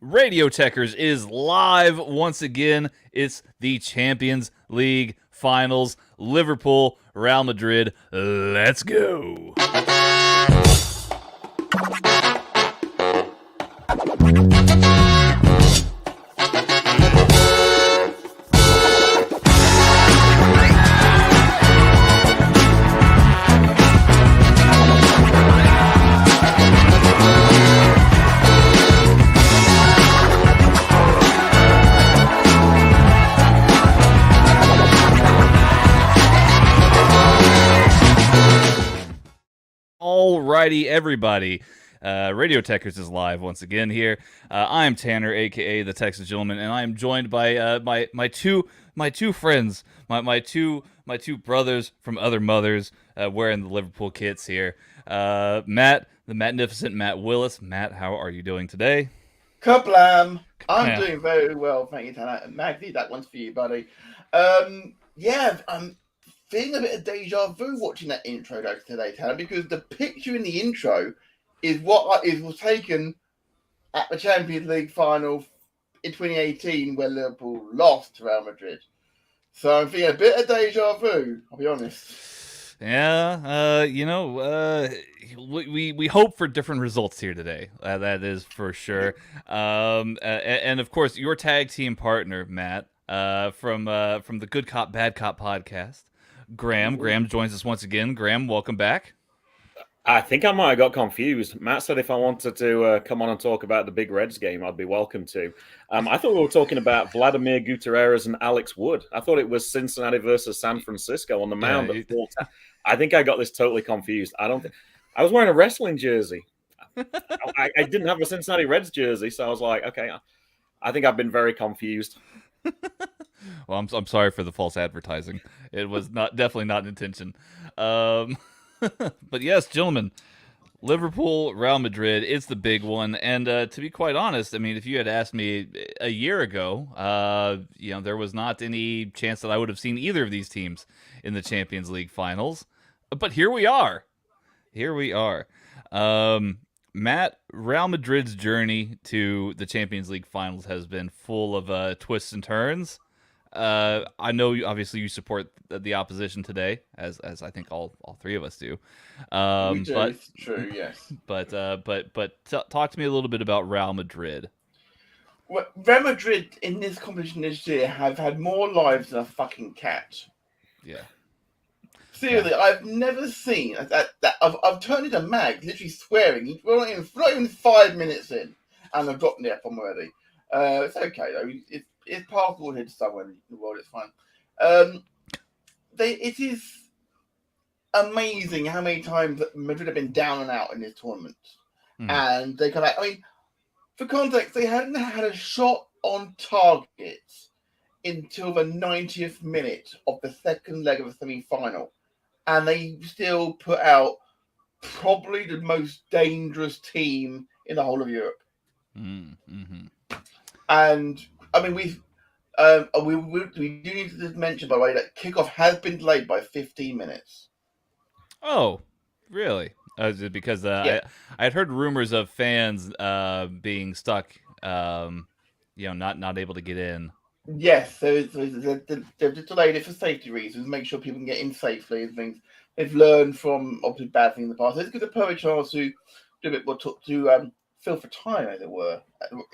Radio Tekkers is live once again. It's the Champions League Finals. Liverpool, Real Madrid. Let's go. Alrighty, everybody. Radio Tekkers is live once again here. I'm Tanner, aka the Texas Gentleman, and I am joined by my two friends, my two brothers from other mothers, wearing the Liverpool kits here. Matt, the magnificent Matt Willis. Matt, how are you doing today? Kablam! I'm doing very well, thank you, Tanner. Maggie, that one's for you, buddy. I'm feeling a bit of deja vu watching that intro today, Tanner, because the picture in the intro is was taken at the Champions League final in 2018 where Liverpool lost to Real Madrid. So I'm feeling a bit of deja vu, I'll be honest. Yeah, we hope for different results here today. That is for sure. And of course, your tag team partner, Matt, from the Good Cop Bad Cop podcast, Graham. Graham joins us once again. Graham, welcome back. I think I might have got confused. Matt said if I wanted to come on and talk about the Big Reds game, I'd be welcome to. I thought we were talking about Vladimir Gutierrez and Alex Wood. I thought it was Cincinnati versus San Francisco on the mound. Yeah, I think I got this totally confused. I was wearing a wrestling jersey. I didn't have a Cincinnati Reds jersey, so I was like, okay, I think I've been very confused. Well, I'm sorry for the false advertising. It was definitely not an intention. But yes, gentlemen, Liverpool, Real Madrid, it's the big one. And to be quite honest, I mean, if you had asked me a year ago, there was not any chance that I would have seen either of these teams in the Champions League finals. But here we are. Matt, Real Madrid's journey to the Champions League finals has been full of twists and turns. I know obviously you support the opposition today, as I think all three of us do. We do. But, it's true, yes. But talk to me a little bit about Real Madrid. Well, Real Madrid in this competition this year have had more lives than a fucking cat. Yeah. Seriously, yeah. I've never seen that. I've turned into Mag, literally swearing. We're not even 5 minutes in, and I've dropped the F bomb already. It's okay though. It's passable here to someone in the world. It's fine. It is amazing how many times Madrid have been down and out in this tournament, and they come back. I mean, for context, they hadn't had a shot on target until the 90th minute of the second leg of the semi-final, and they still put out probably the most dangerous team in the whole of Europe. Mm-hmm. And I mean, we do need to mention, by the way, that kickoff has been delayed by 15 minutes. Oh, really? Because yeah. I had heard rumors of fans being stuck, not able to get in. Yes, so they've delayed it for safety reasons, make sure people can get in safely and things. They've learned from obviously bad things in the past. It's gives a perfect chance to do a bit more to fill for time, as it were.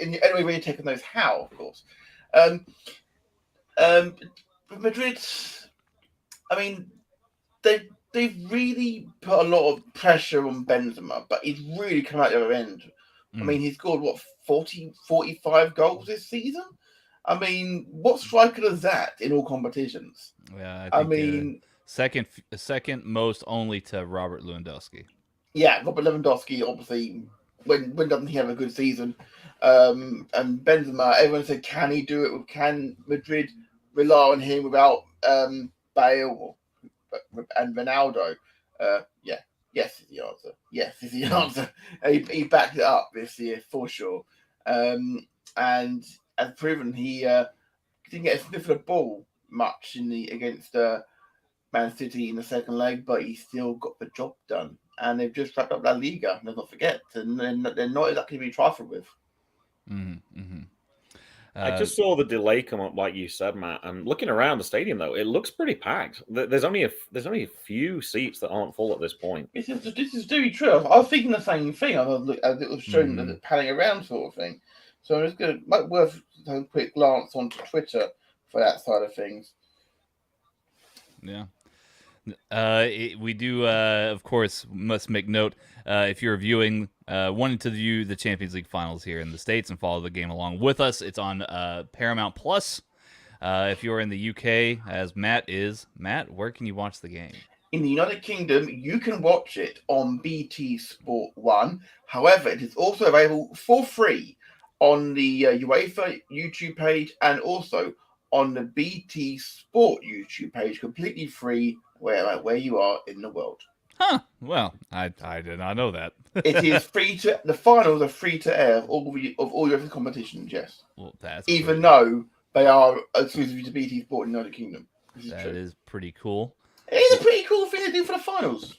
Anyway, when you're taking those, how, of course. Madrid, I mean, they've really put a lot of pressure on Benzema, but he's really come out the other end. I mean, he's scored, 45 goals this season? I mean, what striker does that in all competitions? Yeah, I mean, second most only to Robert Lewandowski. Yeah, Robert Lewandowski, obviously, when doesn't he have a good season? And Benzema, everyone said, can he do it? Can Madrid rely on him without Bale and Ronaldo? Yes is the answer. Yes is the answer. He backed it up this year for sure. And as proven, he didn't get a sniff of the ball much against Man City in the second leg, but he still got the job done. And they've just wrapped up La Liga, let's not forget. And they're not exactly to be trifled with. I just saw the delay come up, like you said, Matt. And looking around the stadium, though, it looks pretty packed. There's only a few seats that aren't full at this point. This is very true. I was thinking the same thing as it was showing the panning around sort of thing. So I'm just going to worth a quick glance onto Twitter for that side of things. Yeah. We do, of course, must make note, if you're viewing, wanting to view the Champions League finals here in the States and follow the game along with us, it's on Paramount Plus. If you're in the UK, as Matt is, Matt, where can you watch the game? In the United Kingdom, you can watch it on BT Sport 1. However, it is also available for free on the UEFA YouTube page and also on the BT Sport YouTube page, completely free where you are in the world. Huh. Well, I did not know that. It is free to. The finals are free to air of all UEFA competitions. Yes. Well, that's even though they are exclusive to BT Sport in the United Kingdom. That is pretty cool. It is a pretty cool thing to do for the finals.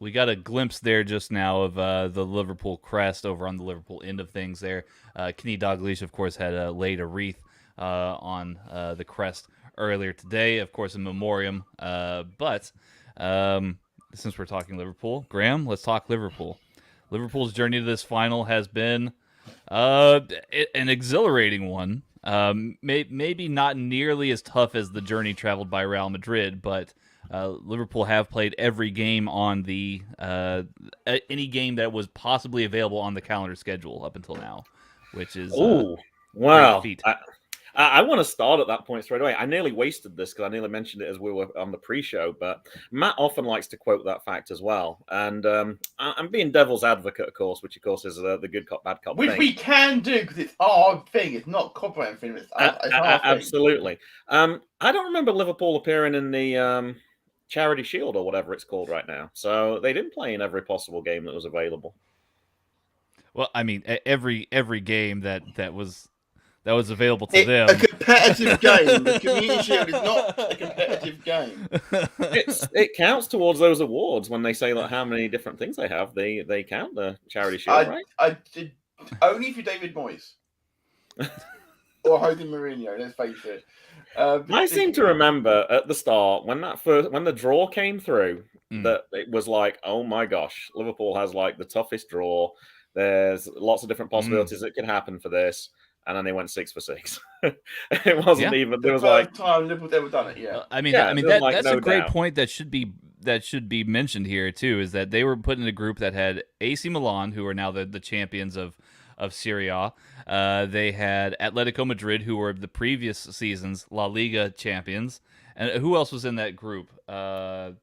We got a glimpse there just now of the Liverpool crest over on the Liverpool end of things there. Kenny Dalglish, of course, had laid a wreath on the crest earlier today, of course, in memoriam. But since we're talking Liverpool, Graham, let's talk Liverpool. Liverpool's journey to this final has been an exhilarating one. Maybe not nearly as tough as the journey traveled by Real Madrid, but Liverpool have played every game on the any game that was possibly available on the calendar schedule up until now, which is wow. feat. I want to start at that point straight away. I nearly wasted this because I nearly mentioned it as we were on the pre-show, but Matt often likes to quote that fact as well. And I'm being devil's advocate, of course, which of course is the good cop, bad cop which thing. we can do because it's our thing. It's not copyright thing. It's our absolutely. Thing. I don't remember Liverpool appearing in the Charity Shield or whatever it's called right now. So they didn't play in every possible game that was available. Well, I mean, every game that was available to them. A competitive game. The Community Shield is not a competitive game. It counts towards those awards when they say like how many different things they have. They count the Charity Shield, right? I did only for David Moyes or Jose Mourinho. Let's face it. I seem to remember at the start when the draw came through that it was like, oh my gosh, Liverpool has like the toughest draw. There's lots of different possibilities that could happen for this. And then they went 6 for 6. It wasn't even. There was like time Liverpool's ever done it. Yeah. I mean, that's a great point that should be mentioned here too. Is that they were put in a group that had AC Milan, who are now the champions of Serie A. They had Atletico Madrid, who were the previous season's La Liga champions. And who else was in that group? Yikes.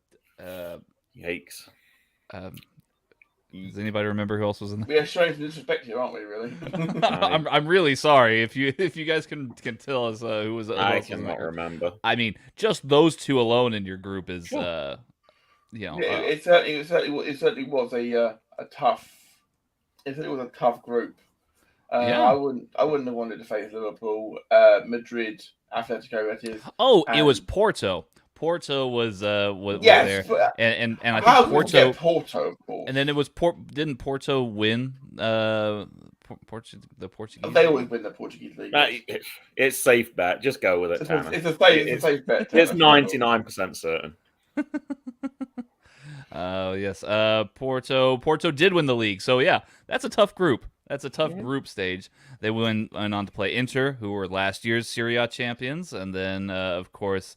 Does anybody remember who else was in there? We are showing some disrespect here, aren't we? Really? I'm really sorry if you guys can tell us who was. I cannot remember. I mean, just those two alone in your group is, it certainly was a tough. It was a tough group. I wouldn't have wanted to face Liverpool, Madrid, Atletico. That is. It was Porto. Porto was there, and I think Porto, of course. And then it was didn't Porto win the Portuguese? They always win the Portuguese league. It's safe bet. Just go with it, Tanner. It's a safe bet. It's 99% certain. Yes. Porto did win the league, so yeah, that's a tough group. That's a tough group stage. They went on to play Inter, who were last year's Serie A champions, and then of course.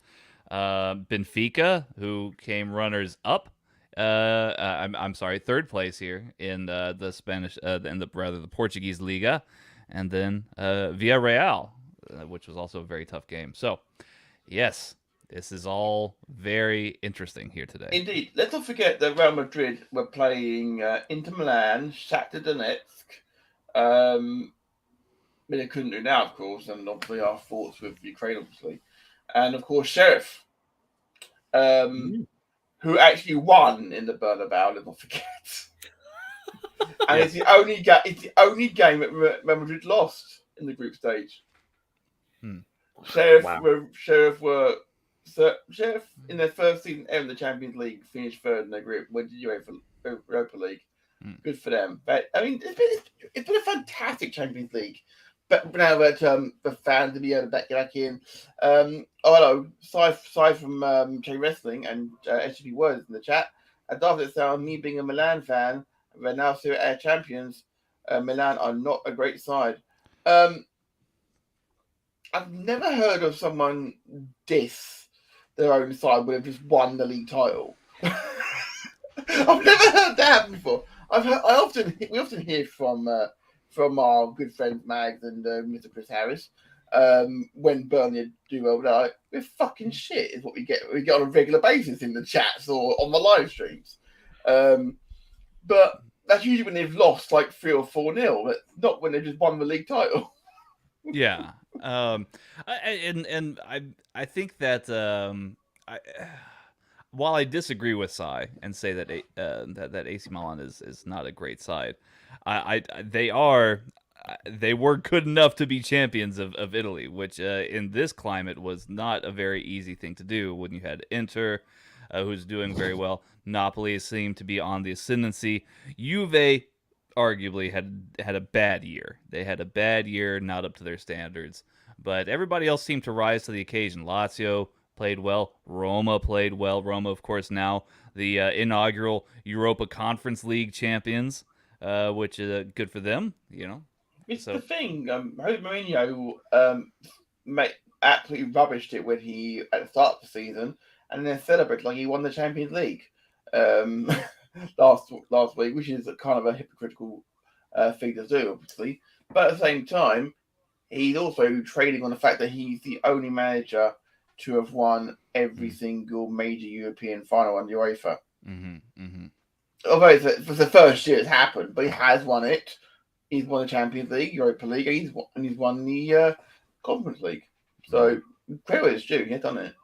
Benfica, who came runners up. I'm sorry, third place here in the Spanish, the Portuguese Liga, and then Villarreal, which was also a very tough game. So, yes, this is all very interesting here today. Indeed, let's not forget that Real Madrid were playing Inter Milan, Shakhtar Donetsk. They couldn't do now, of course, and obviously our thoughts with Ukraine, obviously. And of course, Sheriff, who actually won in the Bernabeu. Let's not forget. And it's the only game that Real Madrid lost in the group stage. Sheriff were in their first season ever in the Champions League finished third in their group. Went to UEFA League, Good for them. But I mean, it's been a fantastic Champions League. But now that the fans will be able to get back in. Hello, Sai from Chain Wrestling and SGP Words in the chat. I love it sound. Me being a Milan fan, they're now Serie A champions. Milan are not a great side. I've never heard of someone diss their own side when they've just won the league title. I've never heard that before. We often hear from our good friends Mags and Mr. Chris Harris when Burnley do well. They're like, we're fucking shit is what we get. We get on a regular basis in the chats or on the live streams. But that's usually when they've lost like 3 or 4-0. But not when they've just won the league title. Yeah. I think that while I disagree with Sai and say that that AC Milan is not a great side, they were good enough to be champions of Italy, which in this climate was not a very easy thing to do when you had Inter, who's doing very well. Napoli seemed to be on the ascendancy. Juve arguably had a bad year. They had a bad year, not up to their standards. But everybody else seemed to rise to the occasion. Lazio played well. Roma played well. Roma, of course, now the inaugural Europa Conference League champions, which is good for them, you know. It's the thing. Jose Mourinho absolutely rubbished it when he at the start of the season, and then celebrated like he won the Champions League last week, which is kind of a hypocritical thing to do, obviously. But at the same time, he's also trading on the fact that he's the only manager to have won every single major European final on UEFA. Although it's the first year it's happened, but he has won it. He's won the Champions League, Europa League, and he's won the Conference League. So credit is due. He's done it.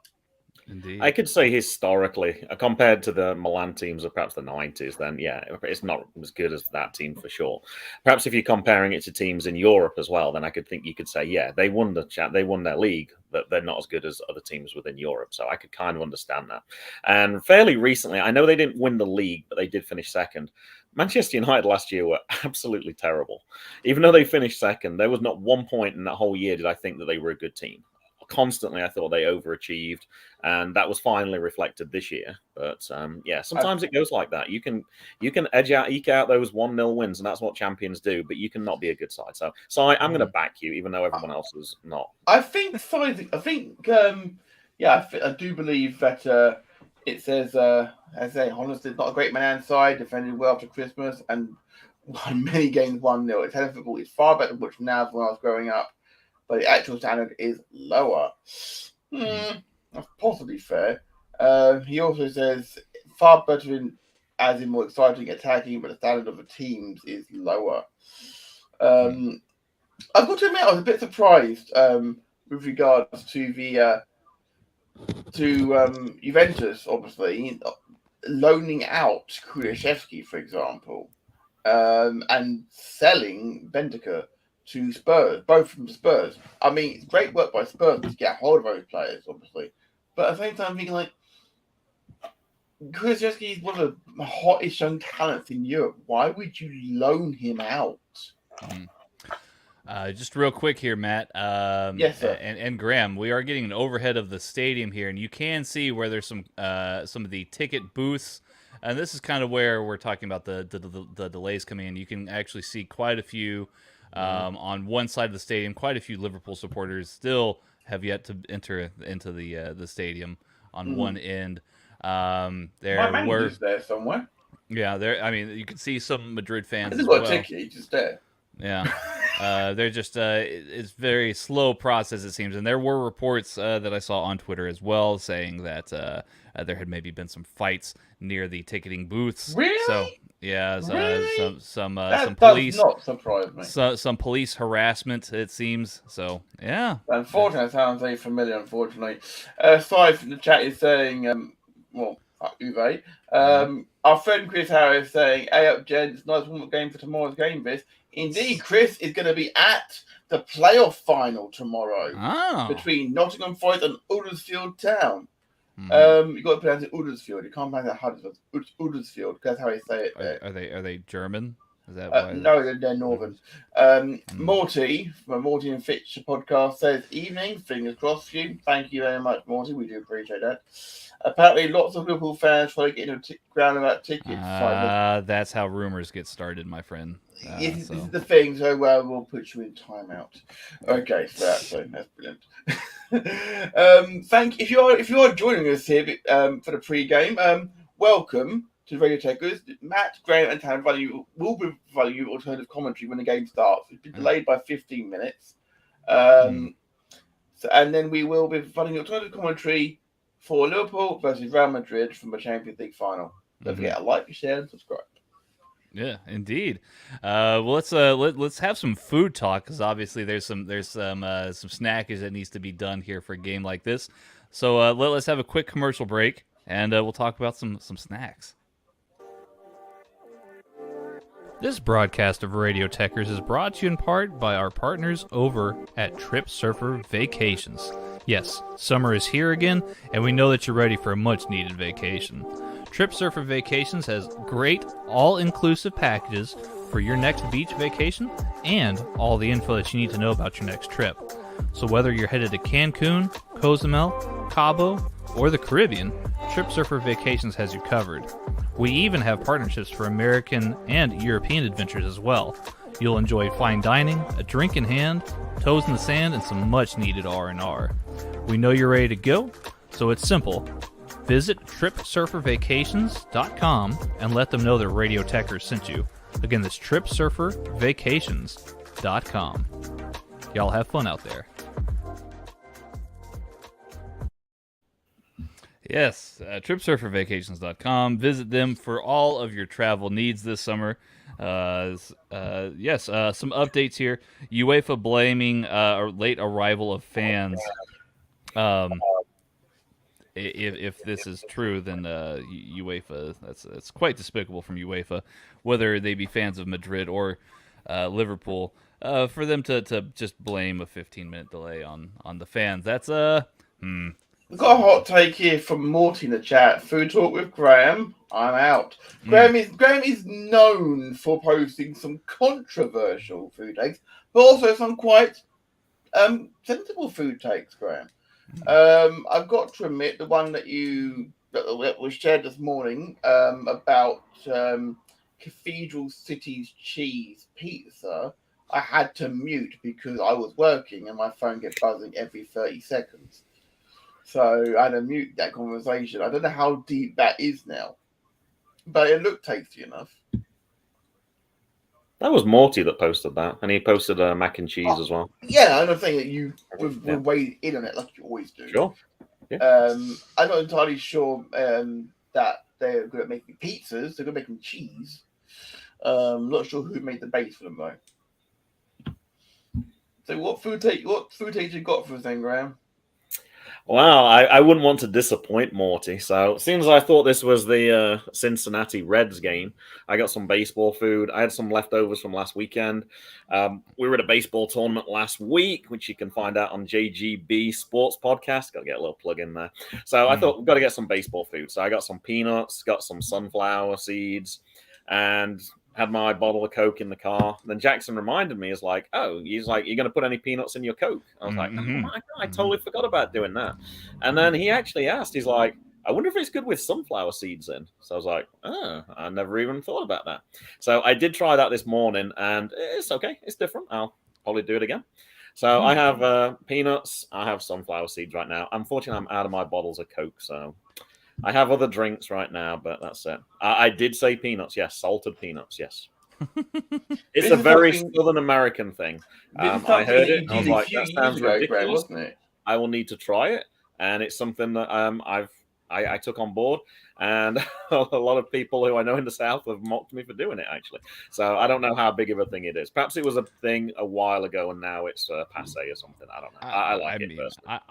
Indeed. I could say historically, compared to the Milan teams of perhaps the 90s, then yeah, it's not as good as that team for sure. Perhaps if you're comparing it to teams in Europe as well, then I could think you could say, yeah, they won their league, but they're not as good as other teams within Europe. So I could kind of understand that. And fairly recently, I know they didn't win the league, but they did finish second. Manchester United last year were absolutely terrible. Even though they finished second, there was not one point in that whole year did I think that they were a good team. Constantly, I thought they overachieved, and that was finally reflected this year. But yeah, sometimes it goes like that. You can eke out those 1-0 wins, and that's what champions do. But you cannot be a good side. So I'm going to back you, even though everyone else is not. I do believe that it says, as I say, honestly, it's not a great Milan side, defended well after Christmas, and won many games 1-0. Its head of football is far better than which now when I was growing up. But the actual standard is lower. That's possibly fair. He also says far better as in more exciting attacking, but the standard of the teams is lower. I've got to admit, I was a bit surprised with regards to the Juventus, obviously loaning out Kulusevski, for example, and selling Bentancur to Spurs, both from Spurs. I mean, it's great work by Spurs to get a hold of those players, obviously. But at the same time, thinking like, Kulusevski is one of the hottest young talents in Europe. Why would you loan him out? Just real quick here, Matt. Yes, sir. And Graham, we are getting an overhead of the stadium here, and you can see where there's some of the ticket booths. And this is kind of where we're talking about the delays coming in. You can actually see quite a few. On one side of the stadium, quite a few Liverpool supporters still have yet to enter into the stadium on one end. My manager's there somewhere. Yeah, there. I mean, you can see some Madrid fans. He's got a ticket. He's just there. Yeah, they're just. It's very slow process, it seems. And there were reports that I saw on Twitter as well saying that there had maybe been some fights near the ticketing booths. Really? So yeah, really? some Does police. not surprise me. Some police harassment, it seems. So yeah. Unfortunately, it sounds very familiar. Unfortunately, Sai from the chat is saying, Uwe. Our friend Chris Harris is saying, "Hey up, gents, nice warm-up game for tomorrow's game, Viz." Indeed, Chris is going to be at the playoff final tomorrow between Nottingham Forest and Huddersfield Town. You got to pronounce it Uddersfield. You can't pronounce it Huddersfield. Uddersfield. That's how they say it there. Are they German? Is that why? No, they're northern. Morty from a Morty and Fitch podcast says, "Evening, fingers crossed for you. Thank you very much, Morty. We do appreciate that." Apparently, lots of Liverpool fans try to get into ground about tickets. That's how rumors get started, my friend. This is the thing. So we'll put you in timeout. Okay, that's brilliant. If you are joining us here for the pre-game, welcome to Radio Tekkers. Matt, Graham, and Tam will be providing you alternative commentary when the game starts. It's been delayed by 15 minutes. And then we will be providing alternative commentary for Liverpool versus Real Madrid from the Champions League final. Don't forget to like, share, and subscribe. Yeah, indeed. Well, let's have some food talk, because obviously there's some snackage that needs to be done here for a game like this. So let's have a quick commercial break, and we'll talk about some snacks. This broadcast of Radio Tekkers is brought to you in part by our partners over at TripSurfer Vacations. Yes, summer is here again, and we know that you're ready for a much-needed vacation. TripSurfer Vacations has great all-inclusive packages for your next beach vacation and all the info that you need to know about your next trip. So whether you're headed to Cancun, Cozumel, Cabo, or the Caribbean, TripSurfer Vacations has you covered. We even have partnerships for American and European adventures as well. You'll enjoy fine dining, a drink in hand, toes in the sand, and some much-needed R&R. We know you're ready to go, so it's simple. Visit TripSurferVacations.com and let them know that Radio Tekkers sent you. Again, that's TripSurferVacations.com. Y'all have fun out there. Yes, TripSurferVacations.com. Visit them for all of your travel needs this summer. Some updates here. UEFA blaming late arrival of fans. If this is true, then UEFA, that's quite despicable from UEFA, whether they be fans of Madrid or Liverpool, for them to just blame a 15-minute delay on the fans. That's We've got a hot take here from Morty in the chat. Food talk with Graham. I'm out. Graham is known for posting some controversial food takes, but also some quite sensible food takes, Graham. I've got to admit, the one that was shared this morning about Cathedral City's cheese pizza, I had to mute because I was working and my phone gets buzzing every 30 seconds. So I had to mute that conversation. I don't know how deep that is now, but it looked tasty enough. That was Morty that posted that, and he posted mac and cheese as well. Yeah, I'm saying that you would weigh in on it like you always do. Sure. Yeah. I'm not entirely sure that they're good at making pizzas. They're good at making cheese. Not sure who made the base for them though. So what food taste you got for us then, Graham? Wow, I wouldn't want to disappoint Morty. So as soon as I thought this was the Cincinnati Reds game, I got some baseball food. I had some leftovers from last weekend. We were at a baseball tournament last week, which you can find out on JGB Sports Podcast. Got to get a little plug in there. So I thought we've got to get some baseball food. So I got some peanuts, got some sunflower seeds, and had my bottle of Coke in the car. Then Jackson reminded me, he's like, you're going to put any peanuts in your Coke? I was like, oh my God, I totally forgot about doing that. And then he actually asked, he's like, I wonder if it's good with sunflower seeds in. So I was like, I never even thought about that. So I did try that this morning, and it's okay. It's different. I'll probably do it again. So I have peanuts. I have sunflower seeds right now. Unfortunately, I'm out of my bottles of Coke, so I have other drinks right now, but that's it. I did say peanuts, yes. Salted peanuts, yes. It's a very Southern American thing. I heard it, and I was like, that sounds ridiculous. Wasn't it? I will need to try it, and it's something that I took on board, and a lot of people who I know in the South have mocked me for doing it, actually. So I don't know how big of a thing it is. Perhaps it was a thing a while ago, and now it's passé or something. I don't know. I like it personally.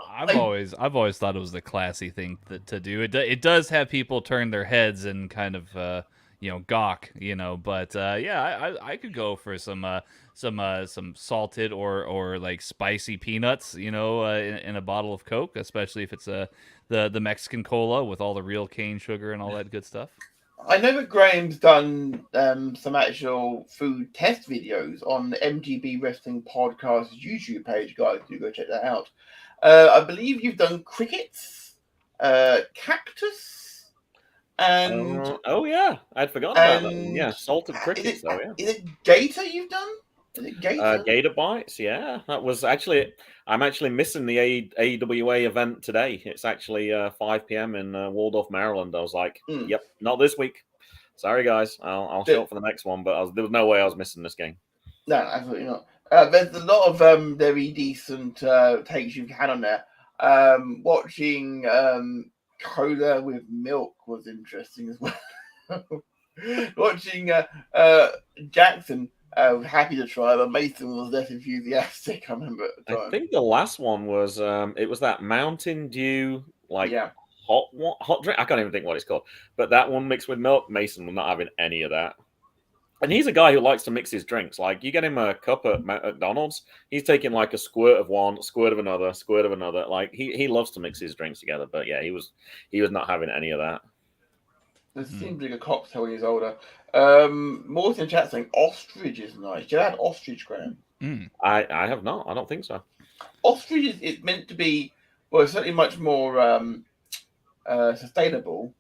I've always thought it was the classy thing to do. It does have people turn their heads and kind of gawk, But I could go for some salted or like spicy peanuts, in a bottle of Coke, especially if it's the Mexican cola with all the real cane sugar and all that good stuff. I know that Graham's done some actual food test videos on the MGB Wrestling Podcast's YouTube page, guys. Do go check that out. I believe you've done crickets, cactus, and oh yeah, I'd forgotten about that one. Yeah, salted crickets. Is it gator you've done? Is it gator? Gator bites. Yeah, that was actually. I'm actually missing the AWA event today. It's actually 5 p.m. in Waldorf, Maryland. I was like, yep, not this week. Sorry, guys. I'll show up for the next one, but there was no way I was missing this game. No, absolutely not. There's a lot of very decent takes you've had on there. Watching cola with milk was interesting as well. Watching Jackson happy to try, but Mason was less enthusiastic. I remember at the time. I think the last one was it was that Mountain Dew hot drink. I can't even think what it's called, but that one mixed with milk. Mason was not having any of that. And he's a guy who likes to mix his drinks. Like, you get him a cup at McDonald's, he's taking like a squirt of one, squirt of another, squirt of another. Like, he loves to mix his drinks together. But yeah, he was not having any of that. It seems like a cocktail when he's older. Morton in chat saying ostrich is nice. Do you have ostrich, Graham? I have not. I don't think so. Ostrich is meant to be, well, certainly much more sustainable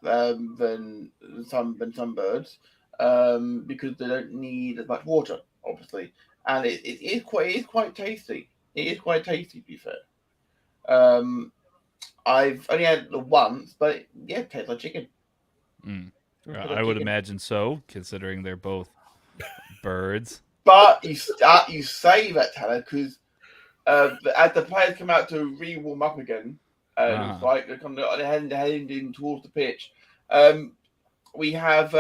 than some birds. Because they don't need as much water, obviously, and it is quite tasty. It is quite tasty, to be fair. I've only had it once, but yeah, it tastes like chicken. I would imagine so, considering they're both birds. But you say that, Tanner, because as the players come out to re-warm up again, it's like they're heading towards the pitch. We have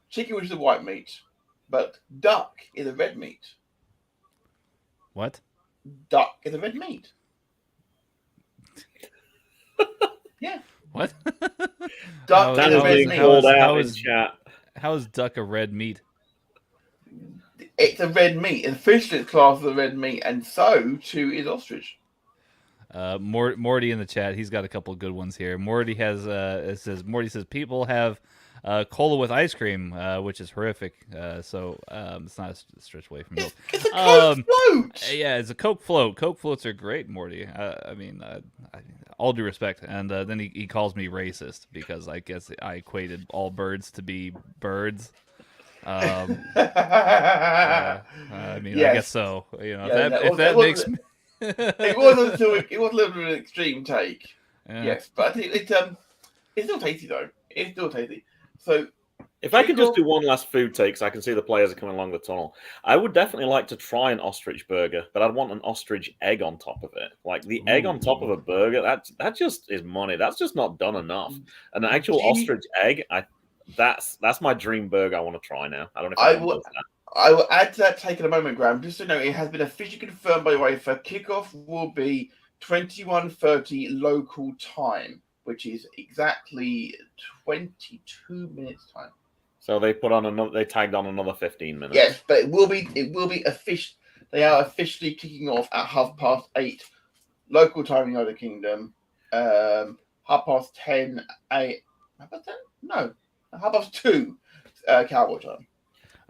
chicken, which is a white meat, but duck is a red meat. What? Duck is a red meat. Yeah. What? Duck is a red meat. How is duck a red meat? It's a red meat. And officially it's classed as a red meat, and so too is ostrich. Morty in the chat, he's got a couple of good ones here. Morty says people have cola with ice cream, which is horrific. So it's not a stretch away from milk. It's a Coke float. Yeah, it's a Coke float. Coke floats are great, Morty. All due respect. And then he calls me racist because I guess I equated all birds to be birds. Yes. I guess so. If that makes me. it was a little bit of an extreme take. Yeah. Yes, but I think it's still tasty though. It's still tasty. So if I can just do one last food take, so I can see the players are coming along the tunnel. I would definitely like to try an ostrich burger, but I'd want an ostrich egg on top of it. Like the egg on top of a burger, that just is money. That's just not done enough. An actual ostrich egg, that's my dream burger. I want to try now. I don't know if I will add to that take in a moment, Graham. Just so you know, it has been officially confirmed by UEFA. Kickoff will be 21:30 local time, which is exactly 22 minutes time. So they tagged on another 15 minutes. Yes, but it will be official. They are officially kicking off at 8:30 local time in the United Kingdom. 10:30. 10? No, 2 Cowboy time.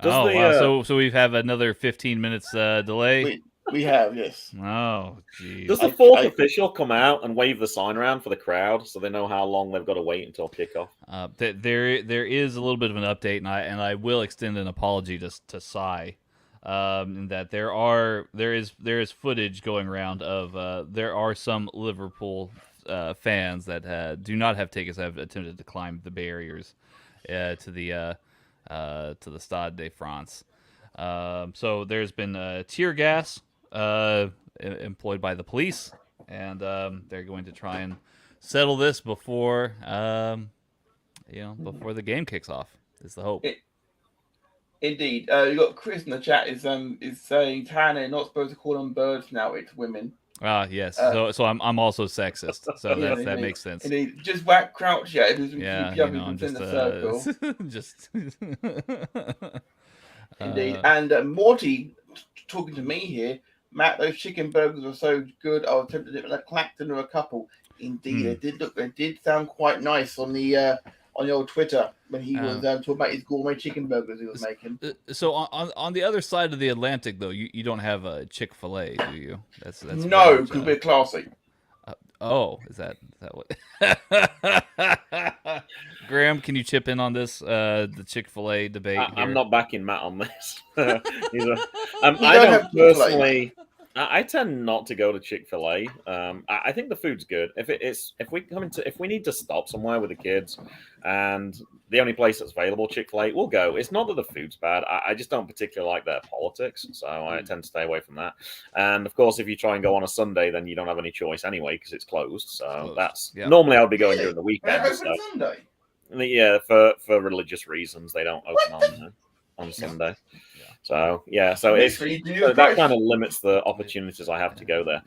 Wow. So we have another 15 minutes delay. We have, yes. Oh, geez. Does the fourth official come out and wave the sign around for the crowd so they know how long they've got to wait until kickoff? There is a little bit of an update, and I will extend an apology to Sai, that there is footage going around of there are some Liverpool fans that do not have tickets, have attempted to climb the barriers to the Stade de France. So there's been tear gas employed by the police, and they're going to try and settle this before before the game kicks off. Is the hope. Indeed. You got Chris in the chat is saying Tanner not supposed to call them birds now, it's women. Yes. So I'm also sexist. So Yeah, that makes sense. Indeed. Just whack Crouch out. Yeah, Keep you young know, I'm in just the circle. just. Indeed. And Morty talking to me here. Matt, those chicken burgers were so good. I was tempted to like Clacton or a couple. Indeed, they did sound quite nice on the old Twitter when he was talking about his gourmet chicken burgers he was making. So on the other side of the Atlantic, though, you don't have a Chick-fil-A, do you? That's no, because we're classy. Is that what? Graham, can you chip in on this the Chick-fil-A debate? I'm not backing Matt on this. I don't don't personally. I tend not to go to Chick-fil-A. I think the food's good. If we need to stop somewhere with the kids, and the only place that's available Chick-fil-A, we'll go. It's not that the food's bad. I just don't particularly like their politics, so I tend to stay away from that. And of course, if you try and go on a Sunday, then you don't have any choice anyway because it's closed. So normally I would be going during the weekend. Sunday. Yeah, for religious reasons, they don't open on Sunday. So it's that kind of limits the opportunities I have to go there.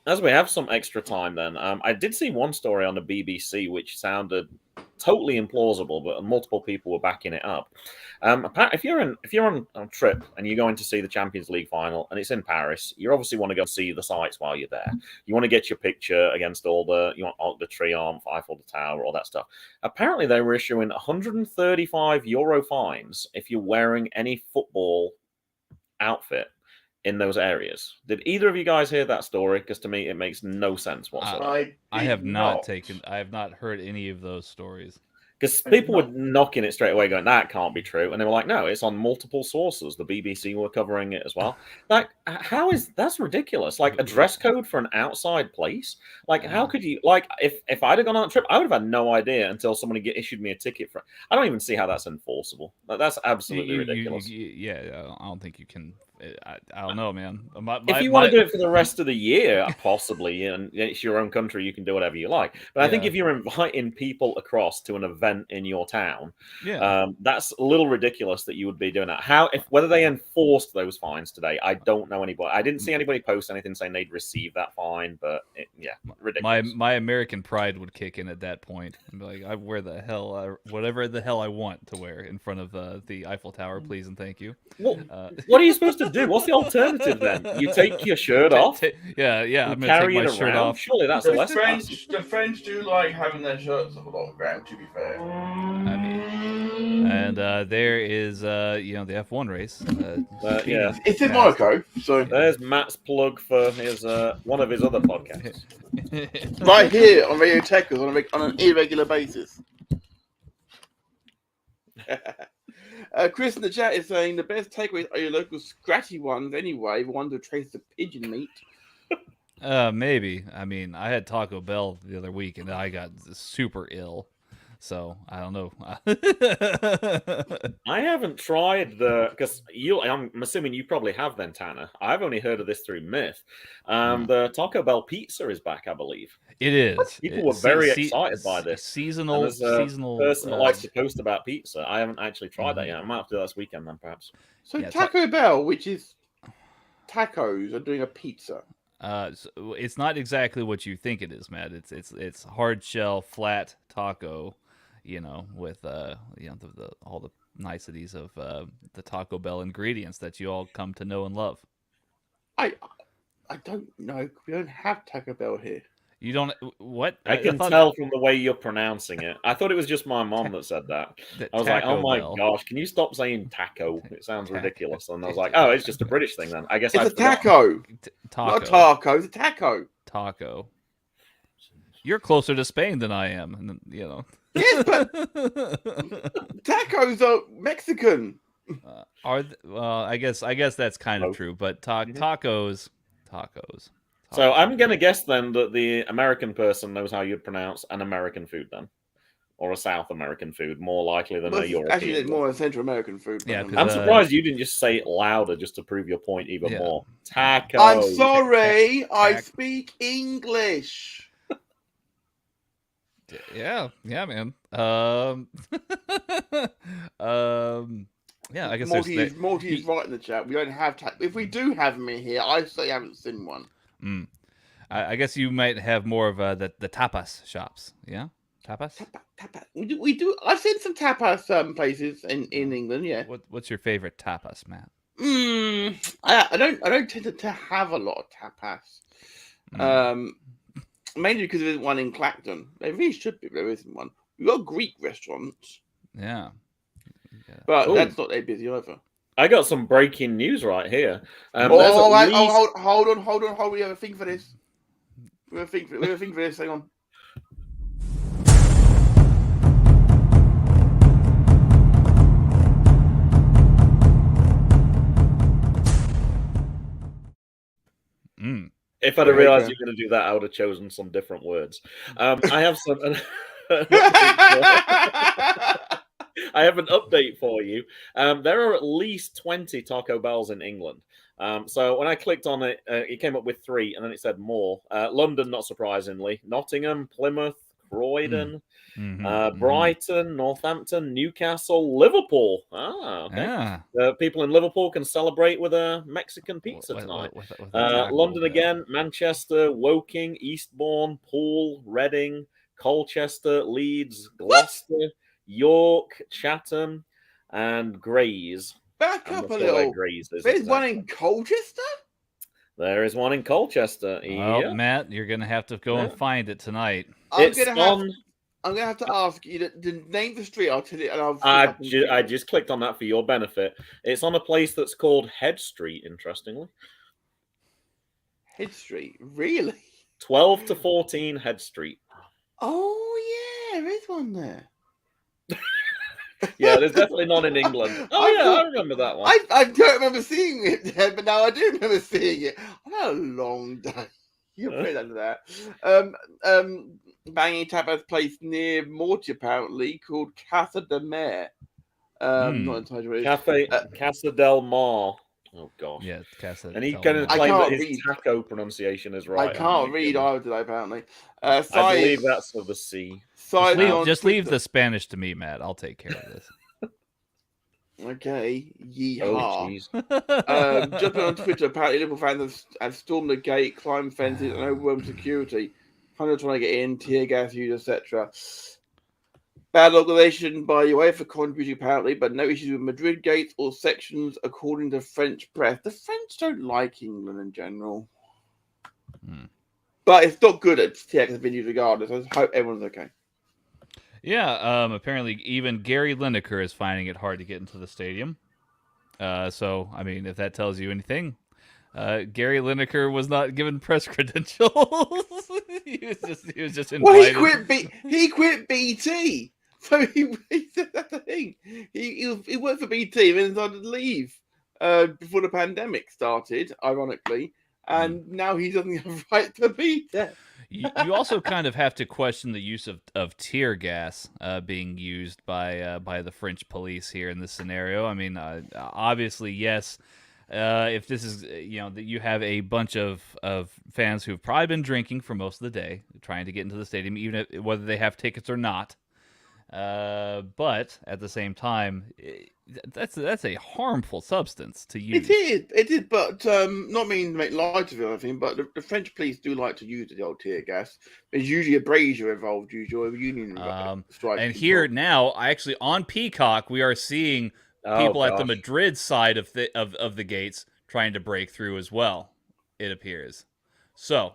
As we have some extra time, then I did see one story on the BBC which sounded totally implausible, but multiple people were backing it up. If you're on a trip and you're going to see the Champions League final and it's in Paris, you obviously want to go see the sights while you're there. You want to get your picture against all the the Triomphe, Eiffel Tower, all that stuff. Apparently, they were issuing €135 fines if you're wearing any football outfit in those areas. Did either of you guys hear that story? Because to me, it makes no sense whatsoever. I have not heard any of those stories. Because people were knocking it straight away, going, that can't be true. And they were like, no, it's on multiple sources. The BBC were covering it as well. Like, that's ridiculous. Like, a dress code for an outside place? Like, how could you, like, if I'd have gone on a trip, I would have had no idea until somebody issued me a ticket for it. I don't even see how that's enforceable. Like, that's absolutely ridiculous. I don't think you can. I don't know, man. If you want to do it for the rest of the year, possibly, and it's your own country, you can do whatever you like. But I think if you're inviting people across to an event in your town, that's a little ridiculous that you would be doing that. Whether they enforced those fines today, I don't know anybody. I didn't see anybody post anything saying they'd receive that fine, but ridiculous. My American pride would kick in at that point and be like, I wear whatever the hell I want to wear in front of the Eiffel Tower, please and thank you. Well, what are you supposed to do? What's the alternative then? You take your shirt off? Yeah. I'm gonna carry it around. Off. Surely that's the less. The French do like having their shirts off a lot of ground. To be fair, I mean, and there is the F1 race. It's in Monaco. So there's Matt's plug for his one of his other podcasts. Right here on Radio Tekkers on an irregular basis. Chris in the chat is saying the best takeaways are your local scratchy ones anyway. The ones that trace the pigeon meat. Maybe. I mean, I had Taco Bell the other week and I got super ill. So I don't know. I haven't tried because I'm assuming you probably have then, Tanner. I've only heard of this through myth. The Taco Bell pizza is back, I believe. It is. People were very excited by this. Seasonal person that likes to post about pizza. I haven't actually tried that yet. I might have to do that this weekend then, perhaps. So Taco Bell, which is tacos, are doing a pizza. So it's not exactly what you think it is, Matt. It's hard shell, flat taco. With all the niceties of the Taco Bell ingredients that you all come to know and love. I don't know. We don't have Taco Bell here. You don't what? I can tell from the way you're pronouncing it. I thought it was just my mom that said that. I was like, oh my gosh, can you stop saying taco? It sounds ridiculous. And I was like, oh, it's just a British thing then. I guess it's a taco. Not a taco. It's a taco. Taco. You're closer to Spain than I am, and Yes, but tacos are Mexican. I guess that's kind of true, but tacos. So I'm going to guess then that the American person knows how you'd pronounce an American food then, or a South American food, more likely than a European. Actually, it's more a Central American food. Yeah, I'm surprised you didn't just say it louder just to prove your point even more. Tacos. I'm sorry, I speak English. Yeah, man. Yeah, I guess Morty there's is right in the chat. We don't have if we do have them in here, I say I haven't seen one. I guess you might have more of the tapas shops. Yeah, tapas. Tapas. We do. I've seen some tapas places in England. Yeah. What's your favorite tapas, Matt? I don't tend to have a lot of tapas. Mainly because there isn't one in Clacton. There really should be, but there isn't one. We've got Greek restaurants. Yeah. But that's not that busy either. I got some breaking news right here. Hold on. We have a thing for this. We have a thing for this. Hang on. If I'd have realized you were going to do that, I would have chosen some different words. I have some. I have an update for you. There are at least 20 Taco Bells in England. So when I clicked on it, it came up with 3, and then it said more. London, not surprisingly. Nottingham, Plymouth, Croydon, Brighton, Northampton, Newcastle, Liverpool. Okay. Yeah. People in Liverpool can celebrate with a Mexican pizza tonight. London again, Manchester, Woking, Eastbourne, Poole, Reading, Colchester, Leeds, Gloucester, York, Chatham, and Grays. Back up a little. There's one in Colchester? There is one in Colchester. Well, yeah. Matt, you're going to have to go and find it tonight. I'm going to have to ask you the name of the street. I'll tell you. And I just clicked on that for your benefit. It's on a place that's called Head Street, interestingly. Head Street? Really? 12 to 14 Head Street. Oh, yeah. There is one there. Yeah, there's definitely none in England. I remember that one. I don't remember seeing it there, but now I do remember seeing it. I've had a long day. You put it under that. Banging tapas place near Morty, apparently, called Casa de Mare. Not entirely sure what it is. Casa del Mar. Oh, gosh. Yeah, Casa del Mar. And he's going to claim that his taco pronunciation is right. I can't read either today, apparently. I believe that's with a C. Just leave the Spanish to me, Matt. I'll take care of this. Okay, yeehaw. Oh, Just on Twitter, apparently Liverpool fans have stormed the gate, climbed fences, and overwhelmed security. Hundreds trying to get in, tear gas used, etc. Bad organisation by UEFA contributing, apparently, but no issues with Madrid gates or sections, according to French press. The French don't like England in general. But it's not good at TX venues regardless. I hope everyone's okay. Yeah, apparently even Gary Lineker is finding it hard to get into the stadium. So, I mean, if that tells you anything, Gary Lineker was not given press credentials. he was just invited. Well, he quit BT. So that's the thing. He worked for BT and then decided to leave before the pandemic started, ironically. And now he doesn't have right to be there. You also kind of have to question the use of tear gas being used by the French police here in this scenario. I mean, obviously, yes. If this is, that you have a bunch of fans who've probably been drinking for most of the day, trying to get into the stadium, even whether they have tickets or not. But at the same time, that's a harmful substance to use. It is, but not meaning to make light of it or anything, but the French police do like to use the old tear gas. There's usually a brazier involved, usually a union strike. And here now, actually on Peacock, we are seeing people at the Madrid side of the gates trying to break through as well. It appears. So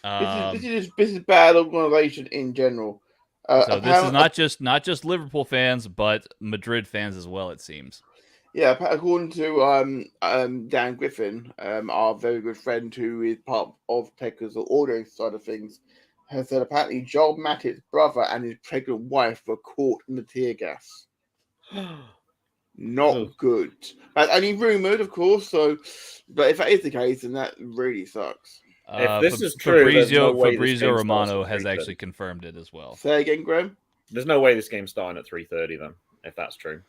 this is bad organisation in general. So this is not just Liverpool fans, but Madrid fans as well. It seems. Yeah, according to Dan Griffin, our very good friend who is part of Tekkers, the ordering side of things, has said apparently Joel Matip's brother and his pregnant wife were caught in the tear gas. Not good. That's only rumoured, of course. So, but if that is the case, then that really sucks. If this is true, Fabrizio Romano has actually confirmed it as well. Say again, Graham? There's no way this game's starting at 3:30 then, if that's true.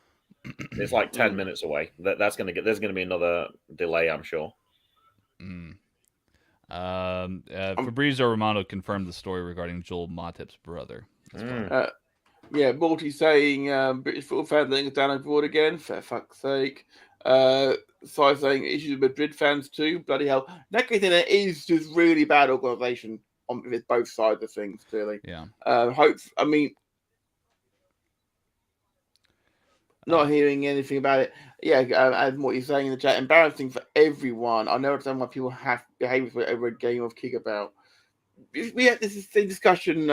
It's like 10 minutes away. There's going to be another delay, I'm sure. Fabrizio Romano confirmed the story regarding Joel Matip's brother. Yeah, Morty saying British football fans letting us down abroad again. For fuck's sake. Sai saying issues with Madrid fans too. Bloody hell. That case, then it is just really bad organisation on both sides of things. Clearly. Yeah. Not hearing anything about it. Yeah, as what you're saying in the chat, embarrassing for everyone. I never understand why people have behaviours over a game of kickabout. We had this same discussion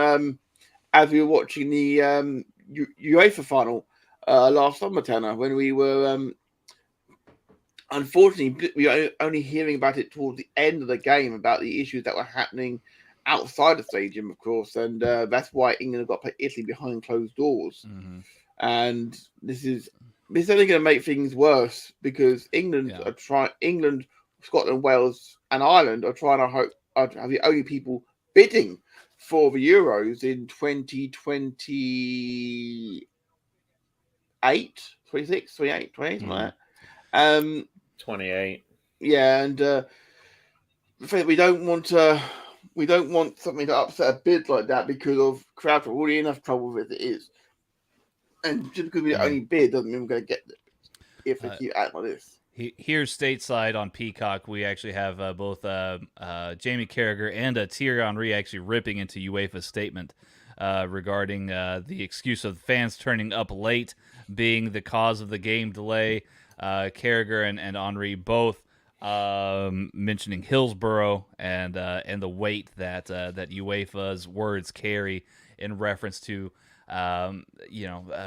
as we were watching the UEFA final last summer, Tanner, when we were unfortunately we were only hearing about it towards the end of the game about the issues that were happening outside the stadium, of course, and that's why England got to play Italy behind closed doors. Mm-hmm. And this is only going to make things worse because England, Scotland, Wales, and Ireland are trying to are the only people bidding for the Euros in 2028, 26, 28, 28, something like that. 28. Yeah, and we don't want something to upset a bid like that because of crowds are already enough trouble with it is. And just because we only bid doesn't mean we're going to get it if they keep acting like this. Here, stateside on Peacock, we actually have both Jamie Carragher and Thierry Henry actually ripping into UEFA's statement regarding the excuse of fans turning up late being the cause of the game delay. Carragher and Henry both mentioning Hillsborough and the weight that UEFA's words carry in reference to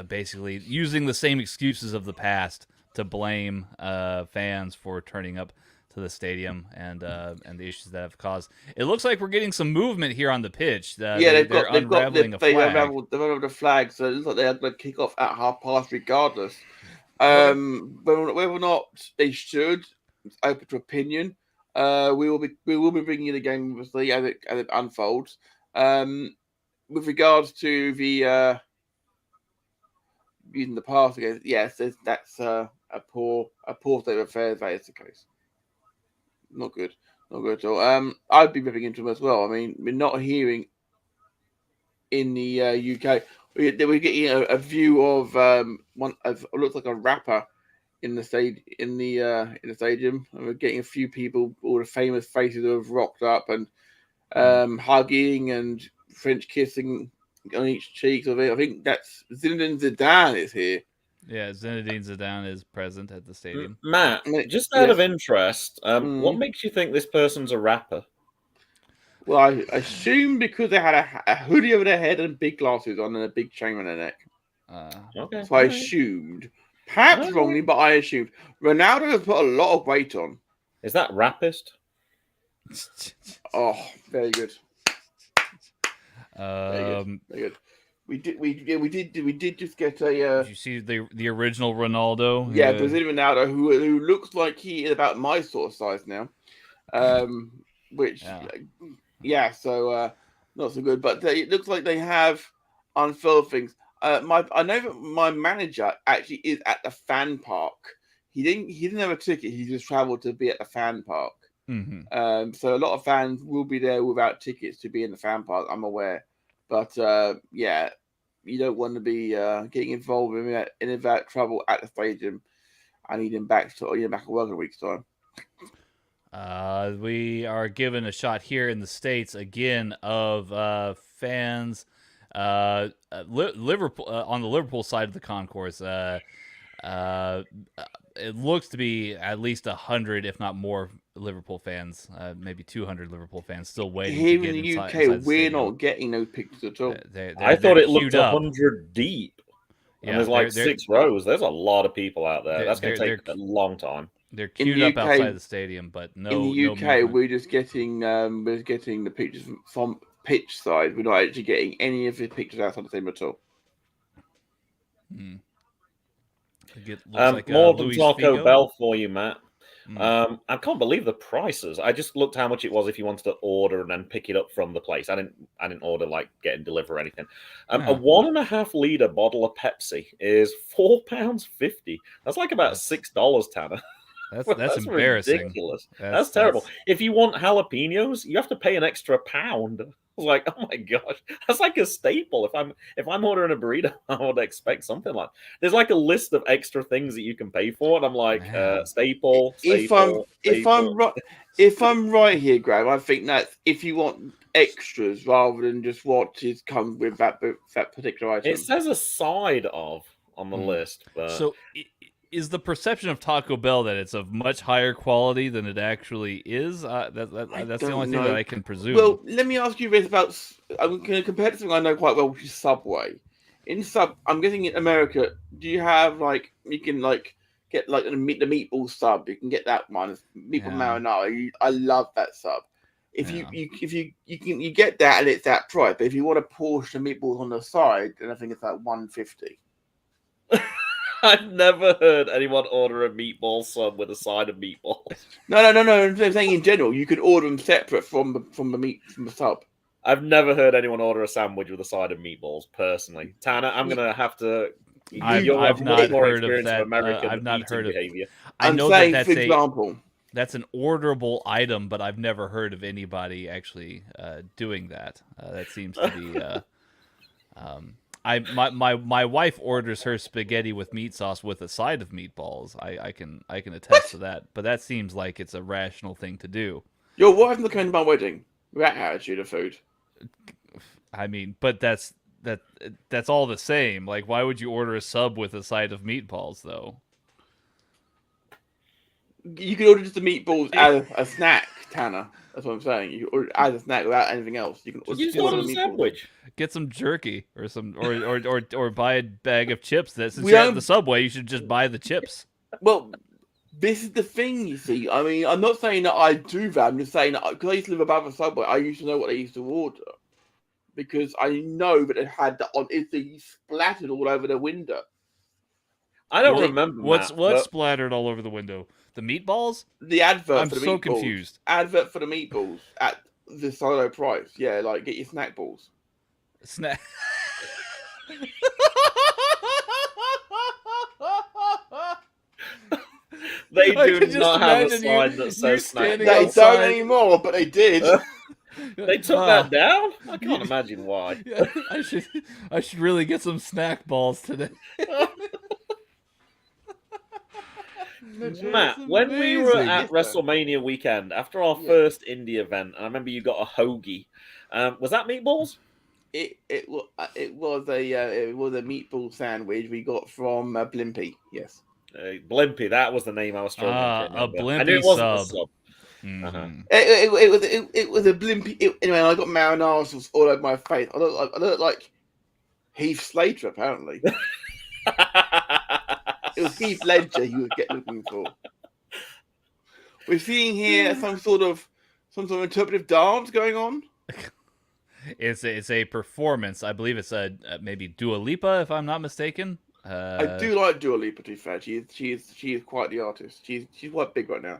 basically using the same excuses of the past to blame fans for turning up to the stadium and the issues that have caused. It looks like we're getting some movement here on the pitch. They've unraveling a flag. They've unraveled the flag, so it looks like they're going to kick off at 12:30 regardless. Whether or not they should, it's open to opinion. We will be bringing you the game obviously as it unfolds. With regards to the using the pass again, yes, that's a poor state of affairs. That is the case. Not good at all. I'd be ripping into them as well. I mean, we're not hearing in the UK. We're getting a view of one of looks like a rapper in the stadium. And we're getting a few people, all the famous faces who have rocked up and hugging and French kissing on each cheek of it. I think that's Zinedine Zidane is here. Yeah, Zinedine Zidane is present at the stadium. Matt, just out of interest, what makes you think this person's a rapper? Well, I assume because they had a hoodie over their head and big glasses on and a big chain on their neck. Okay. So I assumed, perhaps wrongly, but I assumed. Ronaldo has put a lot of weight on. Is that rapist? Oh, very good. Very good. We did just get a. Did you see the original Ronaldo? Yeah, Brazilian Ronaldo, who looks like he is about my sort of size now. So not so good. But it looks like they have unfurled things. I know that my manager actually is at the fan park. He didn't have a ticket. He just travelled to be at the fan park. Mm-hmm. So a lot of fans will be there without tickets to be in the fan park. I'm aware, but you don't want to be getting involved in that trouble at the stadium. I need him back at work in a week's time. We are given a shot here in the States again of fans. Liverpool on the Liverpool side of the concourse. It looks to be at least 100, if not more, Liverpool fans, maybe 200 Liverpool fans still waiting here to get in the inside UK. the we're not getting no pictures at all. I thought it looked 100 deep. And there's like 6 rows. There's a lot of people out there. That's going to take a long time. They're queued up outside the stadium, but no. In the UK, we're just getting the pictures from pitch side. We're not actually getting any of the pictures outside the stadium at all. More than Taco Bell for you, Matt. I can't believe the prices. I just looked how much it was if you wanted to order and then pick it up from the place. I didn't order like getting delivered or anything. A 1.5 liter bottle of Pepsi is £4.50. That's like about $6, Tanner. That's embarrassing. Ridiculous. That's terrible. If you want jalapenos, you have to pay an extra £1. was like, oh my gosh, that's like a staple. If I'm ordering a burrito, I would expect something like. There's like a list of extra things that you can pay for, and I'm like, staple. If I'm right here, Graham, I think that's if you want extras rather than just what is come with that particular item. It says a side of on the list, but So is the perception of Taco Bell that it's of much higher quality than it actually is? That's the only thing that I can presume. Well, let me ask you this about. I'm going to compare to something I know quite well, which is Subway. I'm guessing in America, do you have you can get the meatball sub? You can get that one, meatball marinara. I love that sub. If you get that and it's that price, but if you want a portion of meatballs on the side, then I think it's like $1.50. I've never heard anyone order a meatball sub with a side of meatballs. No. I'm saying in general, you could order them separate from the sub. I've never heard anyone order a sandwich with a side of meatballs. Personally, Tanner, I'm gonna have to. I've not heard of that. I've not heard of behavior. I know that's for example, that's an orderable item, but I've never heard of anybody actually doing that. That seems to be. My wife orders her spaghetti with meat sauce with a side of meatballs. I can attest to that, but that seems like it's a rational thing to do. Your wife not coming to my wedding. That attitude of food. I mean, but that's all the same. Like, why would you order a sub with a side of meatballs, though? You could order just the meatballs as a snack, Tanner. That's what I'm saying. You order as a snack without anything else. You can order a sandwich. Get some jerky or some or buy a bag of chips. Since you're at the Subway, you should just buy the chips. Well, this is the thing, you see. I mean, I'm not saying that I do that. I'm just saying that because I used to live above a Subway, I used to know what they used to order because I know that it had that on. It's splattered all over the window. I don't remember what's splattered all over the window. The meatballs? The advert. I'm for the so meatballs. Confused. Advert for the meatballs at the solo price. Yeah, like get your snack balls. Snack. They do not have a sign that says snack. They don't anymore, but they did. They took that down? I can't imagine why. Yeah, I should really get some snack balls today. Matt, when we were at WrestleMania weekend, after our first indie event, and I remember you got a hoagie. Was that meatballs? It was a meatball sandwich we got from Blimpie. Yes, Blimpie. That was the name I was struggling to remember. A Blimpie I knew it wasn't sub. a sub. Mm-hmm. It was a Blimpie. Anyway, I got marinara sauce all over my face. I look like Heath Slater apparently. It was Heath Ledger you would get looking for. We're seeing here some sort of interpretive dance going on. It's a performance. I believe it's maybe Dua Lipa, if I'm not mistaken. I do like Dua Lipa. To be fair, she is quite the artist. She's quite big right now.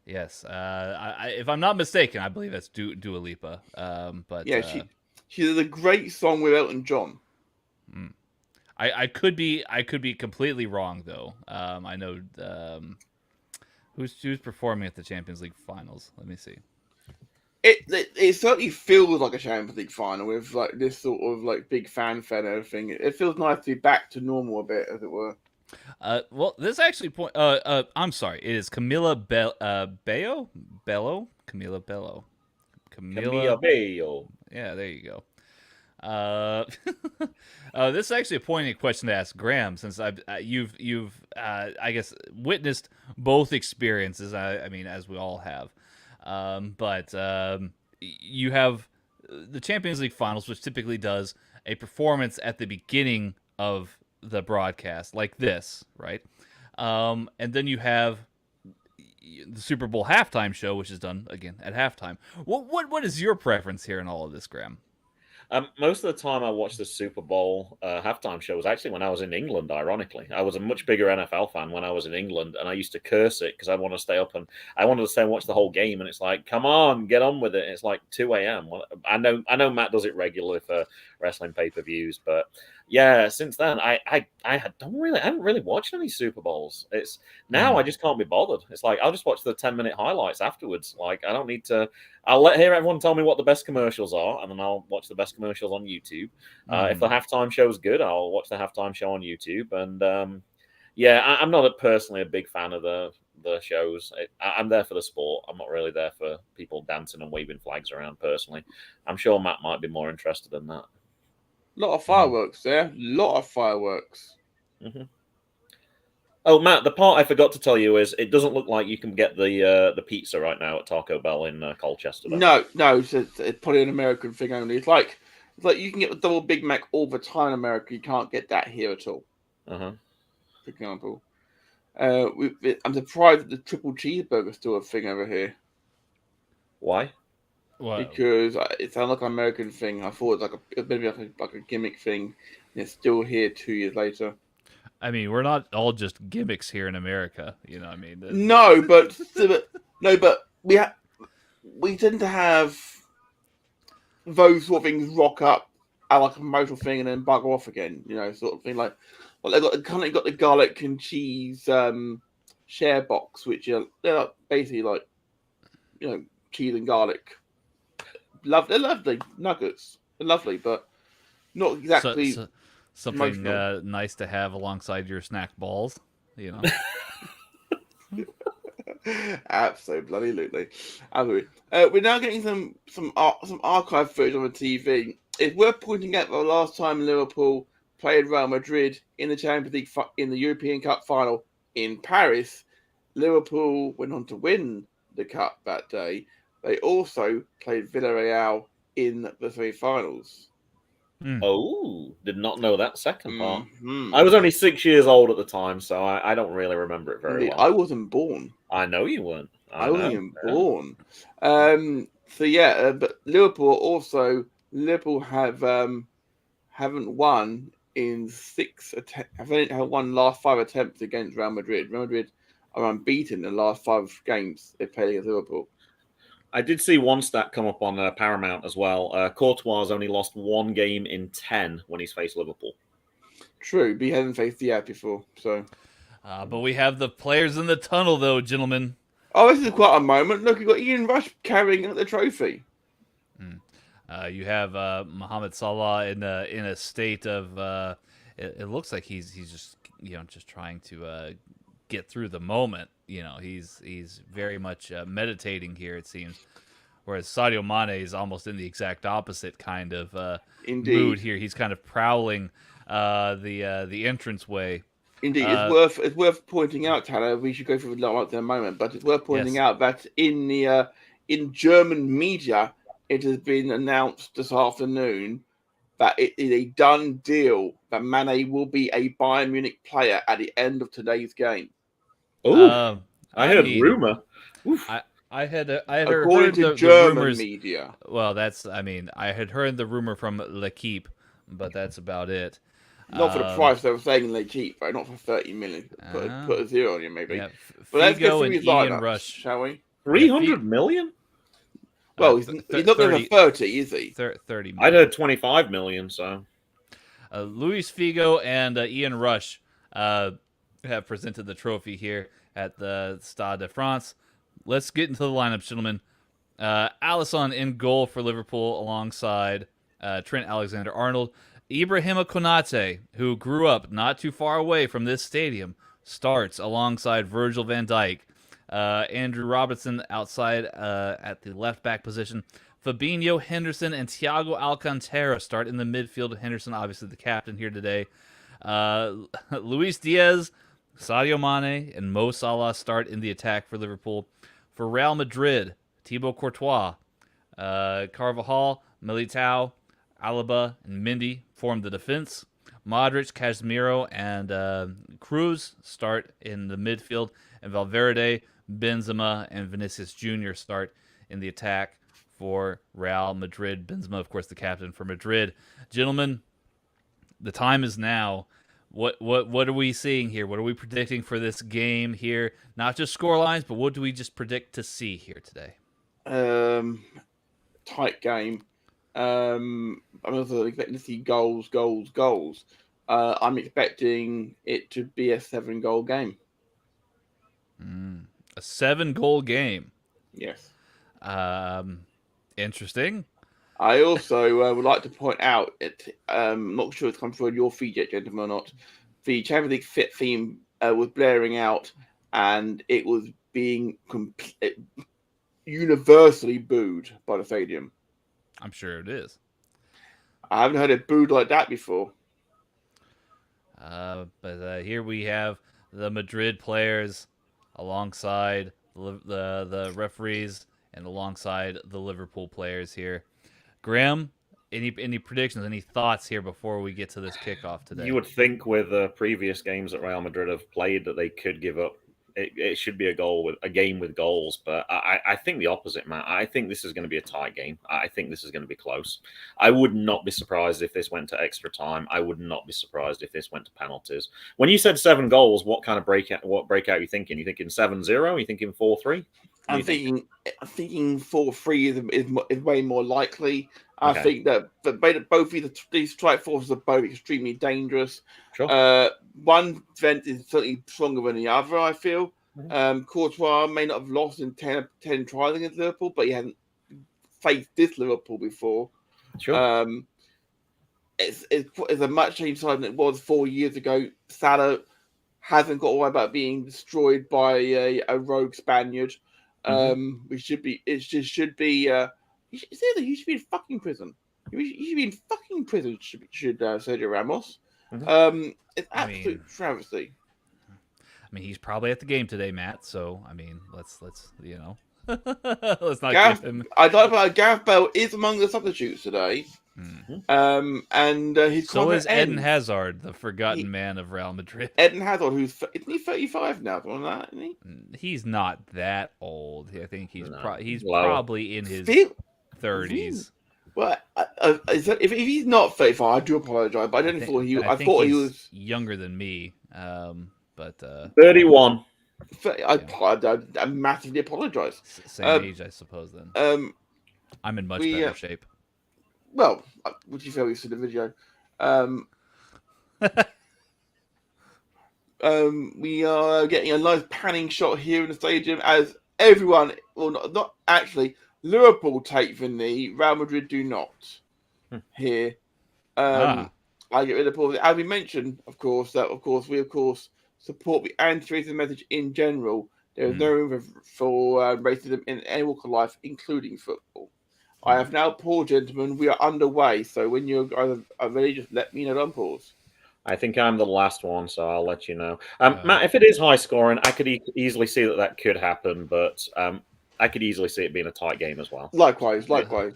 Yes, if I'm not mistaken, I believe that's Dua Lipa. But yeah, she did a great song with Elton John. I could be completely wrong though. I know who's performing at the Champions League finals. Let me see. It certainly feels like a Champions League final with like this sort of like big fanfare and everything. It feels nice to be back to normal a bit, as it were. Well, this actually I'm sorry. It is Camila Bello. Camila Bello. Yeah, there you go. This is actually a poignant question to ask Graham, since you've I guess witnessed both experiences. I mean, as we all have. But you have the Champions League finals, which typically does a performance at the beginning of the broadcast, like this, right? And then you have the Super Bowl halftime show, which is done again at halftime. What is your preference here in all of this, Graham? Most of the time I watched the Super Bowl halftime shows actually when I was in England, ironically. I was a much bigger NFL fan when I was in England, and I used to curse it because I want to stay up and I wanted to stay and watch the whole game, and it's like, come on, get on with it. It's like 2 a.m. Well, I know Matt does it regularly for wrestling pay-per-views, but Yeah, since then I haven't really watched any Super Bowls. It's now I just can't be bothered. It's like I'll just watch the 10-minute highlights afterwards. Like I don't need to. I'll hear everyone tell me what the best commercials are, and then I'll watch the best commercials on YouTube. If the halftime show's good, I'll watch the halftime show on YouTube. And yeah, I'm not personally a big fan of the shows. I'm there for the sport. I'm not really there for people dancing and waving flags around. Personally, I'm sure Matt might be more interested in that. Lot of fireworks there. Lot of fireworks. Mm-hmm. Oh, Matt, the part I forgot to tell you is it doesn't look like you can get the pizza right now at Taco Bell in Colchester. Though. No, it's probably an American thing only. It's like you can get the double Big Mac all the time in America. You can't get that here at all. Uh-huh. For example, I'm surprised that the triple cheeseburger is still a thing over here. Why? Wow. Because it sounds like an American thing. I thought it was maybe like a gimmick thing. And it's still here 2 years later. I mean, we're not all just gimmicks here in America. You know what I mean? No, but we tend to have those sort of things rock up at like a promotional thing and then bugger off again. You know, sort of thing like they've got the garlic and cheese share box, which they're basically like, you know, cheese and garlic. They're lovely nuggets. They're lovely, but not exactly something nice to have alongside your snack balls. You know. Absolutely. We're now getting some archive footage on the TV. It's worth pointing out that the last time Liverpool played Real Madrid in the Champions League in the European Cup final in Paris, Liverpool went on to win the cup that day. They also played Villarreal in the semi-finals. Oh, did not know that second part. Mm-hmm. I was only 6 years old at the time, so I don't really remember it very well. I wasn't born. I know you weren't. I wasn't even born. So yeah, but Liverpool haven't won in 6 attempts. Have only won last 5 attempts against Real Madrid. Real Madrid are unbeaten in the last 5 games they played against Liverpool. I did see one stat come up on Paramount as well. Courtois has only lost 1 game in 10 when he's faced Liverpool. True, but he hasn't faced Diaz before, so. But we have the players in the tunnel, though, gentlemen. Oh, this is quite a moment. Look, you've got Ian Rush carrying the trophy. You have Mohamed Salah in a state of. It looks like he's just trying to get through the moment. You know, he's very much meditating here, it seems. Whereas Sadio Mane is almost in the exact opposite kind of mood here. He's kind of prowling the entranceway. Indeed, it's worth pointing out, Tyler. We should go through the highlights in a moment, but it's worth pointing out that in German media, it has been announced this afternoon that it is a done deal that Mane will be a Bayern Munich player at the end of today's game. Oh, I heard rumor. I had according heard to the German rumors. Media. Well, I had heard the rumor from L'Equipe, but that's about it. Not for the price they were saying they cheap, right? Not for 30 million. Put a zero on you, maybe. Yeah, but let's get Figo through and his Ian lineups, Rush. shall we? 300 million? Well, he's not going to 30, is he? 30 million. I'd heard 25 million, so. Luis Figo and Ian Rush have presented the trophy here at the Stade de France. Let's get into the lineup, gentlemen. Alisson in goal for Liverpool alongside Trent Alexander-Arnold. Ibrahima Konate, who grew up not too far away from this stadium, starts alongside Virgil van Dijk. Andrew Robertson outside at the left back position. Fabinho, Henderson, and Thiago Alcantara start in the midfield. Henderson, obviously the captain here today. Luis Diaz, Sadio Mane, and Mo Salah start in the attack for Liverpool. For Real Madrid, Thibaut Courtois, Carvajal, Militao, Alaba, and Mendy form the defense. Modric, Casemiro, and Cruz start in the midfield. And Valverde, Benzema, and Vinicius Jr. start in the attack for Real Madrid. Benzema, of course, the captain for Madrid. Gentlemen, the time is now. What are we seeing here? What are we predicting for this game here? Not just score lines, but what do we just predict to see here today? Tight game. I'm also expecting to see goals. I'm expecting it to be a 7-goal game. A 7-goal game. Yes. Interesting. I also would like to point out, not sure it's come through on your feed yet, gentlemen, or not. The Champions League fit theme was blaring out, and it was being universally booed by the stadium. I'm sure it is. I haven't heard it booed like that before. But here we have the Madrid players alongside the referees and alongside the Liverpool players here. Graham, any predictions, any thoughts here before we get to this kickoff today? You would think with the previous games that Real Madrid have played that they could give up. It should be a game with goals, but I think the opposite, Matt. I think this is going to be a tight game. I think this is going to be close. I would not be surprised if this went to extra time. I would not be surprised if this went to penalties. When you said 7 goals, what kind of breakout are you thinking? You thinking 7-0? Are you thinking 4-3? I'm thinking 4-3 is way more likely. I think that both these strike forces are both extremely dangerous. Sure. One event is certainly stronger than the other, I feel. Courtois may not have lost in 10 trials against Liverpool, but he hasn't faced this Liverpool before. Sure. It's a much changed side than it was 4 years ago. Salah hasn't got to worry about being destroyed by a rogue Spaniard. He should be in fucking prison. You should be in fucking prison, should Sergio Ramos. It's absolute travesty. I mean, he's probably at the game today, Matt. So, I mean, let's let's not give him. I'd like to point out Gareth Bale is among the substitutes today. And his so is Eden Hazard, the forgotten man of Real Madrid. Eden Hazard, isn't he 35 now? Something like that, isn't he? He's not that old. I think he's he's probably in his 30s. Well, if he's not 35, I do apologize. But I thought he was younger than me. But 31. I massively apologize. Same age, I suppose. Then I'm in much better shape. Well, would you feel you see the video? We are getting a nice panning shot here in the stadium as everyone, well, not actually, Liverpool take the knee, Real Madrid do not. Here, I get rid of Paul. As we mentioned, we support the anti-racism message in general. There is no room for racism in any walk of life, including football. I have now paused, gentlemen. We are underway. So when you are ready, just let me know to unpause. I think I'm the last one, so I'll let you know. Matt, if it is high scoring, I could easily see that could happen, but I could easily see it being a tight game as well. Likewise. I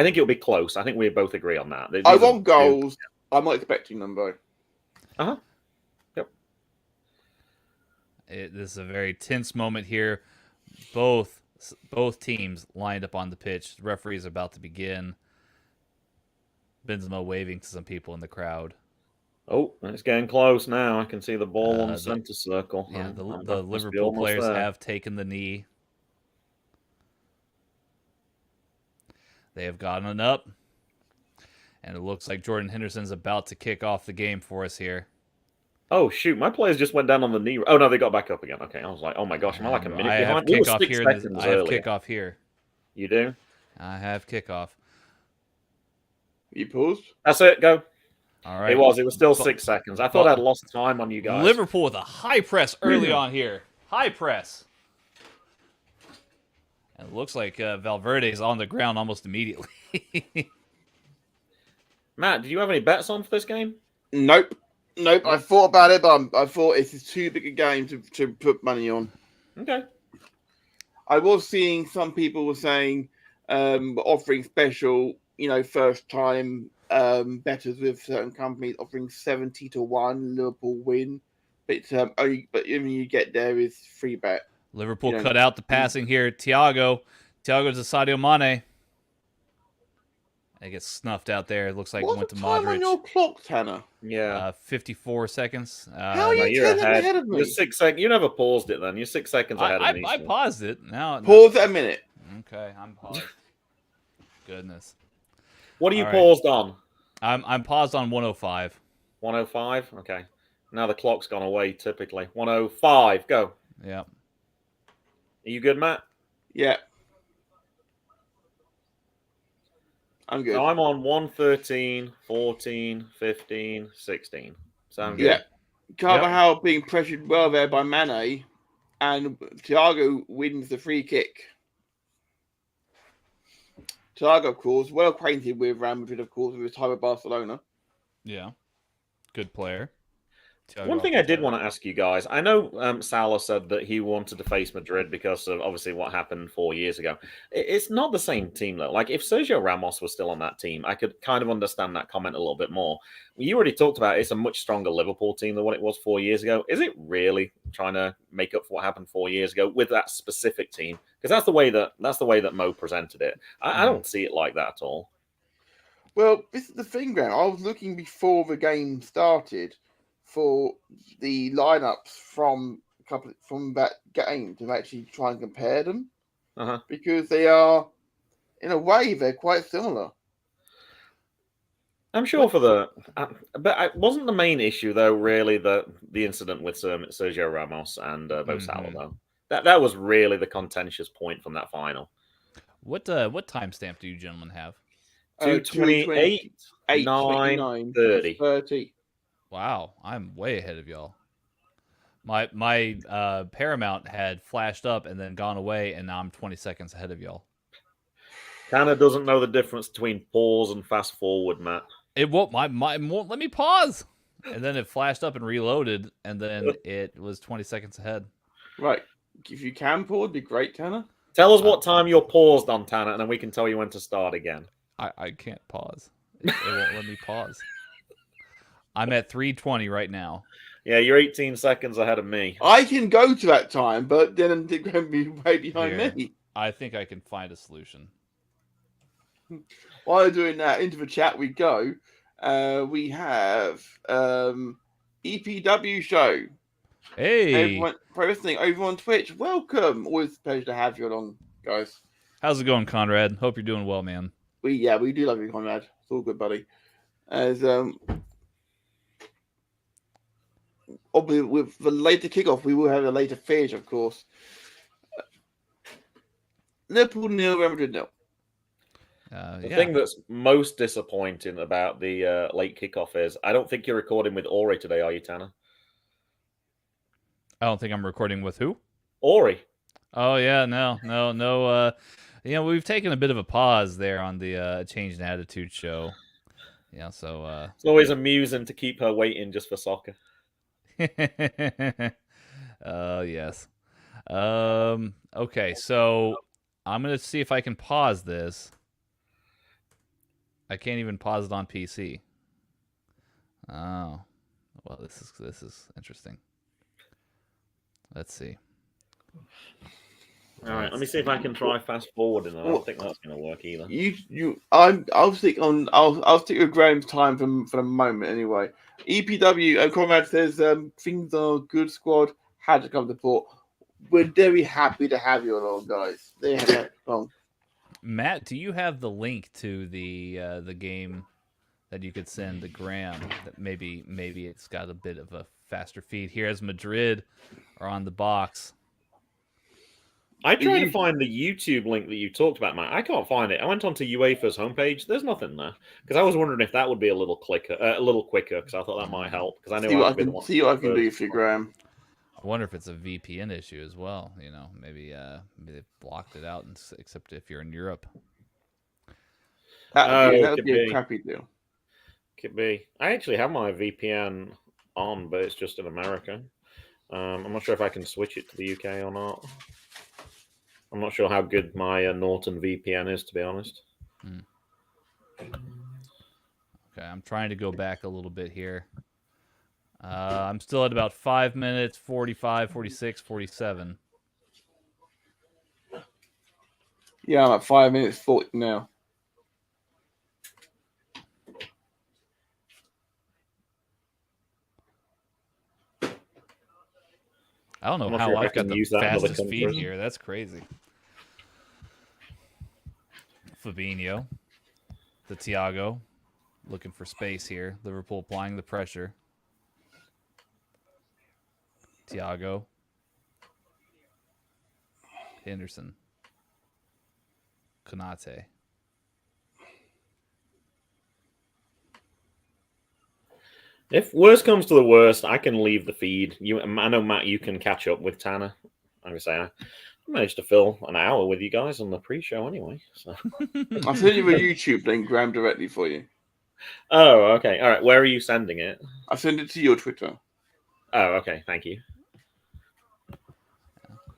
think it'll be close. I think we both agree on that. I want goals. I'm not expecting them, though. Yep. This is a very tense moment here. Both teams lined up on the pitch. The referee is about to begin. Benzema waving to some people in the crowd. Oh, it's getting close now. I can see the ball on the center circle. Yeah, the Liverpool players have taken the knee. They have gotten up. And it looks like Jordan Henderson's about to kick off the game for us here. Oh, shoot. My players just went down on the knee. Oh, no, they got back up again. Okay, I was like, oh, my gosh, am I like a minute behind? I have kickoff here. You do? I have kickoff. You paused? That's it. Go. All right. It was still 6 seconds. I thought I'd lost time on you guys. Liverpool with a high press early on here. High press. And it looks like Valverde is on the ground almost immediately. Matt, did you have any bets on for this game? Nope. I thought about it, but I thought it's too big a game to put money on. Okay. I was seeing some people were saying offering special, first time bettors with certain companies offering 70-1 Liverpool win, but you get there is free bet. Liverpool cut out the passing here. Thiago to Sadio Mane. It gets snuffed out there. It looks like it went to Modric. What's the time on your clock, Tanner? Yeah. 54 seconds. How are you 10 ahead of me? You're 6 seconds. You never paused it then. You're 6 seconds ahead of me. I paused it. Now pause it a minute. Okay, I'm paused. Goodness. What are you All right. paused on? I'm paused on 105. 105? Okay. Now the clock's gone away, typically. 105, go. Yeah. Are you good, Matt? Yeah. I'm good. So I'm on 113, 14, 15, 16. Sound good? Yeah. Carvajal Yep. being pressured well there by Mane, and Thiago wins the free kick. Thiago, of course, well acquainted with Real Madrid, of course, with his time at Barcelona. Yeah. Good player. One thing I did want to ask you guys, I know Salah said that he wanted to face Madrid because of obviously what happened 4 years ago. It's not the same team though. Like if Sergio Ramos was still on that team, I could kind of understand that comment a little bit more. You already talked about it's a much stronger Liverpool team than what it was 4 years ago. Is it really trying to make up for what happened 4 years ago with that specific team? Because that's the way that Mo presented it. I don't see it like that at all. Well, this is the thing, Graham. I was looking before the game started for the lineups from that game to actually try and compare them, because they are, in a way, they're quite similar. I'm sure but wasn't the main issue though really the incident with Sergio Ramos and Mo Salah though? That was really the contentious point from that final. What timestamp do you gentlemen have? 2:28, 9:30. Wow, I'm way ahead of y'all. My Paramount had flashed up and then gone away, and now I'm 20 seconds ahead of y'all. Tanner doesn't know the difference between pause and fast forward, Matt. It won't. Won't let me pause, and then it flashed up and reloaded, and then it was 20 seconds ahead. Right. If you can pause, it'd be great, Tanner. Tell us what time you're paused on, Tanner, and then we can tell you when to start again. I can't pause. It won't let me pause. I'm at 3:20 right now. Yeah, you're 18 seconds ahead of me. I can go to that time, but then they're going to be way behind me. I think I can find a solution. While they're doing that, into the chat we go. We have EPW show. Hey, everyone listening over on Twitch. Welcome. Always a pleasure to have you along, guys. How's it going, Conrad? Hope you're doing well, man. We do love you, Conrad. It's all good, buddy. As obviously with the later kickoff, we will have a later finish, of course. Liverpool 0, Real Madrid 0. The thing that's most disappointing about the late kickoff is I don't think you're recording with Ori today, are you, Tanner? I don't think I'm recording with who? Ori. Oh yeah, no. We've taken a bit of a pause there on the Change in Attitude show. Yeah, so it's always amusing to keep her waiting just for soccer. Yes. Okay, so I'm gonna see if I can pause this. I can't even pause it on PC. Oh, well, this is interesting. Let's see. All right, let me see if I can try fast forwarding. I don't think that's going to work either. I'll stick with Graham's time for the moment anyway. EPW Conrad says things are good. Squad had to come to port. We're very happy to have you along, guys. They had that long. Matt, do you have the link to the game that you could send to Graham? That maybe it's got a bit of a faster feed. Here as Madrid are on the box. I tried to find the YouTube link that you talked about, Matt. I can't find it. I went onto UEFA's homepage. There's nothing there because I was wondering if that would be a little quicker because I thought that might help. Because I know see what I can do for you, Graham. I wonder if it's a VPN issue as well. You know, maybe they've blocked it out, except if you're in Europe. That would be a crappy deal. Could be. I actually have my VPN on, but it's just in America. I'm not sure if I can switch it to the UK or not. I'm not sure how good my Norton VPN is, to be honest. Okay, I'm trying to go back a little bit here. I'm still at about 5 minutes, 45, 46, 47. Yeah, I'm at 5 minutes 40 now. I don't know how I've got the fastest feed here. That's crazy. Fabinho. to Thiago, looking for space here. Liverpool applying the pressure. Thiago. Henderson. Konate. If worst comes to the worst, I can leave the feed. I know, Matt, you can catch up with Tanner. I'm gonna say I managed to fill an hour with you guys on the pre-show anyway. So. I'll send you a YouTube link, Graham, directly for you. Oh, okay. All right. Where are you sending it? I send it to your Twitter. Oh, okay. Thank you.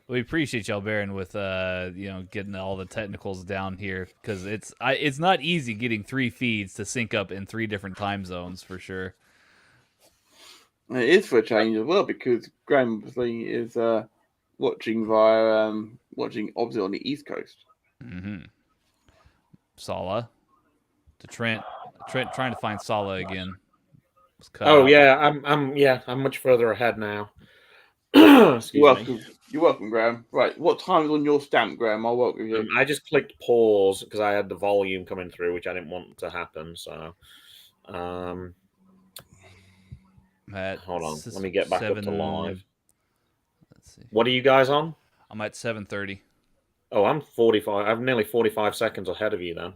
We appreciate y'all bearing with getting all the technicals down here, because it's not easy getting 3 feeds to sync up in 3 different time zones for sure. It is for a change as well, because Graham obviously is watching obviously on the East Coast. Mm-hmm. Salah to Trent. Trent trying to find Salah again. Oh yeah, I'm much further ahead now. You're welcome, Graham. Right, what time is on your stamp, Graham? I'll work with you. I just clicked pause because I had the volume coming through, which I didn't want to happen. So, hold on, let me get back up to live. Let's see. What are you guys on? I'm at 7:30. Oh, I'm 45. I'm nearly 45 seconds ahead of you then.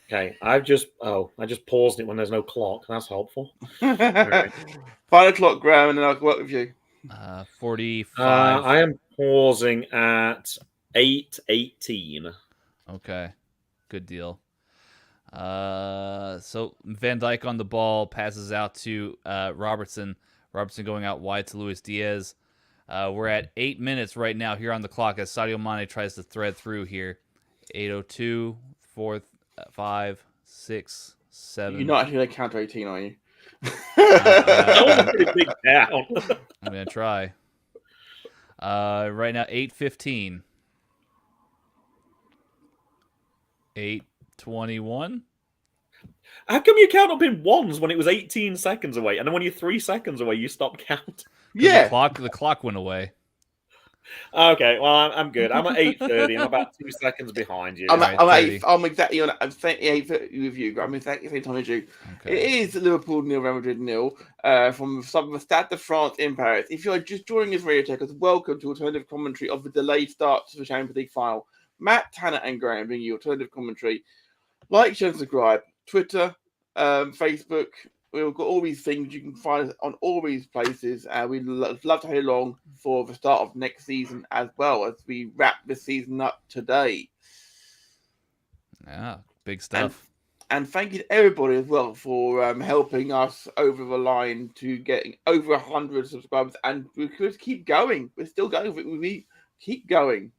Okay, I just paused it when there's no clock. That's helpful. Right. 5 o'clock, Graham, and then I'll work with you. 45. I am pausing at 8:18. Okay, good deal. So Van Dijk on the ball, passes out to Robertson. Robertson going out wide to Luis Diaz. We're at 8 minutes right now here on the clock as Sadio Mane tries to thread through here. 8:02, 4, 5, 6, 7. You're not actually going to count 18, are you? That was a pretty big down. I'm going to try. Right now, 8:15. 8:21. How come you count up in ones when it was 18 seconds away, and then when you're 3 seconds away, you stop counting? Yeah, the clock went away. Okay, well, I'm good. I'm at 8:30. I'm about 2 seconds behind you. I'm exactly on. I'm 8:30 with you. I'm exactly the same time as you. Okay. It is Liverpool 0, Real Madrid 0. From some of the Stade de France in Paris. If you're just joining us, Radio Tekkers, welcome to alternative commentary of the delayed start to the Champions League final. Matt, Tanner, and Graham bring you alternative commentary. Like, share, and subscribe. Twitter, Facebook. We've got all these things. You can find us on all these places. We'd love to have you along for the start of next season as well as we wrap this season up today. Yeah, big stuff. And thank you to everybody as well for helping us over the line to getting over 100 subscribers. And we could keep going. We're still going. We keep going.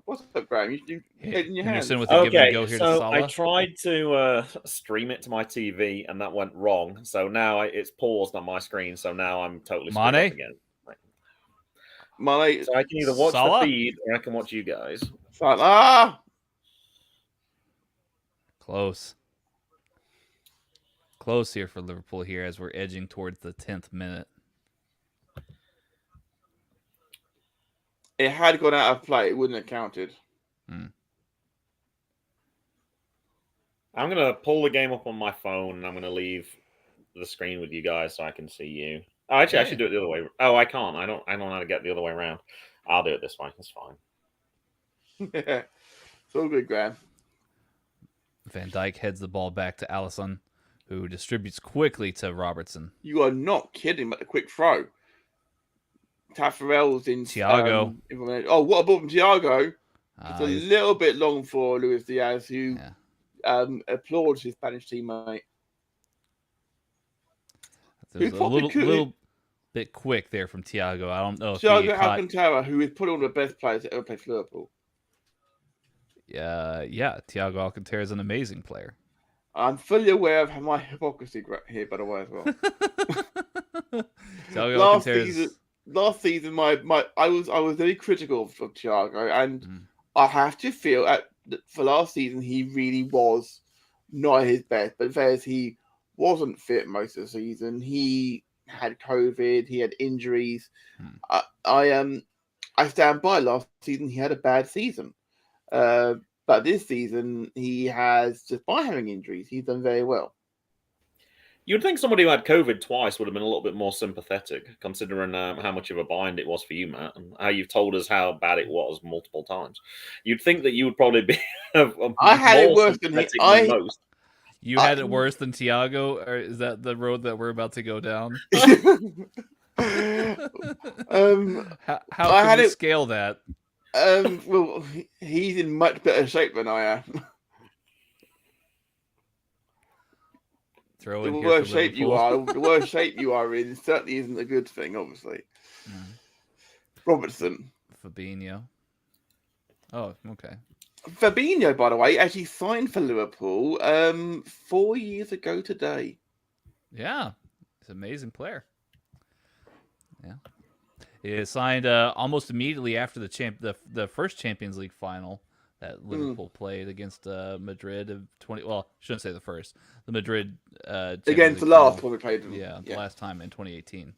What's up, Graham? You head in your hands. Okay, so I tried to stream it to my TV, and that went wrong. So now it's paused on my screen. So now I'm totally screwed up again. Mane. So I can either watch the feed or I can watch you guys. Salah. Close here for Liverpool here as we're edging towards the 10th minute. It had gone out of play. It wouldn't have counted. I'm going to pull the game up on my phone, and I'm going to leave the screen with you guys so I can see you. Oh, actually, I should do it the other way. Oh, I can't. I don't know how to get the other way around. I'll do it this way. That's fine. Yeah. It's all good, Graham. Van Dijk heads the ball back to Alisson, who distributes quickly to Robertson. You are not kidding about the quick throw. Taffarel's in Thiago. What about Thiago? It's a little bit long for Luis Diaz, who applauds his Spanish teammate. There's a little bit quick there from Thiago. I don't know if Thiago Alcantara, who is probably one of the best players that ever played for Liverpool. Yeah, Thiago Alcantara is an amazing player. I'm fully aware of my hypocrisy here, by the way, as well. Last season, I was very critical of Thiago, and I have to feel for last season he really was not his best. But as he wasn't fit most of the season, he had COVID, he had injuries. I stand by last season. He had a bad season, but But this season, he has, despite having injuries, he's done very well. You'd think somebody who had COVID twice would have been a little bit more sympathetic, considering how much of a bind it was for you, Matt, and how you've told us how bad it was multiple times. You'd think that you would probably be I had it worse than most. You had it worse than Thiago, or is that the road that we're about to go down? How can we scale that? Well, he's in much better shape than I am. Throw in The here worse for shape you Liverpool. are, the worse shape you are in certainly isn't a good thing, obviously. Robertson. Fabinho. Oh, okay. Fabinho, by the way, actually signed for Liverpool 4 years ago today. Yeah, he's an amazing player. Yeah, he signed almost immediately after the first Champions League final that Liverpool played against Madrid of 20. Well, I shouldn't say the first. The Madrid Against the League last final. one we played them. Yeah, the last time in 2018.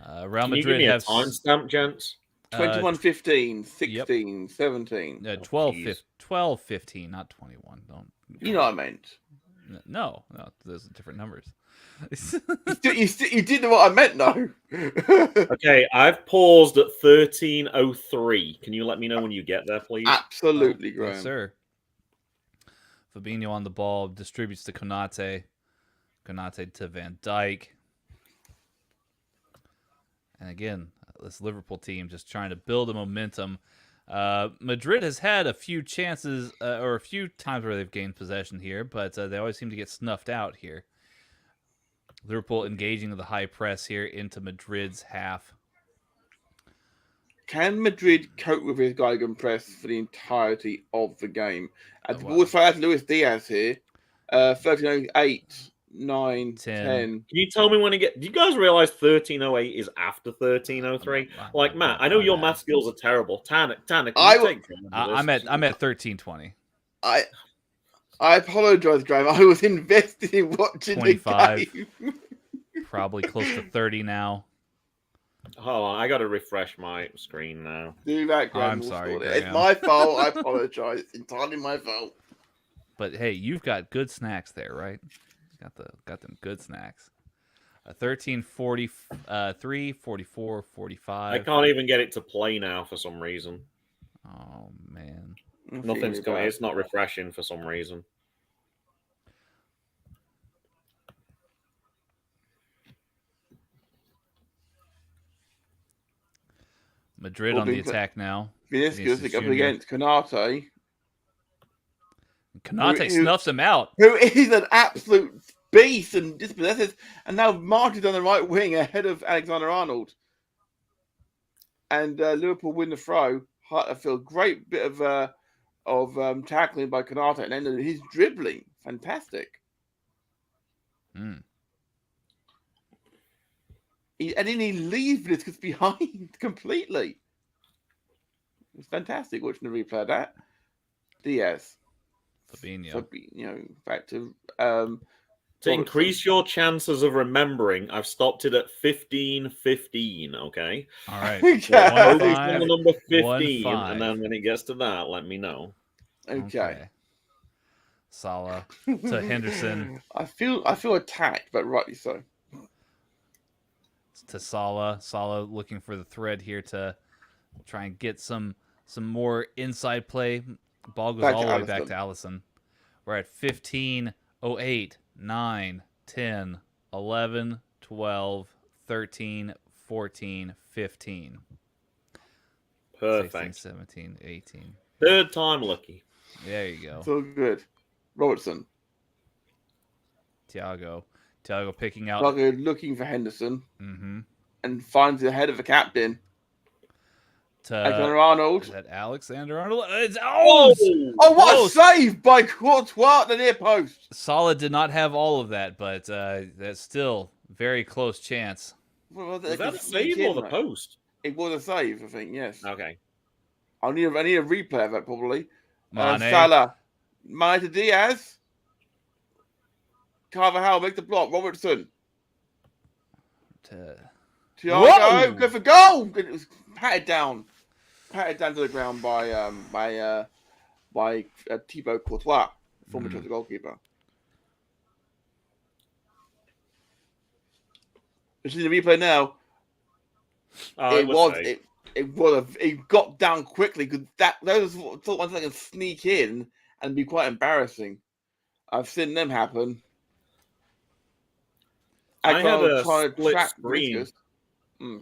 Real Can you Madrid give me a have timestamp, gents? 21, 15, 16, Yep. 17. 12, 15, not 21. Don't. You know what I meant. No, those are different numbers. You did know what I meant, though. Okay, I've paused at 13:03. Can you let me know when you get there, please? Absolutely, Graham. Yes, sir. Fabinho on the ball, distributes to Konate. Konate to Van Dijk. And again, this Liverpool team just trying to build a momentum. Madrid has had a few chances or a few times where they've gained possession here, but they always seem to get snuffed out here. Liverpool engaging the high press here into Madrid's half. Can Madrid cope with his Geigen press for the entirety of the game? And the ball fires Luis Diaz here. 13:08, 9, 10. Can you tell me when it gets... Do you guys realize 13:08 is after 13:03? Like, Matt, I know your math skills are terrible. Tanner, I'm at 13:20. I apologize, Graham. I was invested in watching 25. the game. Probably close to 30 now. Hold on, I got to refresh my screen now. Do that, Graham. I'm sorry, Graham. It's my fault. I apologize. It's entirely my fault. But hey, you've got good snacks there, right? Got them good snacks. 13:43, 44, 45. I can't even get it to play now for some reason. Oh man. Nothing's going. It's not refreshing for some reason. Madrid on the attack now. Vinicius up against Konate. Konate snuffs him out. Who is an absolute beast and dispossesses. And now Martin's on the right wing ahead of Alexander-Arnold. And Liverpool win the throw. Huddersfield, great bit of tackling by Konate, and then his dribbling, fantastic. And then he leaves Vinicius behind completely. It's fantastic watching the replay of that. Diaz. Fabinho. Back to... to increase your chances of remembering, I've stopped it at 15:15, okay? All right. Focus on the number 15, and then when it gets to that, let me know. Okay. Salah to Henderson. I feel attacked, but rightly so. To Salah. Salah looking for the thread here to try and get some more inside play. Ball goes all the way back to Alisson. We're at 15:08, 9, 10, 11, 12, 13, 14, 15. Perfect. 16, 17, 18. Third time lucky. There you go. So good. Robertson. Thiago picking out. Thiago looking for Henderson. And finds the head of the captain. Alexander-Arnold. Is that Alexander-Arnold? It's what a save by Courtois at the near post. Salah did not have all of that, but that's still very close chance. Was that a save or the post? It was a save, I think, yes. Okay. I need a replay of that, probably. Mane. Salah. Mane to Diaz. Carvajal make the block. Robertson. Thiago, go for goal. It was patted down. patted down to the ground by Thibaut Courtois, former Chelsea goalkeeper. Which is the replay now. Oh, It got down quickly because those thought ones that can sneak in and be quite embarrassing. I've seen them happen. I had a trying to split track screen. Viscous.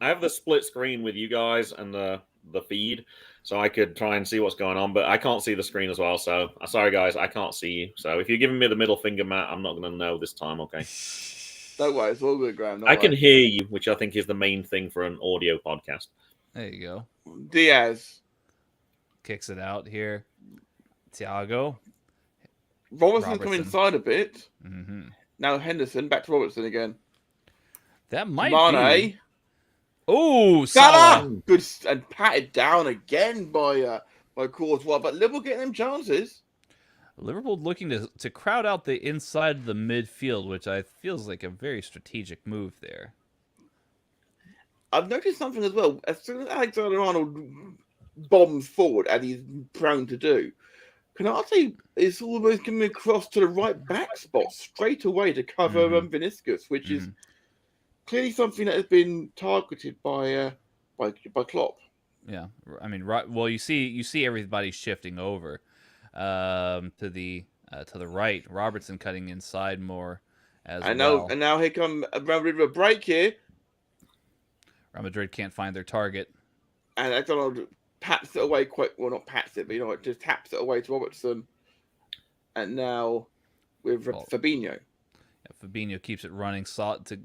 I have the split screen with you guys and the feed, so I could try and see what's going on, but I can't see the screen as well. So sorry, guys, I can't see you. So if you're giving me the middle finger, Matt, I'm not going to know this time. Okay. Don't worry, it's all good, Graham. I can hear you, which I think is the main thing for an audio podcast. There you go. Diaz Kicks it out here. Thiago. Robertson come inside a bit. Mm-hmm. Now Henderson back to Robertson again. That might Mane. be. Oh, Salah! Good and patted down again by Courtois, but Liverpool getting them chances. Liverpool looking to crowd out the inside of the midfield, which I feels like a very strategic move there. I've noticed something as well. As soon as Alexander-Arnold bombs forward, as he's prone to do, Canate is almost coming across to the right back spot straight away to cover Vinicius, which is clearly something that has been targeted by Klopp. Yeah, I mean, well, you see everybody shifting over to the right. Robertson cutting inside more as well. And now here come a bit of a break here. Real Madrid can't find their target, and Alexander pats it away not pats it, but just taps it away to Robertson. And now with Fabinho. Yeah, Fabinho keeps it running.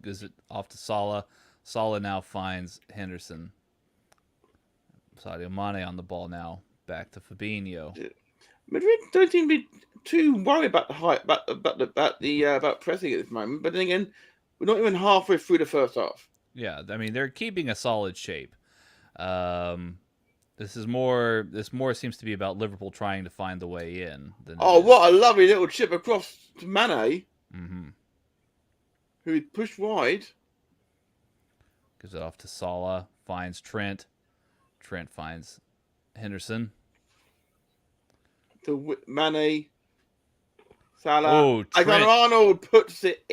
Gives it off to Salah. Salah now finds Henderson. Sadio Mane on the ball now. Back to Fabinho. Madrid don't seem to be too worried about the height, about pressing at this moment. But then again, we're not even halfway through the first half. Yeah, I mean they're keeping a solid shape. This more seems to be about Liverpool trying to find the way in. What a lovely little chip across to Mane, who is pushed wide. Gives it off to Salah. Finds Trent. Trent finds Henderson. To Mane. Salah. Oh, Alexander-Arnold puts it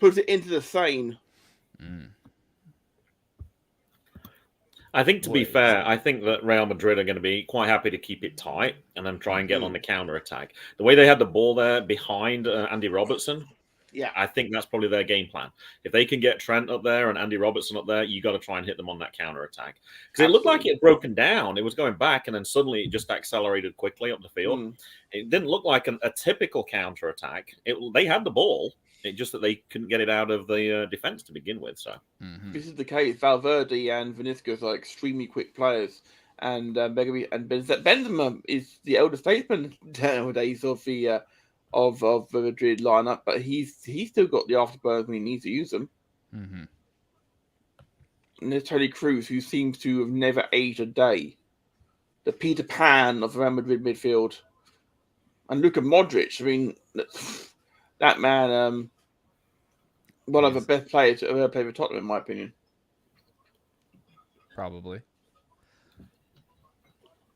into the Seine. I think, to be fair, I think that Real Madrid are going to be quite happy to keep it tight and then try and get on the counter-attack. The way they had the ball there behind Andy Robertson, I think that's probably their game plan. If they can get Trent up there and Andy Robertson up there, you got to try and hit them on that counter-attack. Because it looked like it had broken down. It was going back, and then suddenly it just accelerated quickly up the field. It didn't look like a typical counter-attack. They had the ball. It's just that they couldn't get it out of the defense to begin with. So this is the case. Valverde and Vinicius are extremely quick players, and Benzema is the elder statesman nowadays of the Madrid lineup, but he's still got the afterburners when he needs to use them. And there's Toni Kroos, who seems to have never aged a day, the Peter Pan of the Real Madrid midfield, and Luka Modric. I mean, that man. One of the best players to ever play for Tottenham, in my opinion. Probably.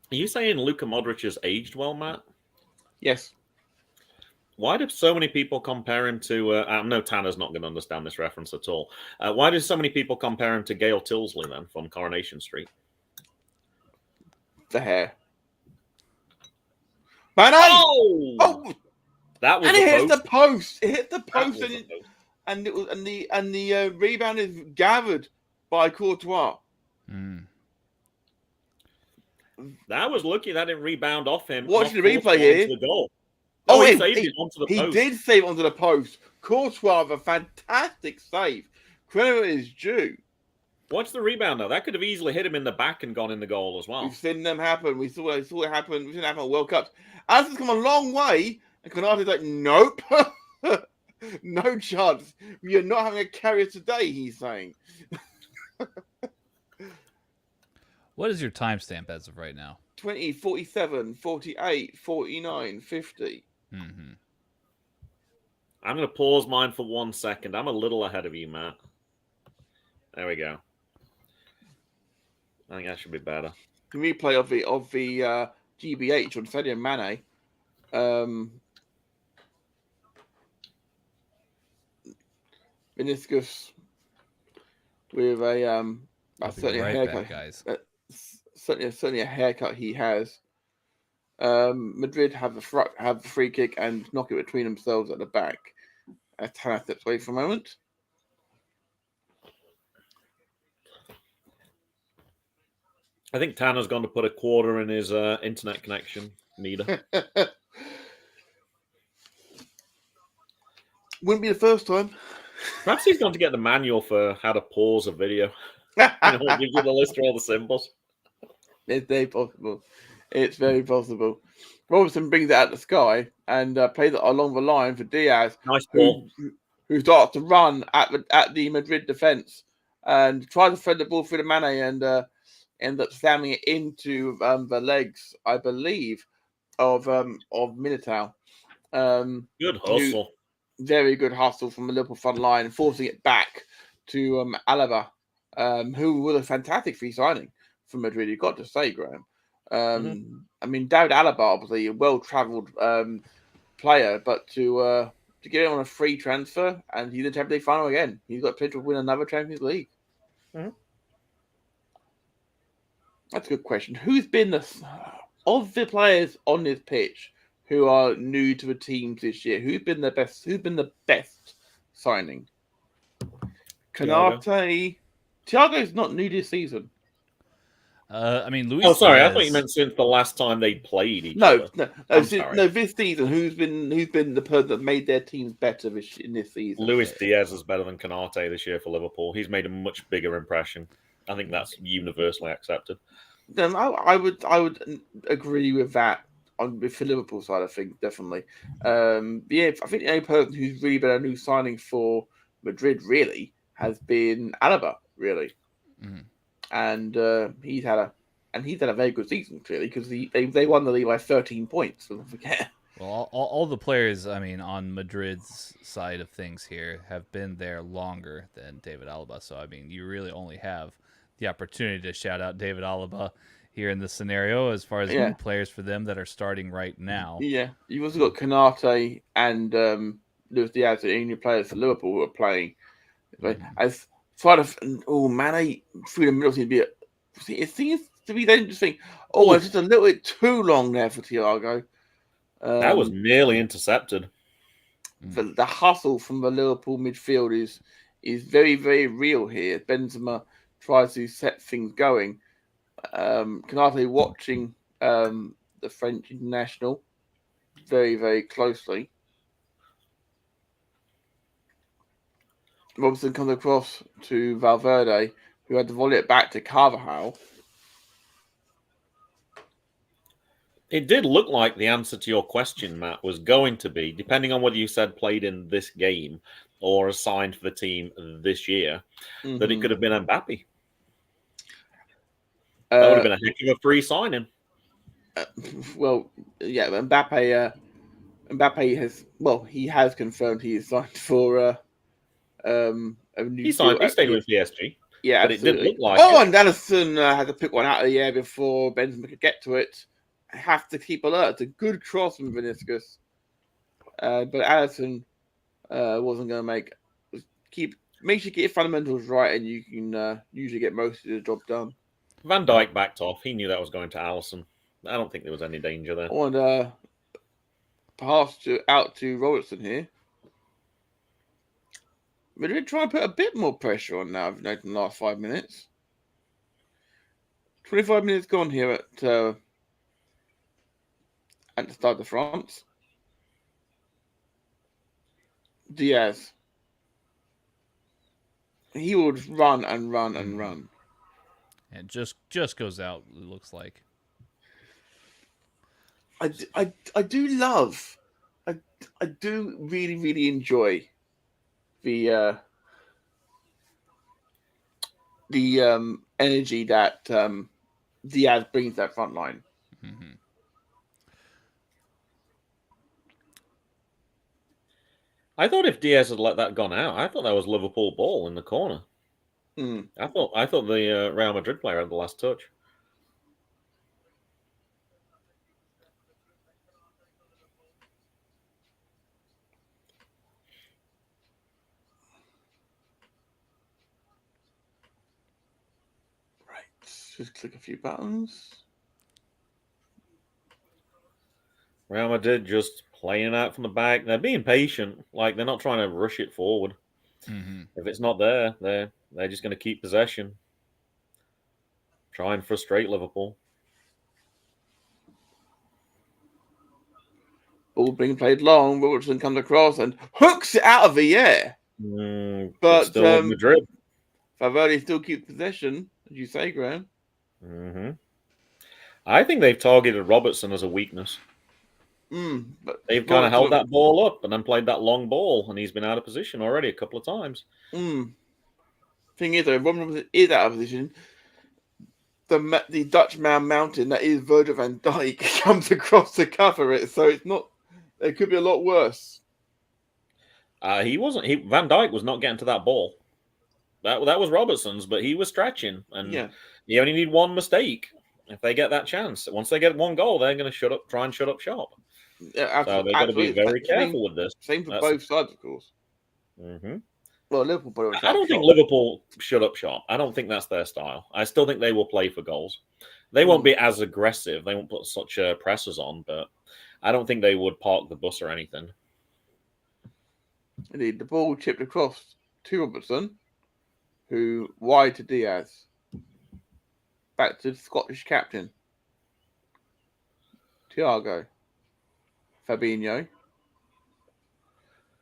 Are you saying Luka Modric has aged well, Matt? Yes. Why do so many people compare him to... I know Tanner's not going to understand this reference at all. Why do so many people compare him to Gail Tilsley, then, from Coronation Street? The hair. Man, that was and the it hits post. the post. It hit the post, and the rebound is gathered by Courtois. That was lucky that didn't rebound off him. Watching the replay here. The goal. He saved it onto the post. He did save it onto the post. Courtois with a fantastic save. Credit is due. Watch the rebound, though. That could have easily hit him in the back and gone in the goal as well. We've seen them happen. We saw it happen. We've seen it happen at World Cups. Alisson's come a long way, and Konate's like, nope. No chance. We are not having a carrier today, he's saying. What is your timestamp as of right now? 20, 47, 48, 49, 50. I'm going to pause mine for 1 second. I'm a little ahead of you, Matt. There we go. I think that should be better. replay of the GBH on Sadio Mane. Meniscus with a I'll be certainly right a haircut, back, guys. certainly a haircut he has. Madrid have the free kick and knock it between themselves at the back. As Tanner steps away for a moment. I think Tanner's gone to put a quarter in his internet connection meter. Wouldn't be the first time. Perhaps he's gone to get the manual for how to pause a video. It gives you the list of all the symbols. It's very possible. It's very possible. Robertson brings it out the sky and plays it along the line for Diaz, Nice ball. who starts to run at the Madrid defence and tries to thread the ball through the Mane and ends up slamming it into the legs, I believe, of Militao. Good hustle. Very good hustle from the Liverpool front line, forcing it back to Alaba, who was a fantastic free signing for Madrid. You've got to say, Graham. I mean, David Alaba, obviously a well-travelled player, but to get him on a free transfer and he's in the Champions League final again, he's got potential to win another Champions League. Mm-hmm. That's a good question. Who's been of the players on this pitch who are new to the teams this year? Who's been the best? Who's been the best signing? Canate. Thiago's not new this season. I mean, Luis. Oh, sorry. Diaz, I thought you meant since the last time they played each No, other. no. This season, who's been the person that made their teams better in this season? Luis Diaz is better than Canate this year for Liverpool. He's made a much bigger impression. I think that's universally accepted. Then I would agree with that on the Liverpool side of things, definitely. Yeah, I think the only person who's really been a new signing for Madrid really has been Alaba, really. Mm-hmm. And he's had a very good season, clearly, because they won the league by 13 points. Don't forget. Well, all the players, I mean, on Madrid's side of things here have been there longer than David Alaba. So, I mean, you really only have the opportunity to shout out David Alaba here in this scenario as far as new players for them that are starting right now. Yeah, you've also got Canate and Luis Diaz, the new players for Liverpool who are playing. As far as Mane through the middle seems to be they just think, it's just a little bit too long there for Thiago. That was nearly intercepted. The hustle from the Liverpool midfield is very, very real here. Benzema tries to set things going. Canate watching the French international very, very closely. Robinson comes across to Valverde, who had to volley it back to Carvajal. It did look like the answer to your question, Matt, was going to be, depending on whether you said played in this game or assigned for the team this year, that it could have been Mbappe. That would have been a heck of a free signing. Well, yeah, Mbappe has confirmed he is signed for a new. He stayed with PSG. Yeah, but absolutely. It did look like. And Alisson had to pick one out of the air before Benzema could get to it. Have to keep alert. It's a good cross from Vinicius, but Alisson wasn't going to make sure you get your fundamentals right, and you can usually get most of the job done. Van Dijk backed off. He knew that was going to Alisson. I don't think there was any danger there. And pass out to Robertson here. Madrid try and put a bit more pressure on now in the last 5 minutes. 25 minutes gone here at the Stade de France. Diaz. He would run and run and run. And just goes out, it looks like. I do love, I do really, really enjoy the energy that Diaz brings to that front line. Mm-hmm. I thought if Diaz had let that gone out, I thought that was Liverpool ball in the corner. I thought the Real Madrid player had the last touch. Just click a few buttons. Real Madrid just playing out from the back. They're being patient. Like, they're not trying to rush it forward. Mm-hmm. If it's not there, they're just going to keep possession. Try and frustrate Liverpool. Ball being played long. Robertson comes across and hooks it out of the air. But But still Madrid. Valverde still keeps possession, as you say, Graham. Mm-hmm. I think they've targeted Robertson as a weakness. But They've kind of held that ball up and then played that long ball, and he's been out of position already a couple of times. Thing is, though, if Robertson is out of position, the Dutch man mountain that is Virgil van Dijk comes across to cover it, so it's not. It could be a lot worse. Van Dijk was not getting to that ball. That was Robertson's, but he was stretching, and you only need one mistake if they get that chance. Once they get one goal, they're going to try and shut up shop. Yeah, so they've got to be very careful with this. Same for both sides, of course. Mm-hmm. Well, Liverpool. I don't think Liverpool shut up shop. I don't think that's their style. I still think they will play for goals. They won't be as aggressive. They won't put such pressers on, but I don't think they would park the bus or anything. Indeed, the ball chipped across to Robertson, who wide to Diaz. Back to the Scottish captain. Thiago. Fabinho.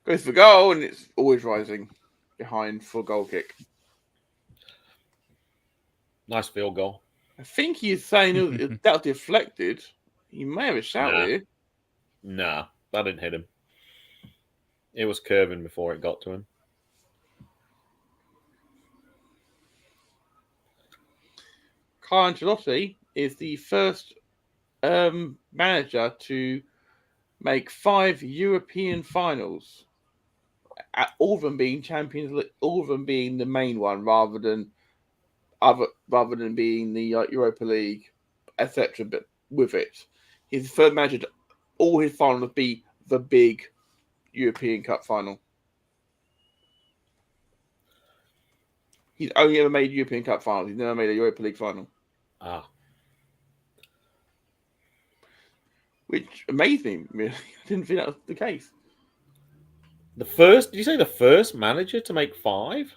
Goes for goal, and it's always rising behind for a goal kick. Nice field goal. I think he's saying that was deflected. He may have a shout here. Nah, that didn't hit him. It was curving before it got to him. Carlo Ancelotti is the first manager to make 5 European finals. All of them being Champions League, all of them being the main one, rather than being the Europa League, etc. But with it, he's the first manager to all his finals be the big European Cup final. He's only ever made European Cup finals. He's never made a Europa League final. Which amazed me. I didn't think that was the case. Did you say the first manager to make 5?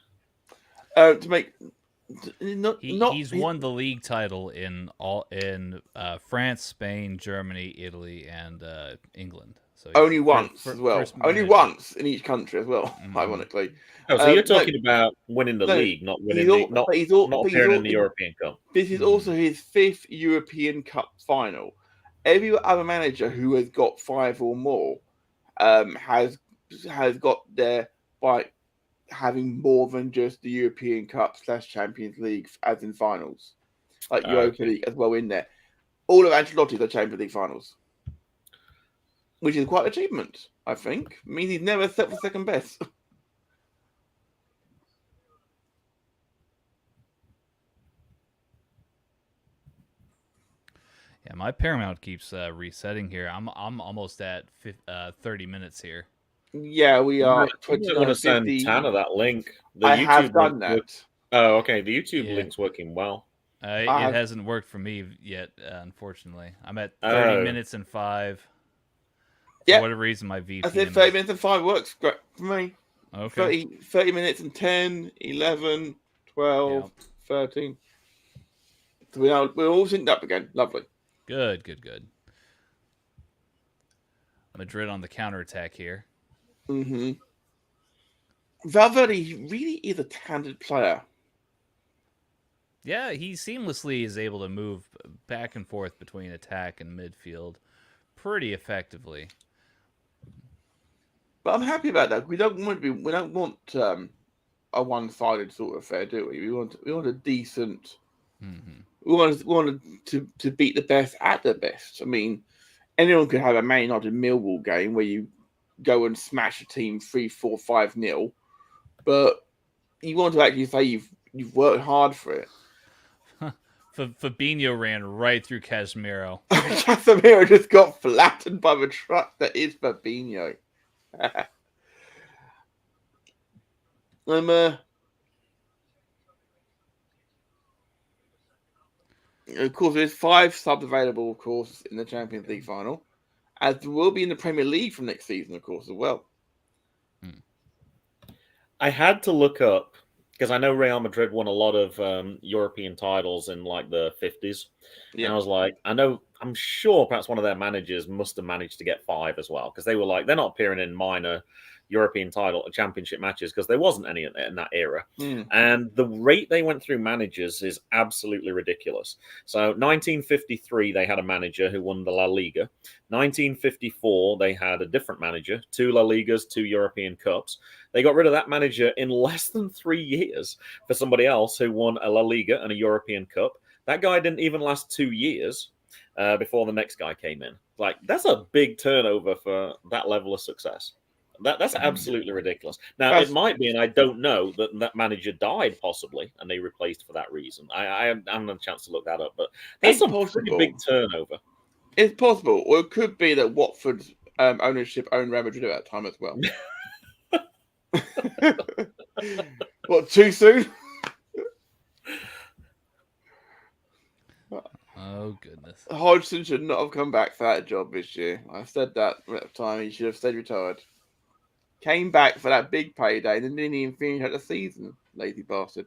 He's won the league title in France, Spain, Germany, Italy, and England. So only once as well. Only once in each country as well. Ironically. So you're talking about winning the league, not appearing in the European Cup. This is also his 5th European Cup final. Every other manager who has got 5 or more has got there by having more than just the European Cup / Champions League as in finals, like Europa League as well in there. All of Ancelotti's are Champions League finals, which is quite an achievement. I think it means he's never set for second best. Yeah, my Paramount keeps resetting here. I'm almost at 30 minutes here. Yeah, we are. I'm going to send Tanner that link. I have done that. Oh, okay. The YouTube link's working well. It hasn't worked for me yet, unfortunately. I'm at 30 minutes and 5. For whatever reason, my VPN. I said 30 minutes and 5 works great for me. Okay. 30 minutes and 10, 11, 12, 13. So we're all synced up again. Lovely. Good. Madrid on the counterattack here. Mm-hmm. Valverde really is a talented player. Yeah, he seamlessly is able to move back and forth between attack and midfield pretty effectively. But I'm happy about that. We don't want a one-sided sort of affair, do we? We want a decent. Mm-hmm. We wanted to beat the best at the best. I mean, anyone could have a Man United Millwall game where you go and smash a team 3-4, 5-0, but you want to actually say you've worked hard for it. Fabinho ran right through Casemiro. Casemiro just got flattened by the truck that is Fabinho. Of course, there's 5 subs available, of course, in the Champions League final, as there will be in the Premier League from next season, of course, as well. I had to look up because I know Real Madrid won a lot of European titles in like the 50s. And I was like, I'm sure perhaps one of their managers must have managed to get 5 as well because they were like, they're not appearing in minor European title championship matches because there wasn't any in that era. And the rate they went through managers is absolutely ridiculous. So 1953, they had a manager who won the La Liga. 1954, they had a different manager, 2 La Ligas, 2 European Cups. They got rid of that manager in less than 3 years for somebody else who won a La Liga and a European Cup. That guy didn't even last 2 years before the next guy came in. Like, that's a big turnover for that level of success. That's absolutely ridiculous. Now, it might be, and I don't know, that manager died possibly, and they replaced for that reason. I haven't had a chance to look that up, but that's a pretty big turnover. It's possible. Or it could be that Watford's ownership owned Real Madrid at that time as well. What, too soon? Oh, goodness. Hodgson should not have come back for that job this year. I said that at the time. He should have stayed retired. Came back for that big payday and then didn't even finish out the season. Lazy bastard.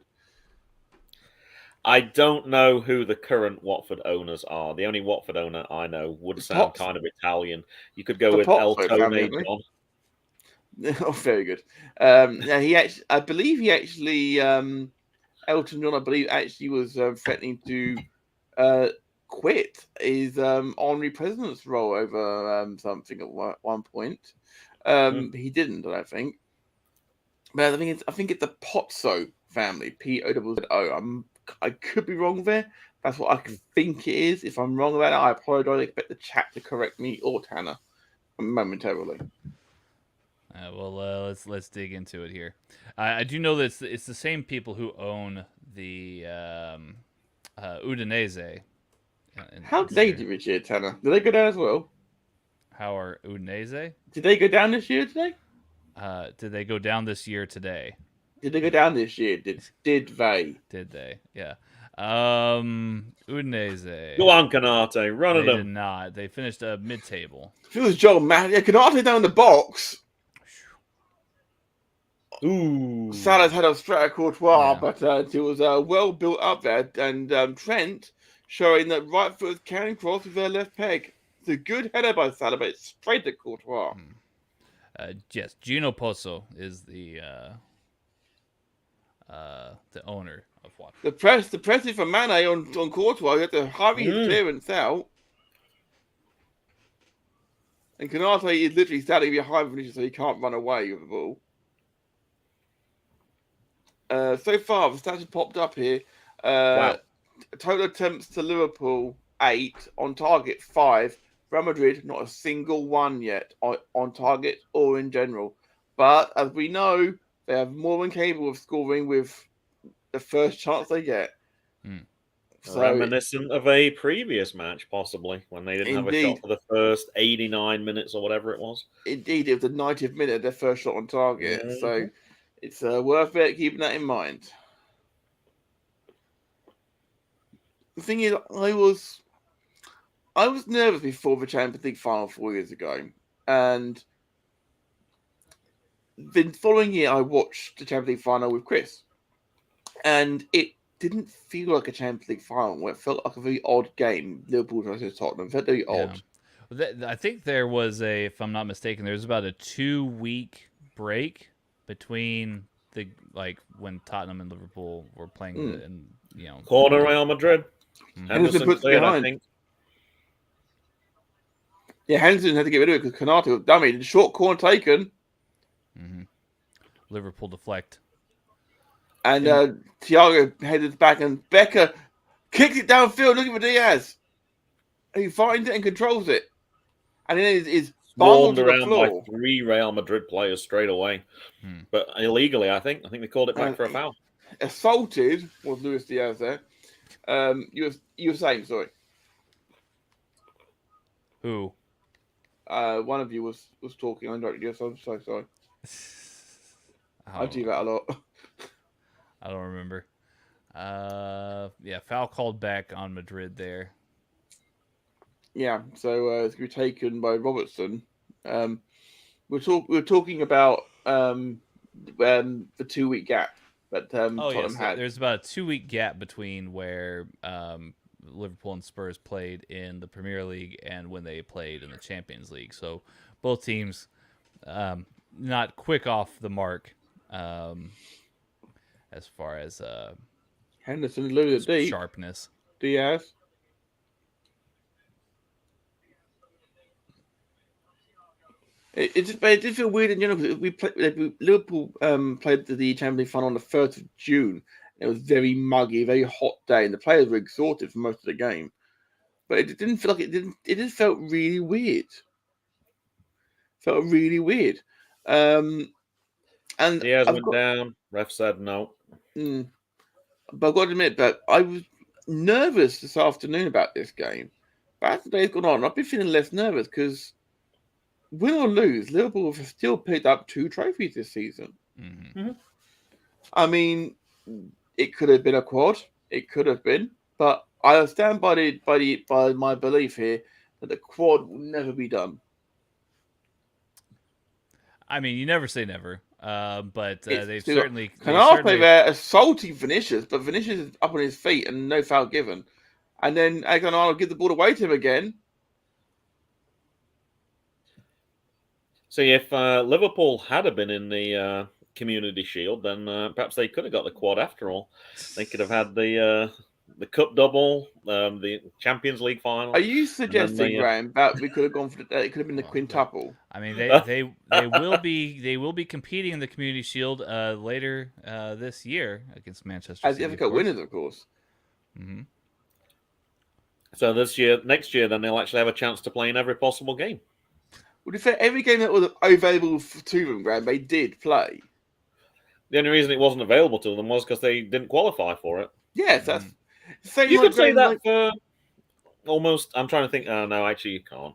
I don't know who the current Watford owners are. The only Watford owner I know would sound kind of Italian. You could go with El Tone John. Oh, very good. I believe Elton John, I believe, actually was threatening to quit his honorary president's role over something at one point. He didn't, I don't think. But I think it's the Pozzo family, Pozzo. I could be wrong there. That's what I think it is. If I'm wrong about that, I apologize. I expect the chat to correct me or Tanner momentarily. Well, let's dig into it here. I do know that it's the same people who own the Udinese. How did they do this year, Tanner? Did they go down as well? How are Udinese? Did they go down this year today? Did they go down this year today? Did they go down this year? Did they? Did they? Yeah. Udinese. Go on, Canate. Run at them. They did not. They finished mid-table. If it was Joe Matt, Canate down in the box. Ooh. Salah's had a straight at Courtois, but it was well built up there. And Trent showing that right foot can cross with their left peg. It's a good header by Salah, but it's straight at Courtois. Yes, Gino Pozzo is the owner of Watford. The press is for Mane on Courtois. You have to hurry his clearance out. And Canate is literally standing behind Vinicius, so he can't run away with the ball. So far, the stats have popped up here. Wow. Total attempts to Liverpool, 8. On target, 5. Real Madrid, not a single one yet on target or in general. But as we know, they have more than capable of scoring with the first chance they get. So, reminiscent of a previous match, possibly, when they didn't have a shot for the first 89 minutes or whatever it was. Indeed, it was the 90th minute, their first shot on target. Mm-hmm. So it's worth it keeping that in mind. The thing is, I was nervous before the Champions League final 4 years ago. And the following year, I watched the Champions League final with Chris. And it didn't feel like a Champions League final. It felt like a very odd game. Liverpool versus Tottenham. It felt very odd. I think there was if I'm not mistaken, there was about a 2-week break between when Tottenham and Liverpool were playing corner Real Madrid. Henderson cleared, I think. Yeah, Henderson had to get rid of it because Canate was dummy. The short corner taken. Mm-hmm. Liverpool deflect. And Thiago headed back, and Becker kicks it downfield looking for Diaz. And he finds it and controls it. And then is swarmed around by 3 Real Madrid players straight away. But illegally, I think. I think they called it back for a foul. Assaulted was Luis Diaz there. You were saying, sorry. Who? One of you was talking. I interrupted you, so I'm so sorry. I do that a lot. I don't remember. Foul called back on Madrid there. Yeah, so it's going to be taken by Robertson. We're talking about the 2-week gap that Tottenham had. There's about a 2-week gap between where Liverpool and Spurs played in the Premier League and when they played in the Champions League. So both teams not quick off the mark as far as Henderson loaded deep. sharpness. Diaz. It did feel weird in general because Liverpool played the Champions League final on the 1st of June. It was very muggy, very hot day, and the players were exhausted for most of the game. But it didn't feel like it didn't. It just felt really weird. And Diaz went down. Ref said no. But I've got to admit that I was nervous this afternoon about this game. But as the day's gone on, I've been feeling less nervous because, win or lose, Liverpool have still picked up 2 trophies this season. Mm-hmm. Mm-hmm. I mean, it could have been a quad. It could have been, but I stand by my belief here that the quad will never be done. I mean, you never say never, but they've still- certainly. Canard there assaulting Vinicius, but Vinicius is up on his feet and no foul given. And then Alexander will give the ball away to him again. So if Liverpool had been in the Community Shield, then perhaps they could have got the quad after all. They could have had the cup double, the Champions League final. Are you suggesting, Graham, that we could have gone for it could have been the quintuple? I mean, they will be competing in the Community Shield later this year against Manchester As City, the FA Cup winners, of course. Mm-hmm. So next year, then they'll actually have a chance to play in every possible game. Would you say every game that was available to them, Graham, they did play? The only reason it wasn't available to them was because they didn't qualify for it. Yes, that's same. You like could say Graham, that for almost. I'm trying to think. No, actually, you can't.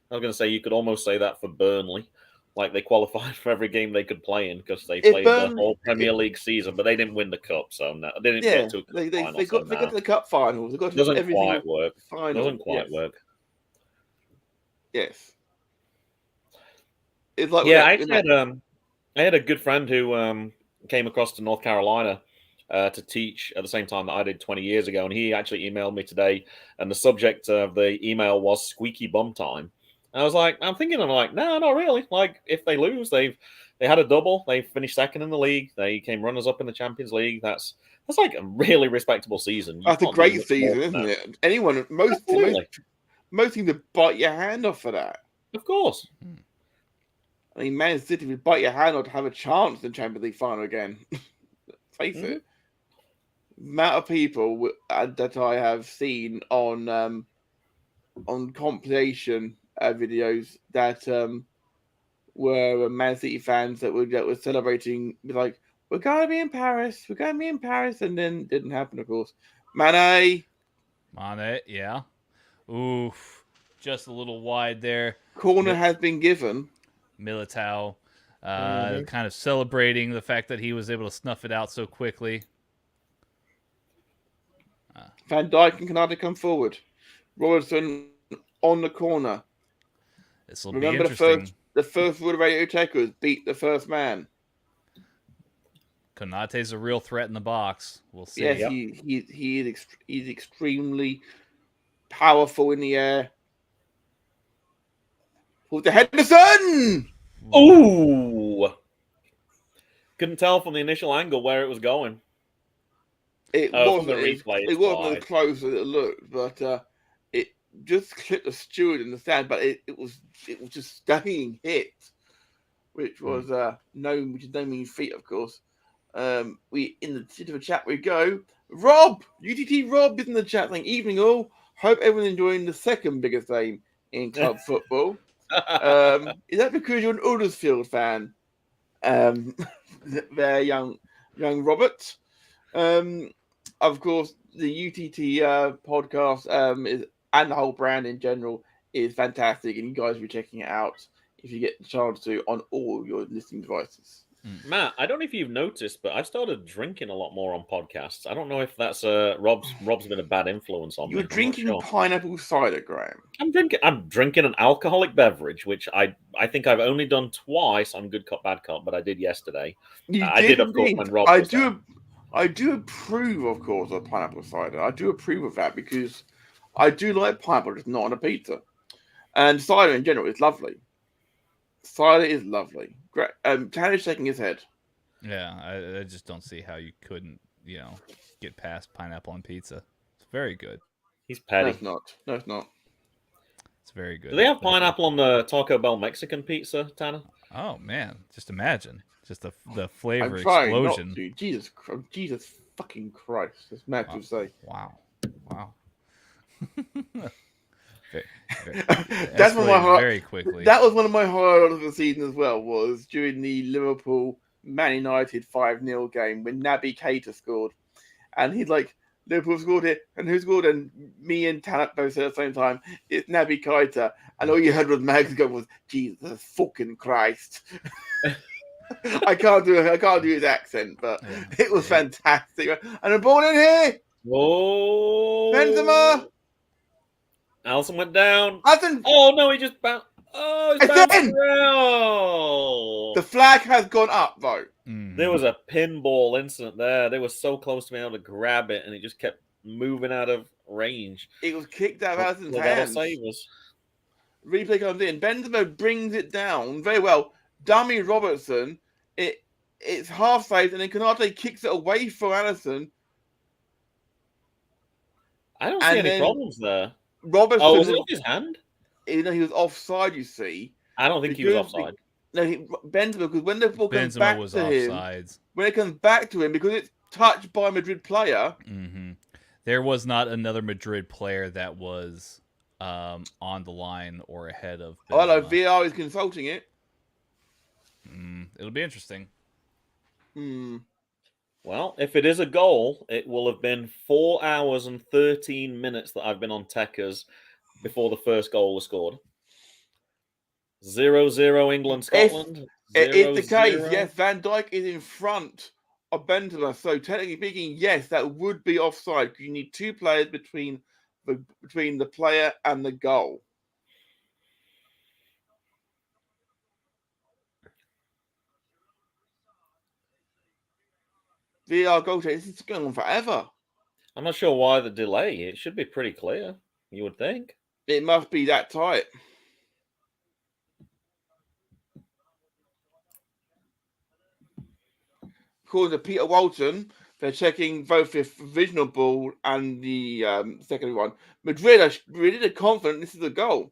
I was going to say you could almost say that for Burnley, like they qualified for every game they could play in because they played the whole Premier League season, but they didn't win the cup, so no, they didn't get to a cup final. They got to the cup finals. They got to doesn't everything quite work. Final. Doesn't quite work. Yes. It's like I had a good friend who came across to North Carolina to teach at the same time that I did 20 years ago, and he actually emailed me today, and the subject of the email was squeaky bum time. And I was like, no, not really. Like, if they lose, they had a double, they finished second in the league, they came runners up in the Champions League. That's like a really respectable season. That's a great season, isn't it? Anyone, most teams would bite your hand off for that. Of course. I mean, Man City would bite your hand off to have a chance in the Champions League final again. Face it. The amount of people that I have seen on compilation videos that were Man City fans that were celebrating, like, we're going to be in Paris, and then didn't happen, of course. Mane, yeah. Oof. Just a little wide there. Corner has been given. Militao kind of celebrating the fact that he was able to snuff it out so quickly. Van Dijk and Canada come forward. Robertson on the corner. This will be interesting. The first rule of radio Tekkers, beat the first man. Konate's a real threat in the box. We'll see. Yes, he's extremely powerful in the air. With the Henderson! Ooh! Couldn't tell from the initial angle where it was going. It wasn't as close as it looked, but it just clipped the steward in the stand. But it was just staying hit, which was no mean feat, of course. We into the chat we go. Rob, UTT Rob is in the chat saying, "Evening all. Hope everyone's enjoying the second biggest game in club football." Is that because you're an Huddersfield fan? There, young Robert. Of course, the UTT podcast is, and the whole brand in general, is fantastic, and you guys will be checking it out if you get the chance to on all your listening devices. Matt, I don't know if you've noticed, but I've started drinking a lot more on podcasts. I don't know if that's Rob's been a bad influence on me. You're I'm not drinking sure. pineapple cider, Graham. I'm drinking an alcoholic beverage, which I think I've only done twice on Good Cop Bad Cop, but I did yesterday. I did, of course, when Rob was there. I do approve, of course, of pineapple cider. I do approve of that because I do like pineapple, just not on a pizza. And cider in general is lovely. Cider is lovely. Great. Tanner's shaking his head. Yeah, I just don't see how you couldn't, get past pineapple on pizza. It's very good. He's petty. No, it's not. No, it's not. It's very good. Do they have pineapple on the Taco Bell Mexican pizza, Tanner? Oh man, just imagine, just the flavor I'm trying explosion. not to. Jesus fucking Christ! As Matt would say. Wow. That's one of my very quickly. That was one of my highlights of the season as well. Was during the Liverpool Man United 5-0 game when Naby Keita scored, and he's like, Liverpool scored it, and who scored? And me and Tanat both said at the same time, it's Naby Keita, and all you heard was Mags go was, Jesus fucking Christ. I can't do his accent, but it was fantastic. And a ball in here. Whoa! Benzema. Allison went down. Allison. Oh no, he just bounced. Oh, it's bouncing around. The flag has gone up though. There was a pinball incident there. They were so close to being able to grab it, and it just kept moving out of range. It was kicked out of Allison's hands. Replay comes in. Benzema brings it down very well. Dummy Robertson. It's half saved, and then Konate kicks it away from Allison. I don't see any problems there. Robertson. Oh, was it off his hand? He was offside. You see. I don't think he was offside. No, Benzema, because when the ball comes back to him, when it comes back to him, because it's touched by a Madrid player. Mm-hmm. There was not another Madrid player that was on the line or ahead of Benzema. Oh, hello, VR is consulting it. It'll be interesting. Well, if it is a goal, it will have been 4 hours and 13 minutes that I've been on Tekkers before the first goal was scored. 0-0 England, Scotland. If the case, yes, Van Dijk is in front of Benzema. So technically speaking, yes, that would be offside because you need two players between the player and the goal. VR goal check. This is going on forever. I'm not sure why the delay. It should be pretty clear, you would think. It must be that tight. According to Peter Walton, they're checking both the provisional ball and the second one. Madrid are confident this is a goal.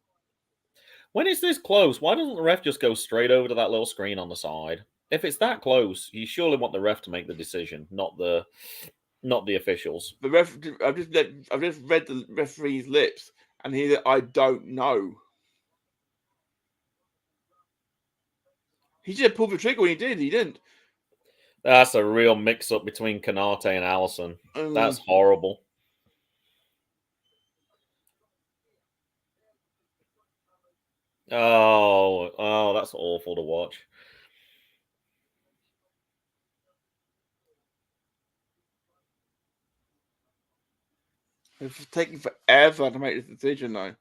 When it's this close, why doesn't the ref just go straight over to that little screen on the side? If it's that close, you surely want the ref to make the decision, not the officials. The ref. I've just read the referee's lips, and he said, "I don't know." He should have pulled the trigger when he did. He didn't. That's a real mix-up between Konate and Allison. That's horrible. Oh, that's awful to watch. It's taking forever to make this decision, though.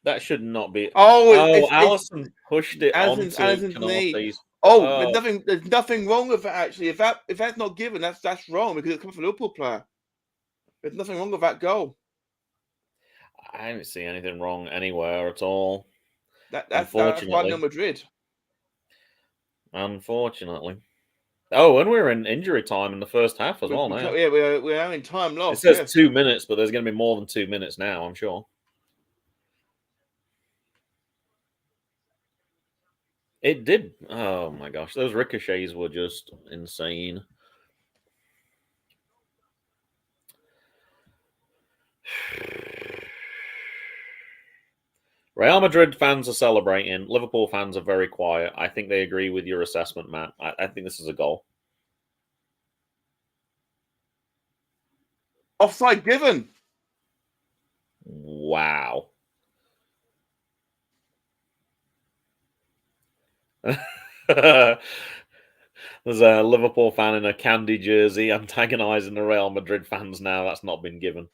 That should not be. Allison pushed it onto Konate's. There's nothing wrong with that. Actually, if that's not given, that's wrong because it comes from a Liverpool player. There's nothing wrong with that goal. I didn't see anything wrong anywhere at all. That's 1-0 Madrid. Unfortunately. Oh, and we're in injury time in the first half as well now. Yeah, we're having time lost. It says 2 minutes, but there's going to be more than 2 minutes now, I'm sure. It did. Oh my gosh, those ricochets were just insane. Real Madrid fans are celebrating. Liverpool fans are very quiet. I think they agree with your assessment, Matt. I think this is a goal. Offside given. Wow. There's a Liverpool fan in a candy jersey antagonising the Real Madrid fans now. That's not been given.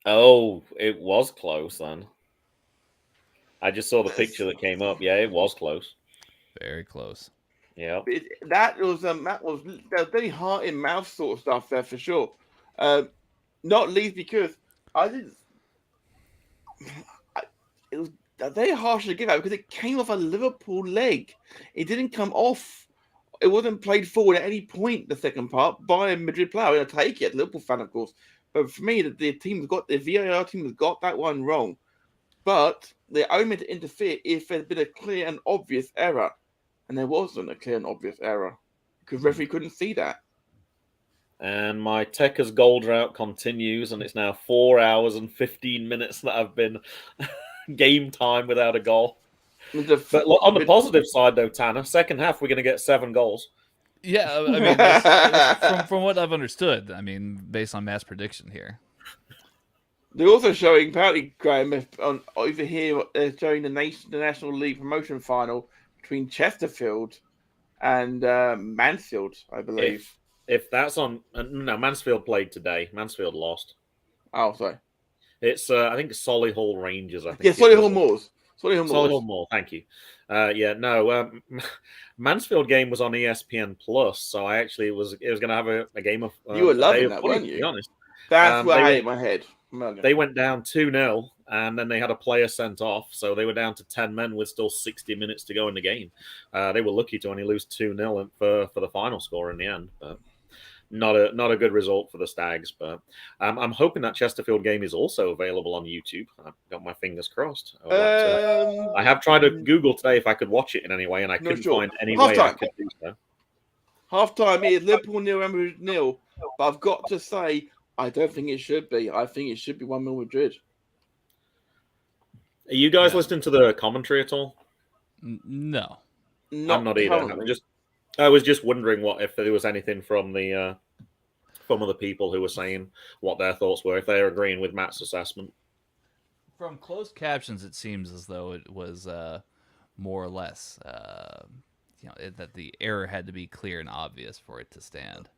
Oh, it was close then. I just saw the picture that came up. Yeah, it was close. Very close. Yeah. That was very heart in mouth sort of stuff there for sure. Not least because I didn't. It was very harsh to give out because it came off a Liverpool leg. It didn't come off. It wasn't played forward at any point. The second part by a Madrid player. I'm going to take it, Liverpool fan, of course. But for me, the VAR team has got that one wrong. But they're only meant to interfere if there's been a clear and obvious error. And there wasn't a clear and obvious error because referee couldn't see that. And my Tekkers goal drought continues, and it's now 4 hours and 15 minutes that I've been game time without a goal. But on the positive side, though, Tanner, second half we're going to get 7 goals. Yeah, I mean, that's, from what I've understood, I mean, based on Matt's prediction here. They're also showing, apparently, Graham, over here, they're showing the National League promotion final between Chesterfield and Mansfield, I believe. If that's on... no, Mansfield played today. Mansfield lost. Oh, sorry. It's, I think, Solihull Rangers, I think. Yeah, Solihull Moors. Solihull Moors, thank you. Mansfield game was on ESPN Plus, so I actually was going to have a game of... you were loving that, weren't you? To be honest. That's what I had in my head. They went down 2-0, and then they had a player sent off, so they were down to 10 men with still 60 minutes to go in the game. They were lucky to only lose 2-0 for the final score in the end, but not a good result for the Stags. But I'm hoping that Chesterfield game is also available on YouTube. I've got my fingers crossed. I have tried to Google today if I could watch it in any way, and I couldn't find any way I could do so. Half time is Liverpool 0, Real Madrid 0, but I've got to say, I don't think it should be. I think it should be 1-0 Madrid. Are you guys listening to the commentary at all? No. I'm not either. I was just wondering if there was anything from other people who were saying what their thoughts were, if they're agreeing with Matt's assessment. From closed captions, it seems as though it was more or less, that the error had to be clear and obvious for it to stand.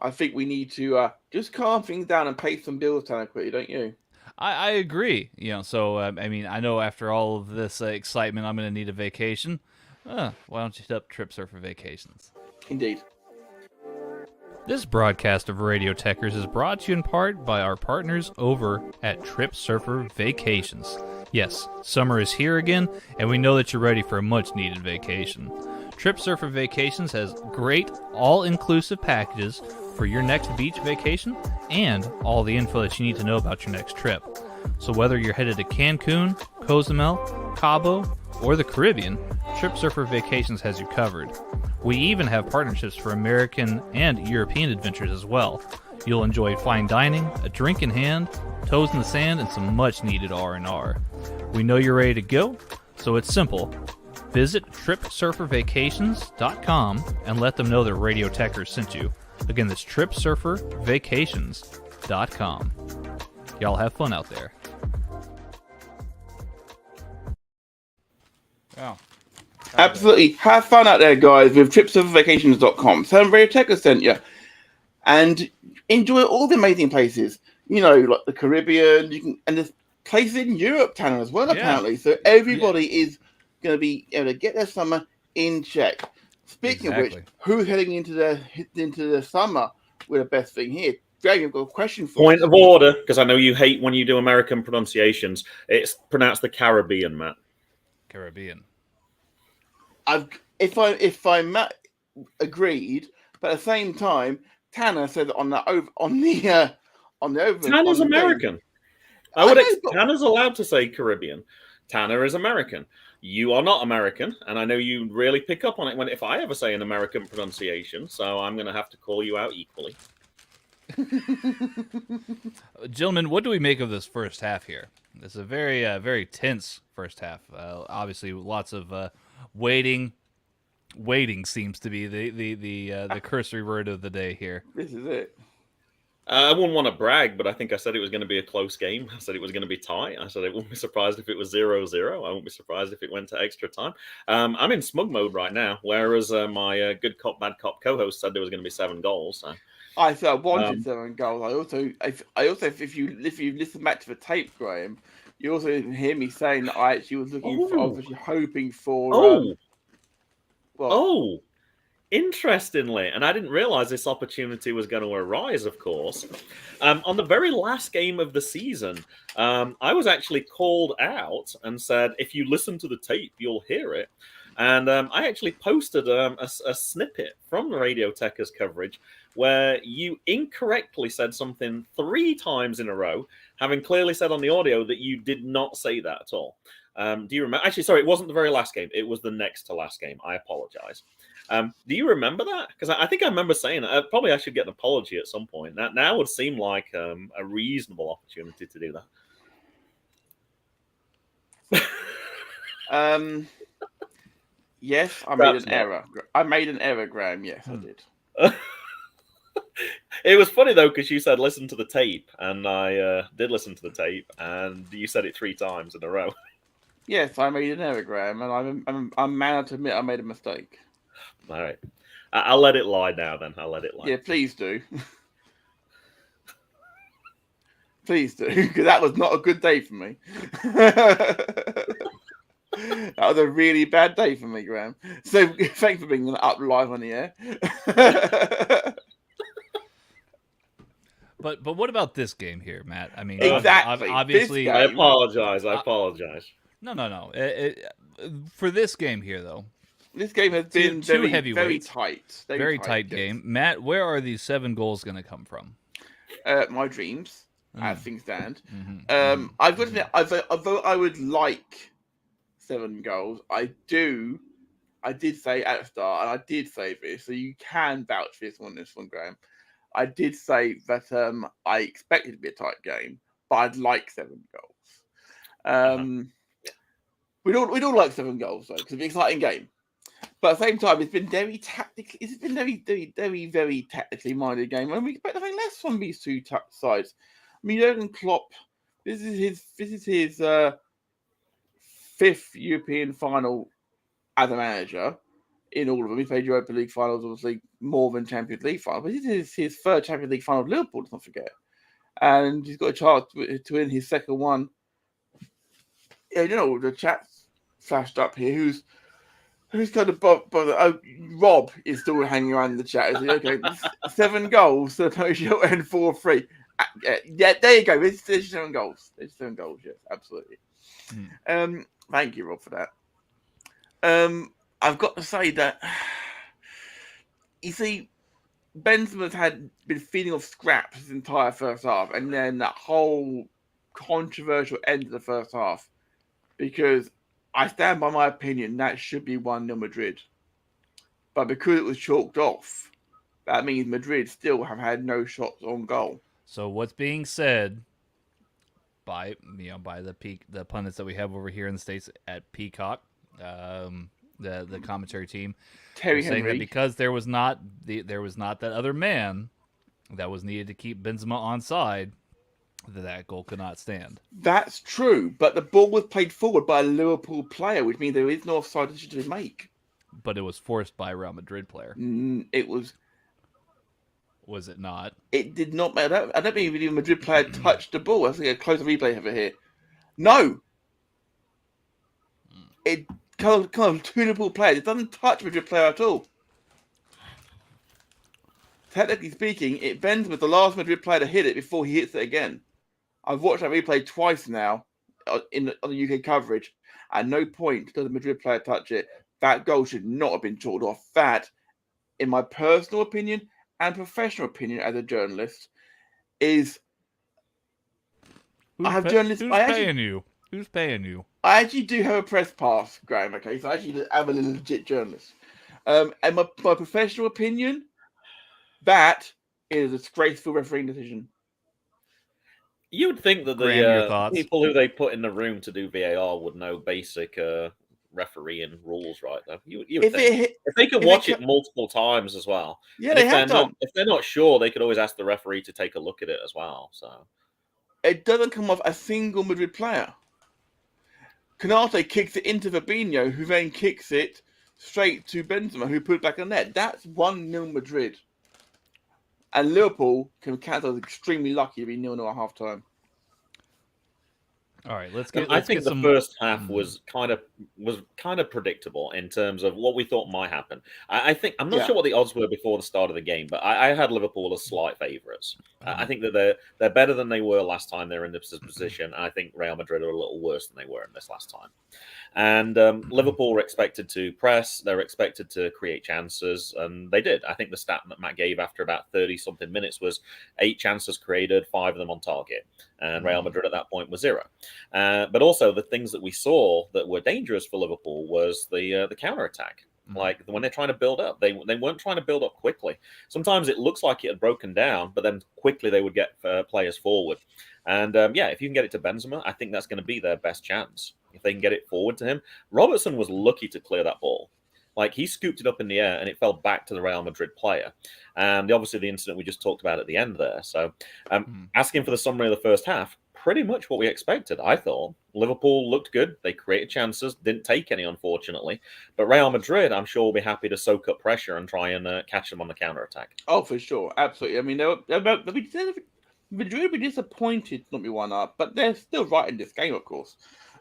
I think we need to just calm things down and pay some bills, Tanner, quickly, don't you? I agree. So I mean, I know after all of this excitement, I'm going to need a vacation. Why don't you hit up TripSurfer Vacations? Indeed. This broadcast of Radio Tekkers is brought to you in part by our partners over at TripSurfer Vacations. Yes, summer is here again, and we know that you're ready for a much-needed vacation. TripSurfer Vacations has great all-inclusive packages for your next beach vacation and all the info that you need to know about your next trip. So whether you're headed to Cancun, Cozumel, Cabo, or the Caribbean, TripSurfer Vacations has you covered. We even have partnerships for American and European adventures as well. You'll enjoy fine dining, a drink in hand, toes in the sand, and some much-needed R&R. We know you're ready to go, so it's simple. Visit TripSurferVacations.com and let them know that Radio Tekkers sent you. Again, that's TripSurferVacations.com. Y'all have fun out there. Wow. Absolutely. Have fun out there, guys, with TripSurferVacations.com. Tell them Radio Tekkers sent you. And enjoy all the amazing places. Like the Caribbean, and there's places in Europe, Tanner, as well, apparently. So everybody is going to be able to get their summer in check. Speaking of which, who's heading into the summer with the best thing here? Greg, I've got a question for you. Point of order, because I know you hate when you do American pronunciations. It's pronounced the Caribbean, Matt. Caribbean. If I'm agreed, but at the same time, Tanner said on the over. Tanner's American. Tanner's allowed to say Caribbean. Tanner is American. You are not American, and I know you really pick up on it if I ever say an American pronunciation, so I'm going to have to call you out equally. Gentlemen, what do we make of this first half here? It's a very, very tense first half. Obviously, lots of waiting. Waiting seems to be the cursory word of the day here. This is it. I wouldn't want to brag, but I think I said it was going to be a close game. I said it was going to be tight. I said I wouldn't be surprised if it was 0-0. I wouldn't be surprised if it went to extra time. I'm in smug mode right now, whereas my good cop, bad cop co-host said there was going to be 7 goals. So. I said I wanted 7 goals. I also, if you listen back to the tape, Graham, you also didn't hear me saying that I actually was looking for, I was actually hoping for. Interestingly, and I didn't realize this opportunity was going to arise, of course. On the very last game of the season, I was actually called out and said, if you listen to the tape, you'll hear it. And I actually posted a snippet from the Radio Tekkers coverage where you incorrectly said something 3 times in a row, having clearly said on the audio that you did not say that at all. Do you remember? Actually, sorry, it wasn't the very last game. It was the next to last game. I apologize. Do you remember that? Because I think I remember saying that. Probably I should get an apology at some point. That now would seem like a reasonable opportunity to do that. Yes, I made an error. I made an error, Graham. Yes, I did. It was funny though because you said listen to the tape, and I did listen to the tape, and you said it 3 times in a row. Yes, I made an error, Graham, and I'm man to admit I made a mistake. All right, I'll let it lie now. Then I'll let it lie. Yeah, please do. Please do, because that was not a good day for me. That was a really bad day for me, Graham. So thanks for being up live on the air. But what about this game here, Matt? I mean, exactly. Obviously, I apologize. No. For this game here, though, this game has been very tight. Very tight game. Matt, where are these 7 goals going to come from? My dreams, as things stand. Mm-hmm. I've got to admit, although I would like 7 goals, I did say at the start, and I did say this, so you can vouch for this one, Graham. I did say that I expected it to be a tight game, but I'd like 7 goals. We'd all like 7 goals though, because it's an exciting game. But at the same time, it's been very tactically. It's been very, very tactically minded game, and we expect nothing less from these 2 sides. I mean, Jurgen Klopp. This is his 5th European final as a manager. In all of them, he played Europa League finals, obviously more than Champions League finals. But this is his 3rd Champions League final with Liverpool. Let's not forget, and he's got a chance to win his 2nd one. Yeah, you know, the chat's flashed up here. Who's kind of bothered? Oh, Rob is still hanging around in the chat. Is he okay? 7 goals, the Peugeot and 4-3. Yeah, there you go. There's 7 goals. There's 7 goals. Yes, absolutely. Thank you, Rob, for that. I've got to say that you see, Benzema's been feeding off scraps his entire first half, and then that whole controversial end of the first half, because I stand by my opinion that should be 1-0 Madrid. But because it was chalked off, that means Madrid still have had no shots on goal. So what's being said by the pundits that we have over here in the States at Peacock, the commentary team, Terry saying Henry, that because there was not that other man that was needed to keep Benzema onside, that goal could not stand. That's true, but the ball was played forward by a Liverpool player, which means there is no offside decision to make. But it was forced by a Real Madrid player. It was. Was it not? It did not matter. I don't think even a Madrid player touched the ball. I think a closer replay over here. No. It comes from 2 Liverpool players. It doesn't touch a Madrid player at all. Technically speaking, Benzema, the last Madrid player to hit it before he hits it again. I've watched that replay twice now on the UK coverage. At no point does the Madrid player touch it. That goal should not have been chalked off. That, in my personal opinion and professional opinion as a journalist, is... Who's paying you? Who's paying you? I actually do have a press pass, Graham, okay? So I actually am a legit journalist. And my professional opinion, that is a disgraceful refereeing decision. You would think that the people who they put in the room to do VAR would know basic refereeing rules, right? Though you would If think it, if they could if watch it it multiple times as well. yeah, And they have done. if they're not sure, they could always ask the referee to take a look at it as well. So It doesn't come off a single Madrid player. Canate kicks it into Fabinho, who then kicks it straight to Benzema, who put it back in the net. That's 1-0 Madrid. And Liverpool can count as extremely lucky to be 0-0 at half time. All right, let's get. I Let's think get the some... first half was kind of predictable in terms of what we thought might happen. I think I'm not sure what the odds were before the start of the game, but I had Liverpool as slight favourites. I think that they're better than they were last time they were in this position. I think Real Madrid are a little worse than they were in this last time. And Liverpool were expected to press. They were expected to create chances, and they did. I think the stat that Matt gave after about 30-something minutes was 8 chances created, 5 of them on target. And Real Madrid at that point was 0. But also the things that we saw that were dangerous for Liverpool was the counter-attack. Like when they're trying to build up, they weren't trying to build up quickly. Sometimes it looks like it had broken down, but then quickly they would get players forward. And if you can get it to Benzema, I think that's going to be their best chance. If they can get it forward to him. Robertson was lucky to clear that ball. Like he scooped it up in the air and it fell back to the Real Madrid player. And obviously the incident we just talked about at the end there. So asking for the summary of the first half, pretty much what we expected, I thought. Liverpool looked good. They created chances, didn't take any, unfortunately. But Real Madrid, I'm sure, will be happy to soak up pressure and try and catch them on the counter-attack. Oh, for sure. Absolutely. I mean, Madrid will be disappointed not be 1-up, but they're still right in this game, of course.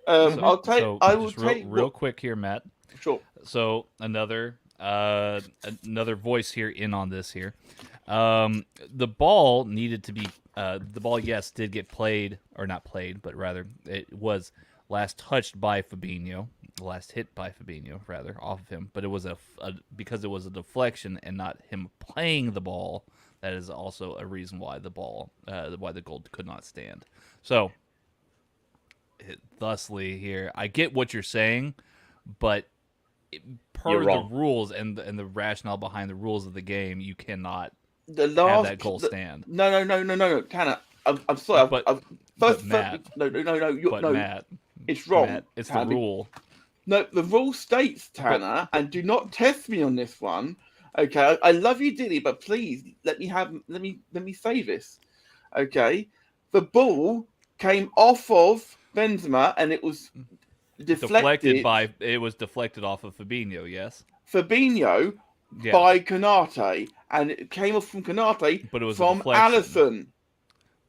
I will take real quick here, Matt. Sure. So another voice here in on this here. The ball needed to be the ball, yes, did get played, or not played, but rather it was last touched by Fabinho, last hit by Fabinho, rather, off of him. But it was because it was a deflection and not him playing the ball. That is also a reason why the goal could not stand. So, thusly here, I get what you're saying, but per the rules and the rationale behind the rules of the game, you cannot have that goal stand. No, Tanner. I'm sorry. Matt, it's wrong. Matt, it's Tanner. the rule. No, the rule states, Tanner, and do not test me on this one. Okay, I love you, Dilly, but please let me say this. Okay, the ball came off of Benzema and it was deflected it was deflected off of Fabinho. Yes, Fabinho by Canate, and it came off from Canate, but it was from Alisson.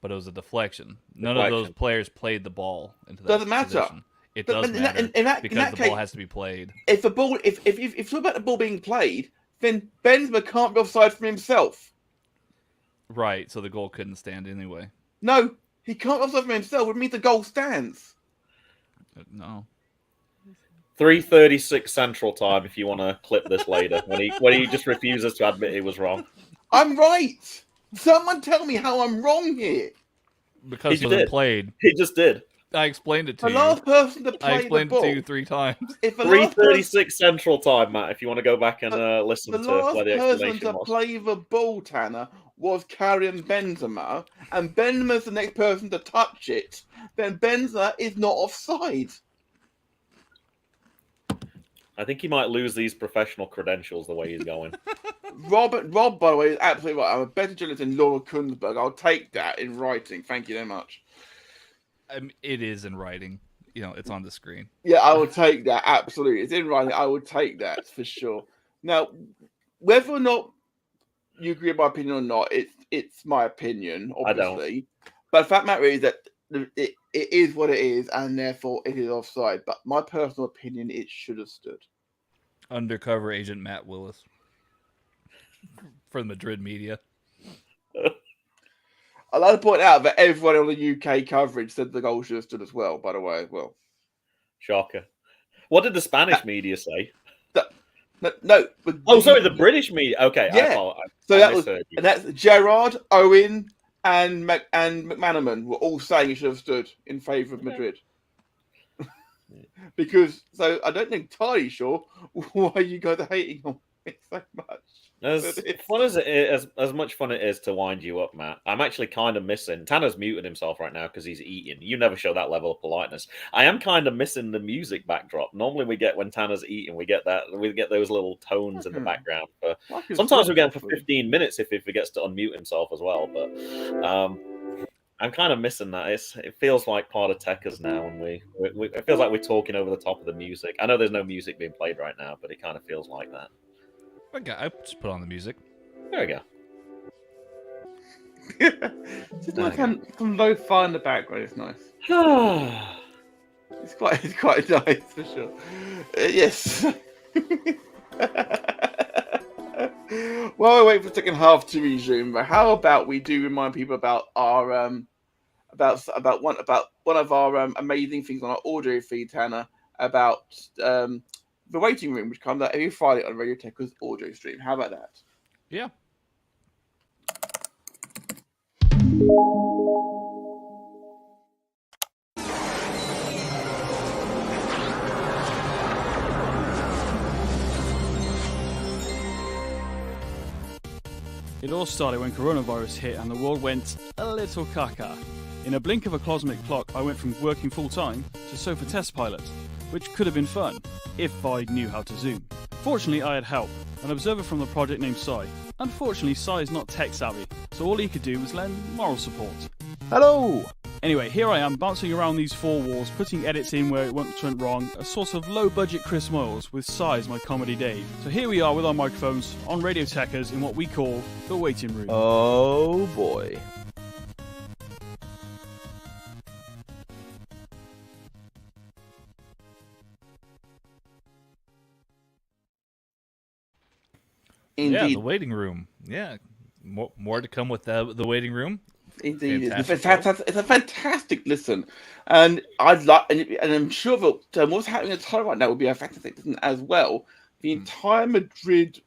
But it was a deflection. None of those players played the ball into that. Doesn't matter. Position. It does matter because the ball has to be played. If the ball, if you're about the ball being played, then Benzema can't be offside from himself. Right, so the goal couldn't stand anyway. No, he can't be offside from himself. It means the goal stands. No. 3:36 Central Time. If you want to clip this later, when he just refuses to admit he was wrong. I'm right. Someone tell me how I'm wrong here. Because it wasn't played. He just did. I explained it to you. The last person to play I explained the ball. it to you 3 times. 3:36 Central Time, Matt. If you want to go back and listen to where the explanation was. The last person to play the ball, Tanner, was Karim Benzema, and Benzema's the next person to touch it. Then Benzema is not offside. I think he might lose these professional credentials the way he's going. Rob, by the way, is absolutely right. I'm a better journalist than Laura Kunzberg. I'll take that in writing. Thank you very much. It is in writing. You know, it's on the screen. Yeah, I will take that. Absolutely. It's in writing. I will take that for sure. Now, whether or not you agree with my opinion or not, it's my opinion, obviously. I don't. But the fact of the matter is that it is what it is, and therefore it is offside. But my personal opinion, it should have stood. Undercover agent Matt Willis for the Madrid media. I'd like to point out that everyone on the UK coverage said the goal should have stood as well, by the way, as well. Shocker. What did the Spanish media say? No. Sorry, the British media. Okay, yeah. That's Gerrard, Owen, and McManaman were all saying he should have stood in favour of Madrid. I don't entirely sure why you guys are hating on me so much. As fun as it is, as much fun it is to wind you up, Matt, I'm actually kind of missing. Tanner's muted himself right now because he's eating. You never show that level of politeness. I am kind of missing the music backdrop. Normally, we get when Tanner's eating, we get those little tones in the background. Sometimes we get them for 15 minutes if he forgets to unmute himself as well. But I'm kind of missing that. It feels like part of Tekkers now, and it feels like we're talking over the top of the music. I know there's no music being played right now, but it kind of feels like that. Okay, I just put on the music. There we go. Just like some lo-fi in the background. It's nice. It's quite nice for sure. Yes. While we wait for the second half to resume, how about we do remind people about our about one of our amazing things on our audio feed, Tanner, about the waiting room, which comes out every Friday on Radio Tekkers audio stream. How about that? Yeah. It all started when coronavirus hit and the world went a little caca. In a blink of a cosmic clock, I went from working full-time to sofa test pilot, which could have been fun, if I knew how to zoom. Fortunately, I had help, an observer from the project named Sai. Unfortunately, Sai is not tech-savvy, so all he could do was lend moral support. Hello! Anyway, here I am, bouncing around these four walls, putting edits in where it once went wrong, a sort of low-budget Chris Moyles, with Sai as my comedy Dave. So here we are with our microphones, on Radio Tekkers, in what we call the waiting room. Oh boy. Yeah, Indeed. the waiting room. Yeah, more to come with the waiting room. Indeed, Fantastic. it's a fantastic listen, and I'm sure that what's happening in the tunnel right now will be a fantastic listen as well. The entire Madrid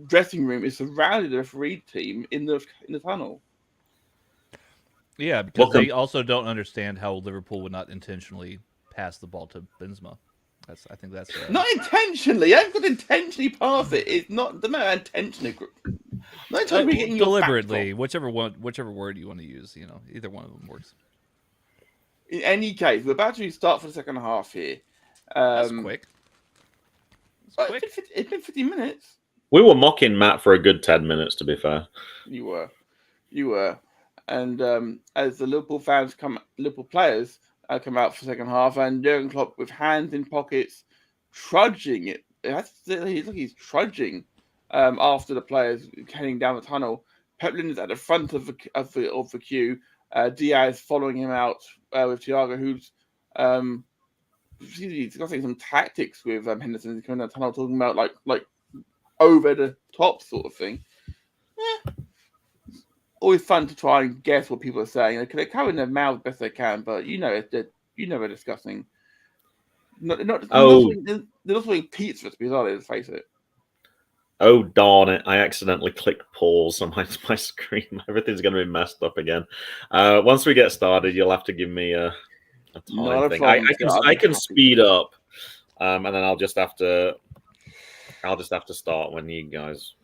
dressing room is surrounded with a referee team in the tunnel. Yeah, because they also don't understand how Liverpool would not intentionally pass the ball to Benzema. I think that's Not intentionally. I haven't got intentionally pass it. It's not the matter intentionally. Not intentionally getting your deliberately, back whichever word you want to use. Either one of them works. in any case, we're about to start for the second half here. That's quick. Well, it's been 15 minutes. We were mocking Matt for a good 10 minutes, to be fair. You were. And as the Liverpool players come out for the second half, and Jurgen Klopp with hands in pockets, trudging it. He's trudging after the players heading down the tunnel. Peplin is at the front of the queue. Diaz following him out with Thiago, who's discussing some tactics with Henderson coming down the tunnel, talking about like over the top sort of thing. Yeah. Always fun to try and guess what people are saying. They cover in their mouths best they can, but they're discussing. They're not saying pizza to be honest. Let's face it. Oh, darn it. I accidentally clicked pause on my screen. Everything's going to be messed up again. Once we get started, you'll have to give me a time thing. I can speed up, and then I'll just have to start when you guys.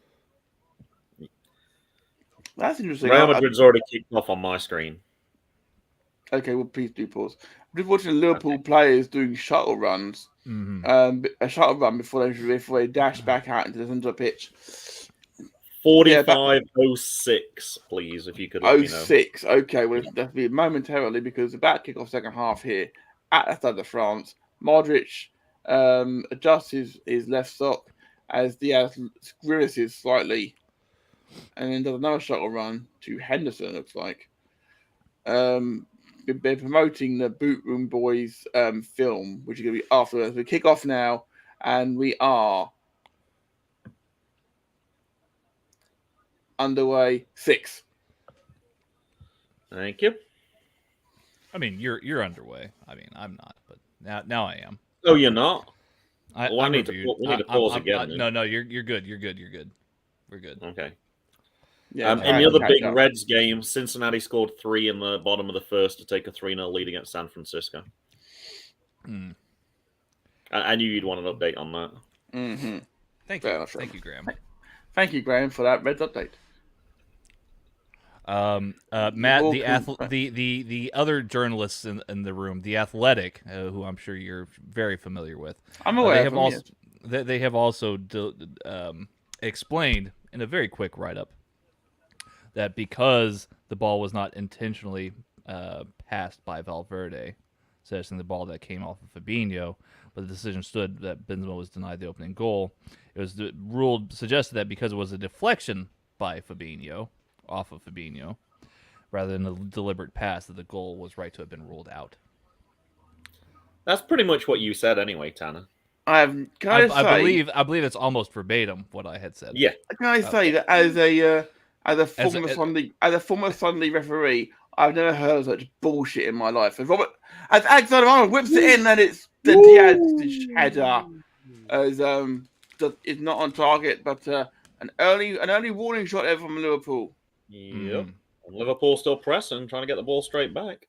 That's interesting. Real Madrid's already kicked off on my screen. Okay, well, please do pause. I'm just watching Liverpool players doing shuttle runs. Mm-hmm. A shuttle run before they dash back out into the centre of the pitch. 45:06, please, if you could let me know. 06. Okay, well, that'll be momentarily because about to kick off second half here at the Stade de France. Modric adjusts his left sock as Diaz grimaces slightly, and then does another shuttle run to Henderson. It looks like. They're promoting the Boot Room Boys film, which is going to be afterwards. We kick off now, and we are underway. 6. Thank you. I mean, you're underway. I mean, I'm not, but now I am. Oh, you're not? I need to pause again. No, you're good. You're good. We're good. Okay. Yeah, in the other big Reds game, Cincinnati scored 3 in the bottom of the first to take a 3-0 lead against San Francisco. I knew you'd want an update on that. Mm-hmm. Thank you, Graham. Thank you, Graham, for that Reds update. Matt, You're the welcome. the other journalists in the room, the Athletic, who I'm sure you're very familiar with, I'm aware they of have them, also yes. they have also explained in a very quick write up that because the ball was not intentionally passed by Valverde, suggesting the ball that came off of Fabinho, but the decision stood that Benzema was denied the opening goal. It was suggested that because it was a deflection by Fabinho, off of Fabinho, rather than a deliberate pass, that the goal was right to have been ruled out. That's pretty much what you said anyway, Tanner. Can I say, believe it's almost verbatim what I had said. Yeah. can I say that as a former Sunday referee, I've never heard of such bullshit in my life. As Alexander Arnold whips it in, and it's the Diaz header is not on target, but an early warning shot there from Liverpool. Yep. And Liverpool still pressing, trying to get the ball straight back.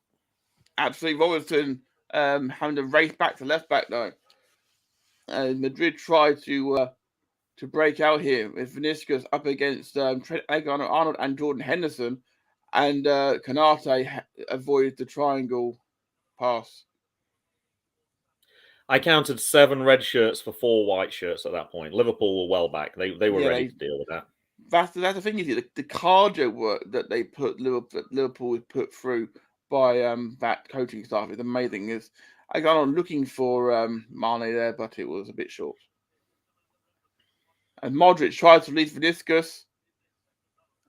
Absolutely, Robertson having to race back to left back though. Madrid tried to break out here with Vinicius up against Trent Alexander-Arnold and Jordan Henderson, and Canate avoided the triangle pass. I counted 7 red shirts for 4 white shirts at that point. Liverpool were well back. They were ready to deal with that. That's the thing is the cardio work that they put Liverpool put through by that coaching staff is amazing. Is I got on looking for Mane there, but it was a bit short. And Modric tried to release Vinicius,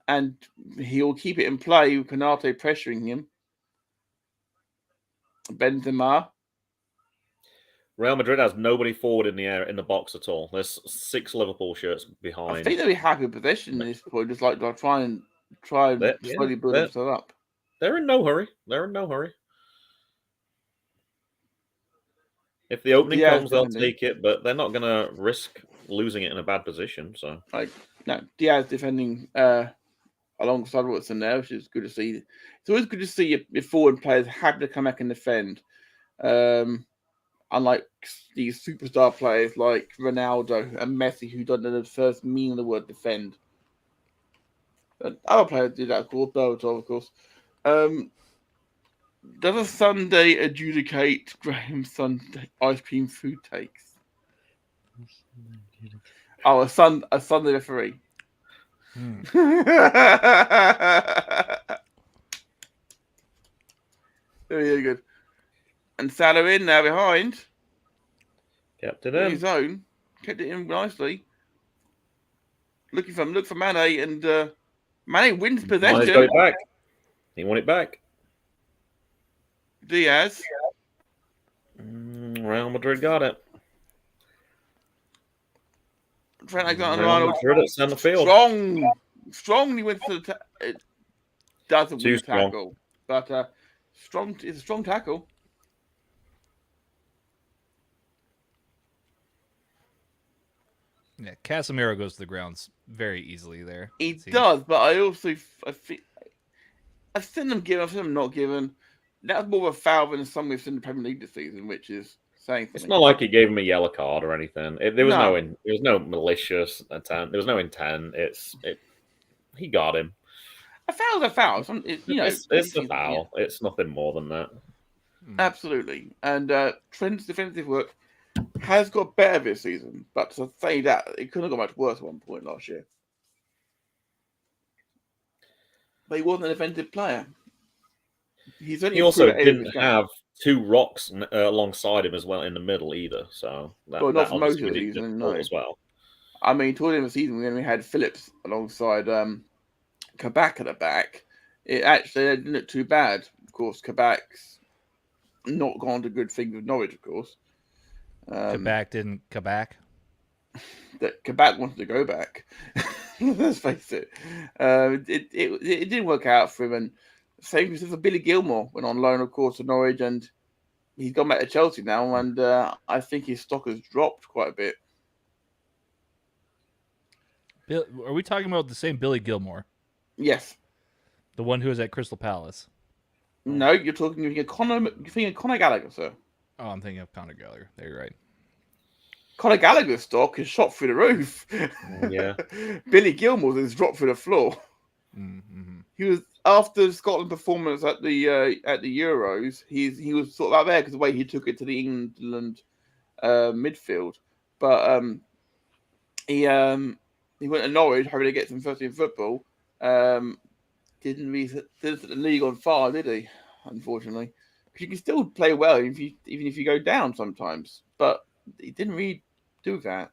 and he'll keep it in play with Canate pressuring him. Benzema. Real Madrid has nobody forward in the air in the box at all. There's 6 Liverpool shirts behind. I think they'll be happy with possession at this point. Just like try and slowly build themselves up. They're in no hurry. If the opening comes, they'll take it, but they're not going to risk losing it in a bad position. So, Diaz defending alongside Robertson there, which is good to see. It's always good to see your forward players happy to come back and defend. Unlike these superstar players like Ronaldo and Messi, who don't know the first meaning of the word defend. And other players do that, of course. Berbatov, of course. Does a Sunday adjudicate Graham's Sunday ice cream food takes? Oh, a Sunday referee. Very good. And Salah in now behind. Kept it In in. his own. Kept it in nicely. Look for Mane, and Mane wins possession. Mane's got it back. He won it back. Diaz. Real Madrid got it. Trent Alexander Real Arnold. Madrid at centre field. Strongly went to the it doesn't Too win the strong. tackle, but it's a strong tackle. Yeah, Casemiro goes to the ground very easily there. He does, but I've seen them given, I've seen them not given. That's more of a foul than some we've seen in the Premier League this season, which is saying something. It's not like he gave him a yellow card or anything. There was no malicious intent. There was no intent. He got him. A foul's a foul. It's a foul. Yeah. It's nothing more than that. Absolutely. And Trent's defensive work has got better this season, but to say that, it couldn't have got much worse at one point last year. But he wasn't an offensive player. He also didn't have 2 rocks alongside him as well in the middle either. So that not for most obviously of the did season, difficult no. as well. I mean, toward the end of the season, when we had Phillips alongside Kabak at the back, it actually didn't look too bad. Of course, Kabak's not gone to good things with Norwich, of course. Kabak didn't Kabak. That Kabak wanted to go back. Let's face it. It didn't work out for him. And same as for Billy Gilmore, went on loan, of course, to Norwich, and he's gone back to Chelsea now. And I think his stock has dropped quite a bit. Are we talking about the same Billy Gilmore? Yes. The one who was at Crystal Palace? No, you're thinking of Conor Gallagher, sir. Oh, I'm thinking of Conor Gallagher. There, you're right. Conor Gallagher's stock is shot through the roof. Yeah. Billy Gilmore's has dropped through the floor. Mm-hmm. He was after Scotland's performance at the Euros. He was sort of out there because the way he took it to the England midfield. But he went to Norwich hoping to get some first team football. Didn't really set the league on fire, did he? Unfortunately, because you can still play well even if you go down sometimes. But he didn't really do that.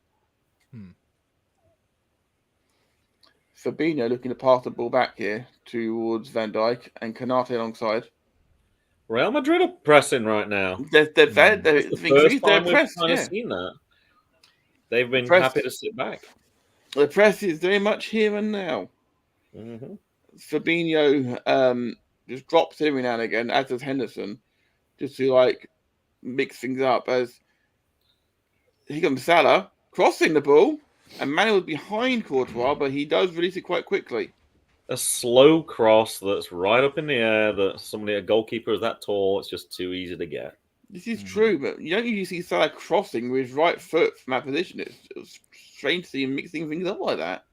Fabinho looking to pass the ball back here towards Van Dijk and Canate alongside. Real Madrid are pressing right now. They're It's the first time we've pressed, kind of yeah. seen that. They've been Pressed. happy to sit back. The press is very much here and now. Mm-hmm. Fabinho just drops in every now and again, as does Henderson, just to like mix things up. As here comes Salah crossing the ball, and Mane was behind Courtois, but he does release it quite quickly. A slow cross that's right up in the air. That a goalkeeper is that tall. It's just too easy to get. This is true, but you don't usually see Salah crossing with his right foot from that position. It's strange to see him mixing things up like that.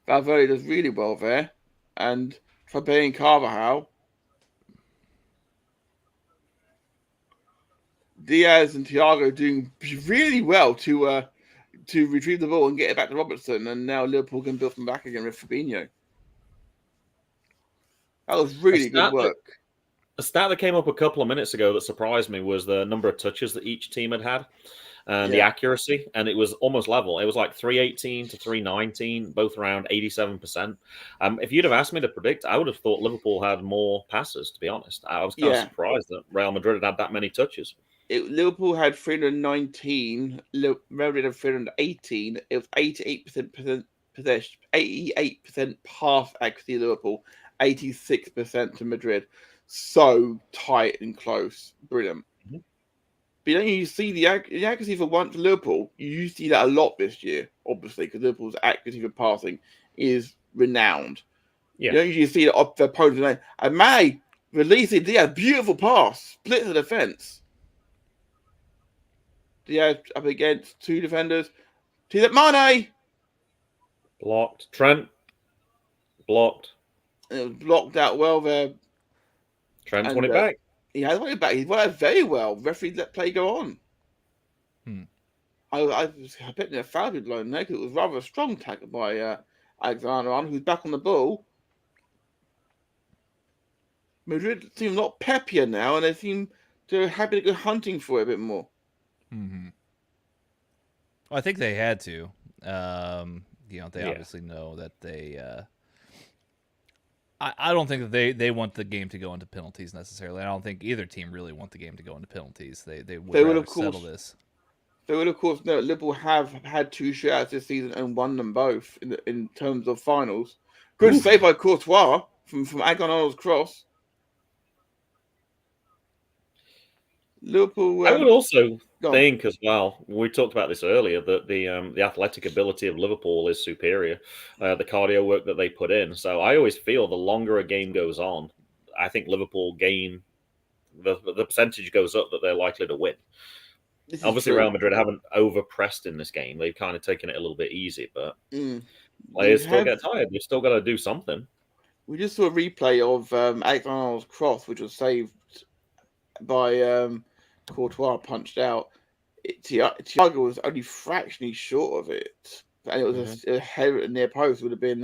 Valverde does really well there, and Trabe and Carvajal. Diaz and Thiago doing really well to retrieve the ball and get it back to Robertson, and now Liverpool can build them back again with Fabinho. That was really good work. A stat that came up a couple of minutes ago that surprised me was the number of touches that each team had, and the accuracy, and it was almost level. It was like 318 to 319, both around 87%. If you'd have asked me to predict, I would have thought Liverpool had more passes, to be honest. I was kind of surprised that Real Madrid had that many touches. Liverpool had 319, Real Madrid had 318. It was 88% possession, 88% pass accuracy Liverpool, 86% to Madrid. So tight and close. Brilliant. Mm-hmm. But then you see the accuracy for once for Liverpool. You see that a lot this year, obviously, because Liverpool's accuracy for passing is renowned. Yeah. You don't usually see it off their opponent's. And May releasing Diaz, beautiful pass, split the defense. Diaz up against two defenders. To that Mane. Blocked. Trent. Blocked. And it was blocked out well there. Trent's won it back. He has won it back. He won it very well. Referee let play go on. I was betting a foul had blown there because it was rather a strong tackle by Alexander-Arnold, who's back on the ball. Madrid seem a lot peppier now, and they seem to happy to go hunting for it a bit more. Mm-hmm. Well, I think they had to. They obviously know that they. I don't think that they want the game to go into penalties necessarily. I don't think either team really want the game to go into penalties. They would of course settle this. They would of course know Liverpool have had two shootouts this season and won them both in terms of finals. Good save by Courtois from Alexander-Arnold's cross. Liverpool. I would also think as well. We talked about this earlier that the athletic ability of Liverpool is superior. The cardio work that they put in. So I always feel the longer a game goes on, I think Liverpool gain the percentage goes up that they're likely to win. Obviously, Real Madrid haven't overpressed in this game. They've kind of taken it a little bit easy, but players still get tired. You've still got to do something. We just saw a replay of Alexander-Arnold's cross, which was saved by Courtois, punched out. Thiago was only fractionally short of it, and it was a head near post would have been.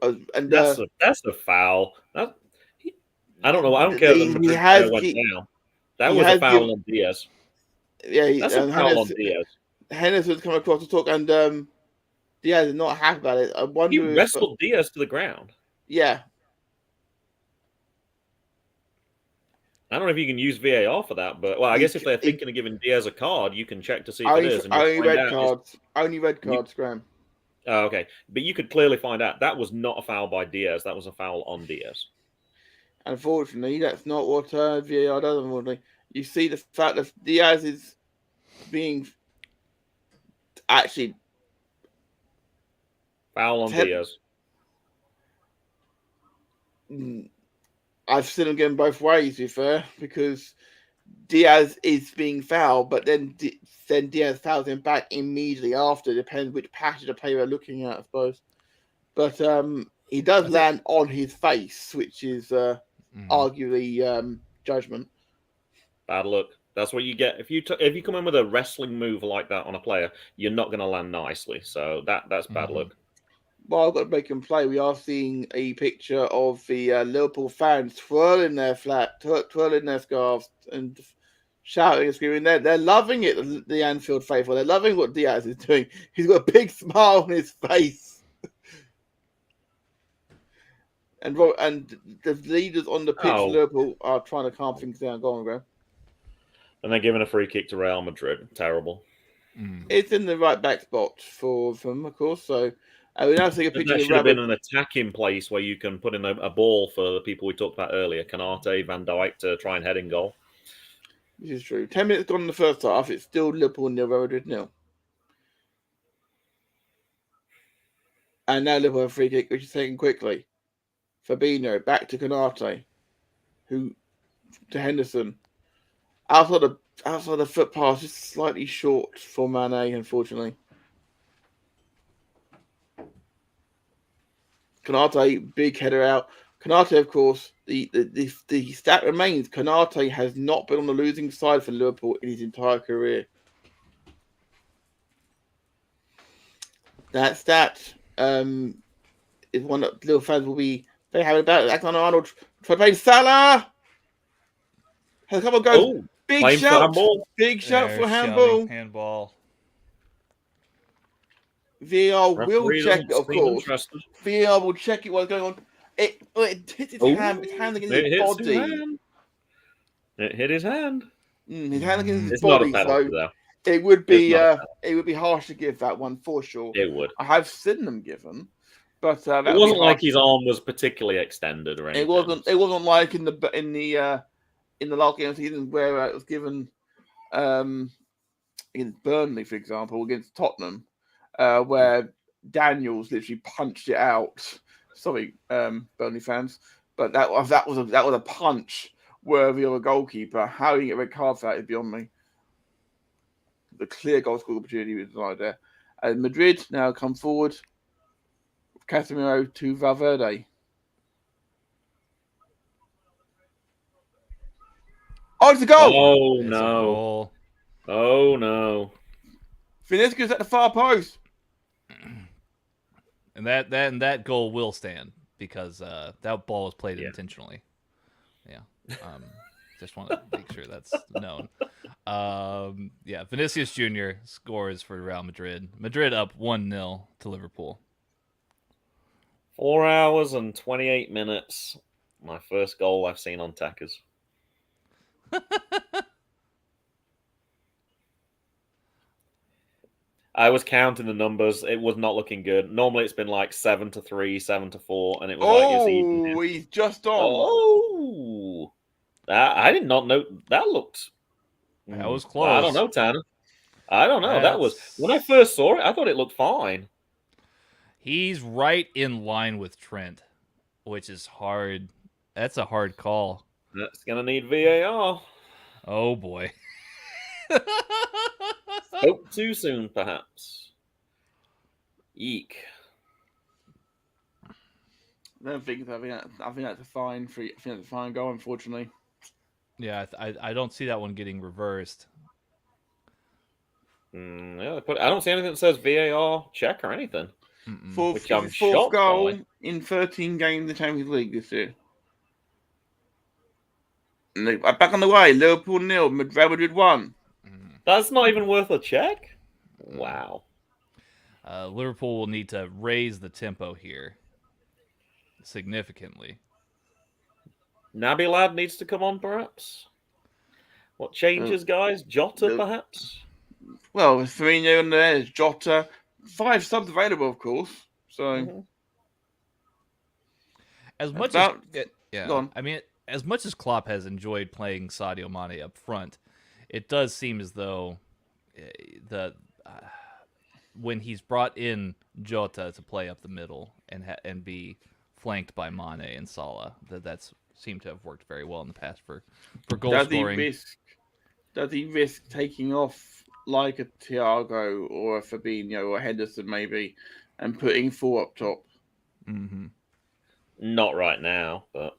That's a foul. I don't know. I don't care that Madrid went down. That was a foul on Diaz. Yeah, that's a foul on Diaz. Henderson's come across to talk, and Diaz is not happy about it. I wonder he wrestled Diaz to the ground. Yeah. I don't know if you can use VAR for that, but I guess if they're thinking of giving Diaz a card, you can check to see if it is. And only red cards, Graham. Oh, okay, but you could clearly find out that was not a foul by Diaz. That was a foul on Diaz. Unfortunately, that's not what VAR does. Unfortunately, you see the fact that Diaz is being actually foul on Diaz. I've seen him going both ways, to be fair, because Diaz is being fouled, but then Diaz fouls him back immediately after. Depends which passage of play we're looking at, I suppose. But he does land on his face, which is arguably judgment. Bad luck. That's what you get if you come in with a wrestling move like that on a player. You're not going to land nicely. So that's bad luck. Well, I've got to make him play. We are seeing a picture of the Liverpool fans twirling their twirling their scarves and shouting and screaming. They're loving it, the Anfield faithful. They're loving what Diaz is doing. He's got a big smile on his face. And the leaders on the pitch for Liverpool are trying to calm things down. Go on, Graham. And they're giving a free kick to Real Madrid. Terrible. It's in the right back spot for them, of course. So we now see a picture. There should have been an attacking place where you can put in a ball for the people we talked about earlier, Canate, Van Dijk, to try and head in goal. This is true. 10 minutes gone in the first half. It's still Liverpool 0, Real Madrid 0. And now Liverpool have a free kick, which is taken quickly. Fabinho back to Canate, to Henderson. Outside the foot pass, just slightly short for Mane, unfortunately. Canate, big header out. Canate, of course, the stat remains. Canate has not been on the losing side for Liverpool in his entire career. That stat is one that Liverpool fans will be very happy about. Alexander-Arnold trying Salah. Has a couple of goals. Oh, big shout. Big shout for handball. Handball. VAR will check it, of course. VAR will check it what's going on. It hit his hand. It's handling in his body. It hit his hand. His handling in his It's body. not a penalty, though. It would be harsh to give that one for sure. It would. I have seen them given, but it wasn't like his arm was particularly extended or anything. It wasn't like in the last game of the season where it was given against Burnley, for example, against Tottenham, where Daniels literally punched it out. Sorry, Burnley fans, but that was a punch worthy of a goalkeeper. How you get a red card for that is beyond me. The clear goal scoring opportunity was denied there. And Madrid now come forward. Casemiro to Valverde. Oh, it's a goal! Oh, no. Oh, no. Vinicius at the far post. And that goal will stand because that ball was played intentionally. Yeah. Just want to make sure that's known. Vinicius Jr. scores for Real Madrid. Madrid up 1-0 to Liverpool. 4 hours and 28 minutes. My first goal I've seen on Tekkers. I was counting the numbers. It was not looking good. Normally it's been like 7-3, 7-4, and it was like it's even. He's just on. Oh, I did not know that looked. That was close. I don't know, Tanner. I don't know. That was when I first saw it. I thought it looked fine. He's right in line with Trent, which is hard. That's a hard call. That's gonna need VAR. Oh boy. Hope too soon, perhaps. Eek. I don't think I think that's a fine free. I think that's a fine goal, unfortunately. Yeah, I don't see that one getting reversed. I don't see anything that says VAR check or anything. Fourth goal in 13 games in the Champions League this year. And they're back on the way. Liverpool 0, Real Madrid 1. That's not even worth a check? Wow. Liverpool will need to raise the tempo here significantly. Naby Lad needs to come on, perhaps. What changes, guys? Jota, perhaps? Well, with Firmino in there, there's Jota. 5 subs available, of course. So, as much as much as Klopp has enjoyed playing Sadio Mane up front, it does seem as though when he's brought in Jota to play up the middle and be flanked by Mane and Salah, that's seemed to have worked very well in the past for goal scoring. does he risk taking off like a Thiago or a Fabinho or a Henderson maybe, and putting 4 up top? Mm-hmm. Not right now, but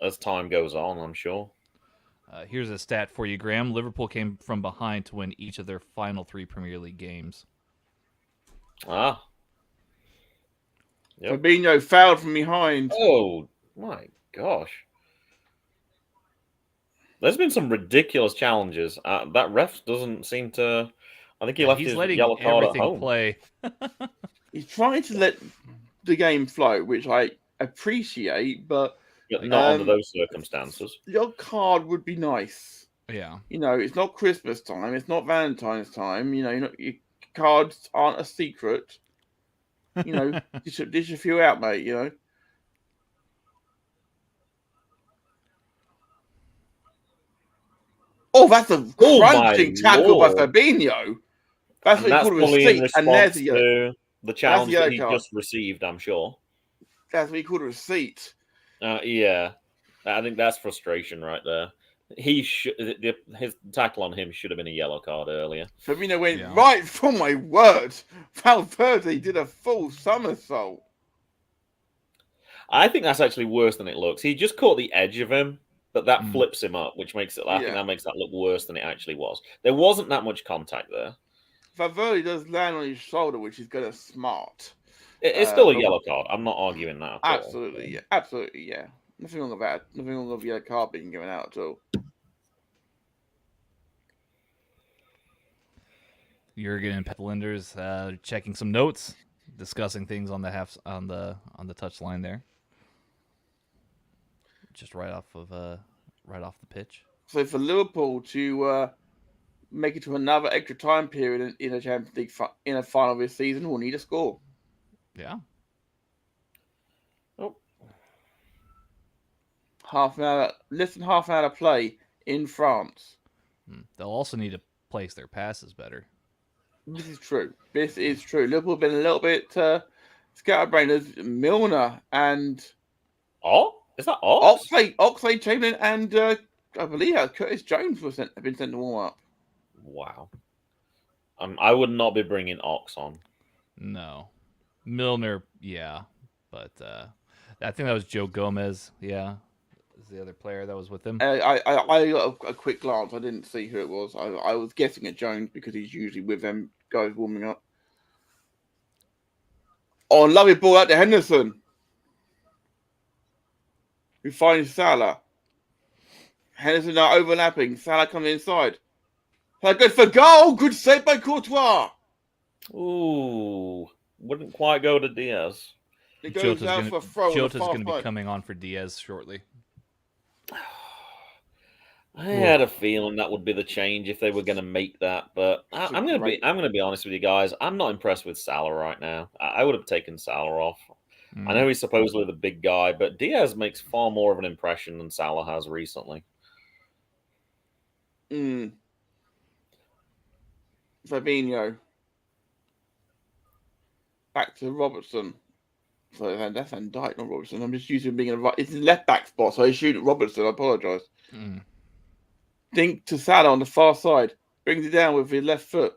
as time goes on, I'm sure. Here's a stat for you, Graham. Liverpool came from behind to win each of their final 3 Premier League games. Ah. Yep. Fabinho fouled from behind. Oh, my gosh. There's been some ridiculous challenges. That ref doesn't seem to... I think he left he's his letting yellow card at everything home. play. He's trying to let the game flow, which I appreciate, but Not under those circumstances. your card would be nice. Yeah. You know, it's not Christmas time. It's not Valentine's time. You know, your cards aren't a secret. You know, dish a few out, mate, you know. Oh, that's a crunching tackle by Fabinho. That's what he called a receipt. And there's to the challenge that he just received, I'm sure. That's what he called a receipt. Yeah. I think that's frustration right there. His tackle on him should have been a yellow card earlier. Fabinho went right from my word. Valverde did a full somersault. I think that's actually worse than it looks. He just caught the edge of him, but that flips him up, which makes it. I think that makes that look worse than it actually was. There wasn't that much contact there. Valverde does land on his shoulder, which is kind of smart. It's still a yellow card. I'm not arguing that. Absolutely, yeah. Absolutely, yeah. Nothing wrong with that. Nothing wrong with a yellow card being given out at all. Jurgen and Pep Linders checking some notes, discussing things on the touchline there. Just right off the pitch. So for Liverpool to make it to another extra time period in a Champions League in a final of this season, we'll need a score. Yeah. Oh. Less than half an hour to play in France. They'll also need to place their passes better. This is true. Liverpool have been a little bit scatterbrained. There's Milner and is that Ox? Oxlade-Chamberlain and I believe Curtis Jones have been sent to warm up. Wow. I would not be bringing Ox on. No. Milner, yeah. But I think that was Joe Gomez, yeah. Is the other player that was with him. I got a quick glance. I didn't see who it was. I was guessing at Jones because he's usually with them guys warming up. Oh, lovely ball out to Henderson, who finds Salah. Henderson now overlapping. Salah comes inside. Good for goal. Good save by Courtois. Ooh, wouldn't quite go to Diaz. It goes out for a throw. Jota's going to be coming on for Diaz shortly. I had a feeling that would be the change if they were going to make that, but I'm going to be honest with you guys. I'm not impressed with Salah right now. I would have taken Salah off. I know he's supposedly the big guy, but Diaz makes far more of an impression than Salah has recently. Fabinho. Back to Robertson. So that's Van Dijk, not Robertson. I'm just using being it's his left back spot, so I shoot at Robertson. I apologise. Dink to Salah on the far side. Brings it down with his left foot.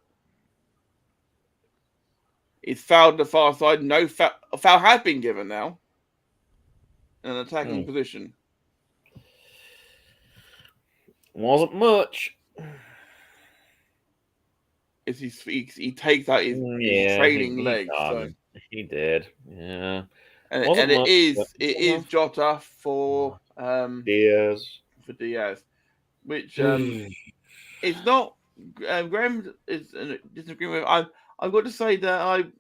He's fouled on the far side. No foul. A foul has been given now. In an attacking position. Wasn't much. He takes out his trailing legs. So. He did. Yeah. And it is Jota for Diaz. For Diaz. Which it's not Graham is disagreeing with. I've got to say that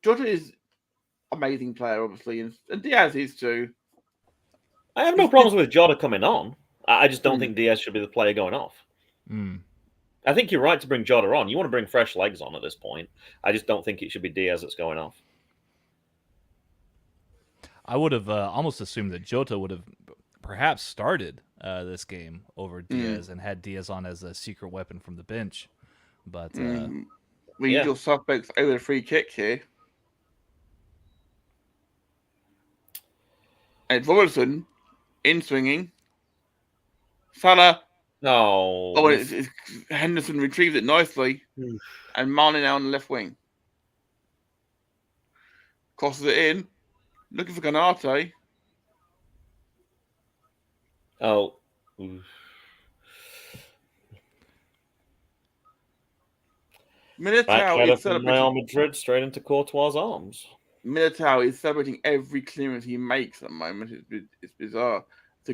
Jota is amazing player, obviously, and Diaz is too. I have no problems with Jota coming on. I just don't think Diaz should be the player going off. I think you're right to bring Jota on. You want to bring fresh legs on at this point. I just don't think it should be Diaz that's going off. I would have almost assumed that Jota would have perhaps started this game over Diaz and had Diaz on as a secret weapon from the bench. But we need your suspects over the free kick here. And Robertson in swinging. Salah No. Oh, and it's Henderson retrieves it nicely, Hmm. and Mane now on the left wing. Crosses it in, looking for Canate. Oh. Oof. Militao Backheader is from Real celebrating. Madrid straight into Courtois' arms. Militao is celebrating every clearance he makes at the moment. It's bizarre. The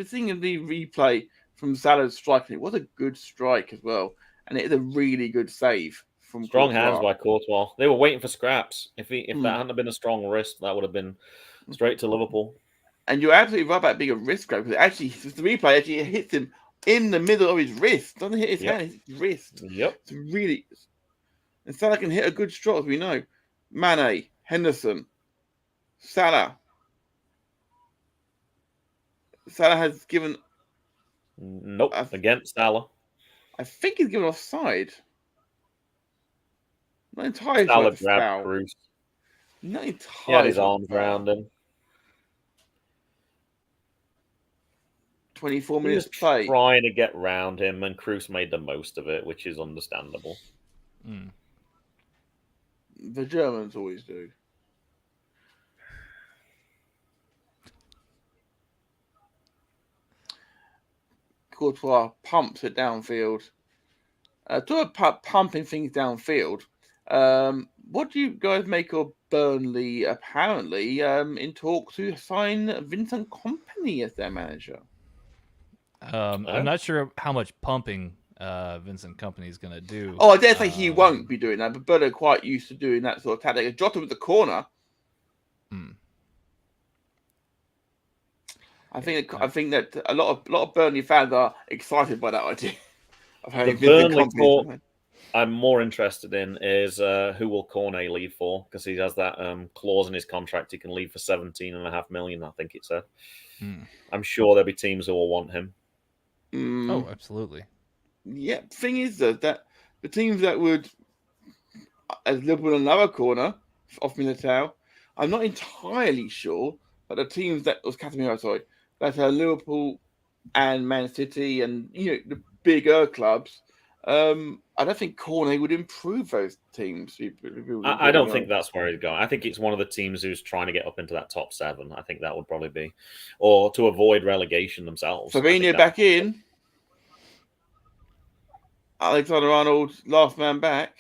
thing in the replay from Salah's striking, it was a good strike as well, and it is a really good save from Strong Courtois. hands by Courtois. They were waiting for scraps. If that Hmm. hadn't been a strong wrist, that would have been straight to Liverpool. And you're absolutely right about being a wrist grab, because actually the replay actually hits him in the middle of his wrist. Doesn't hit his Yep. hand, it hits his wrist. Yep. It's really. And Salah can hit a good shot, as we know. Mane, Henderson, Salah. Salah has given. Nope. I've- Against Salah. I think he's given offside. Not entirely sure Salah it's a grabbed foul. Cruz. Not He entirely. had his sure arms it's a foul. around him. 24 He minutes was to play. trying to get round him, and Cruz made the most of it, which is understandable. Mm. The Germans always do. Courtois pumps it downfield. Talk about pumping things downfield. What do you guys make of Burnley apparently in talks to sign Vincent Kompany as their manager? I'm not sure how much pumping Vincent Company is going to do. Oh, I dare say he won't be doing that, but Burnley are quite used to doing that sort of tactic. Jota with the corner. Hmm. I think that a lot of Burnley fans are excited by that idea of having The Vincent Burnley Kompany. talk I'm more interested in is who will Cornet leave for, because he has that clause in his contract he can leave for 17.5 million, I think it said. Hmm. I'm sure there'll be teams who will want him. Oh, absolutely. Yeah, thing is that the teams that would, as Liverpool another corner off Militao, I'm not entirely sure, but the teams that was Casemiro, sorry, that are Liverpool and Man City and the bigger clubs. I don't think Cornet would improve those teams. I don't think that's where he'd go. I think it's one of the teams who's trying to get up into that top 7. I think that would probably be, or to avoid relegation themselves. Fabinho back in. Alexander-Arnold, last man back.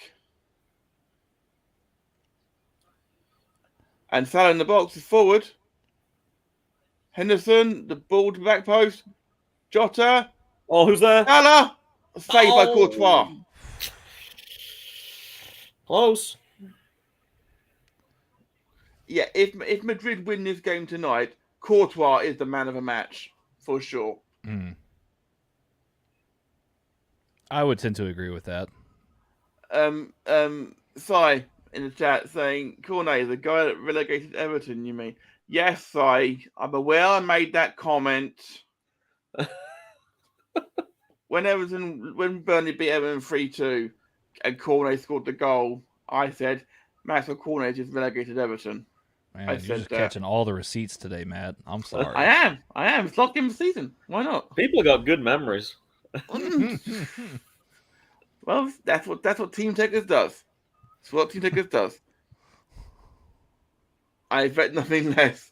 And Salah in the box is forward. Henderson, the ball to the back post. Jota. Oh, who's there? Salah. Saved by Courtois. Close. Yeah, if Madrid win this game tonight, Courtois is the man of the match for sure. Hmm. I would tend to agree with that. Sai in the chat saying Cornet, the guy that relegated Everton, you mean? Yes, Sai. I'm aware I made that comment. When Burnley beat Everton 3-2 and Cornet scored the goal, I said, Maxwell Cornet just relegated Everton. Man, I you're said just that. catching all the receipts today, Matt. I'm sorry. I am. It's locked in the season. Why not? People got good memories. Well, that's what Team Tekkers does. That's what Team Tekkers does. I bet nothing less.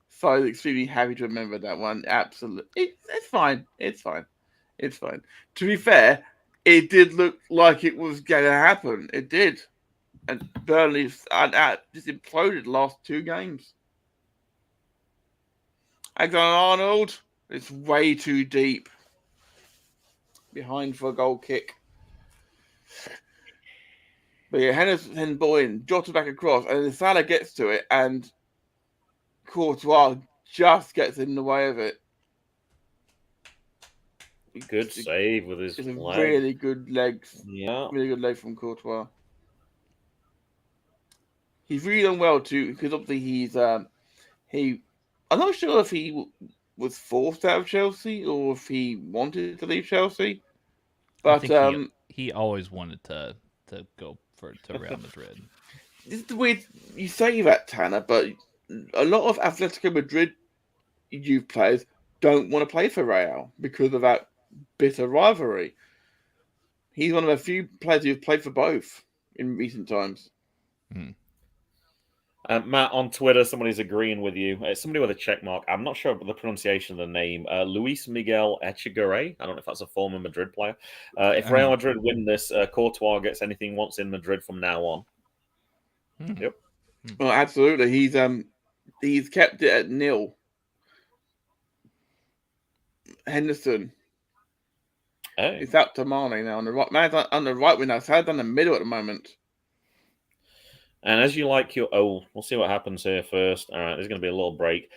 So I'm extremely happy to remember that one. Absolutely, it's fine. It's fine. To be fair, it did look like it was going to happen. It did, and Burnley just imploded the last 2 games. Alexander-Arnold, it's way too deep. Behind for a goal kick. But yeah, Henderson ball in, Jota back across, and then Salah gets to it, and Courtois just gets in the way of it. Good save with his It's a leg. really good legs. Yeah. Really good leg from Courtois. He's really done well too, because obviously I'm not sure if he was forced out of Chelsea or if he wanted to leave Chelsea. I But think he always wanted to go to Real Madrid. this is the weird you say that, Tanner, but a lot of Atletico Madrid youth players don't want to play for Real because of that bitter rivalry. He's one of a few players who've played for both in recent times. Matt, on Twitter, somebody's agreeing with you. It's somebody with a check mark. I'm not sure about the pronunciation of the name. Luis Miguel Echegaray. I don't know if that's a former Madrid player. If Real Madrid win this, Courtois gets anything he wants in Madrid from now on. Yep. Well, absolutely. He's kept it at 0. Henderson. Hey. It's out to Mane now on the right. Man's on the right wing now. Salah's on the middle at the moment. And as you like your... Oh, we'll see what happens here first. All right, there's going to be a little break.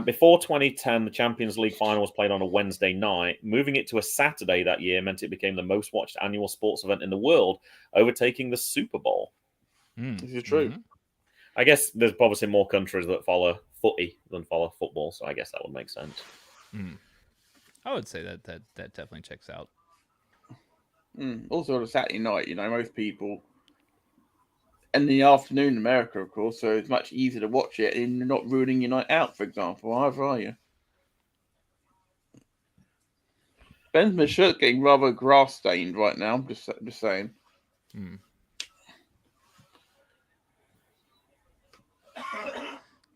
Before 2010, the Champions League final was played on a Wednesday night. Moving it to a Saturday that year meant it became the most watched annual sports event in the world, overtaking the Super Bowl. This is true. I guess there's obviously more countries that follow footy than follow football, so I guess that would make sense. I would say that definitely checks out. Also on a Saturday night, most people... in the afternoon in America, of course, so it's much easier to watch it and you're not ruining your night out, for example. Either are you? Benzema's shirt's getting rather grass stained right now. Just saying.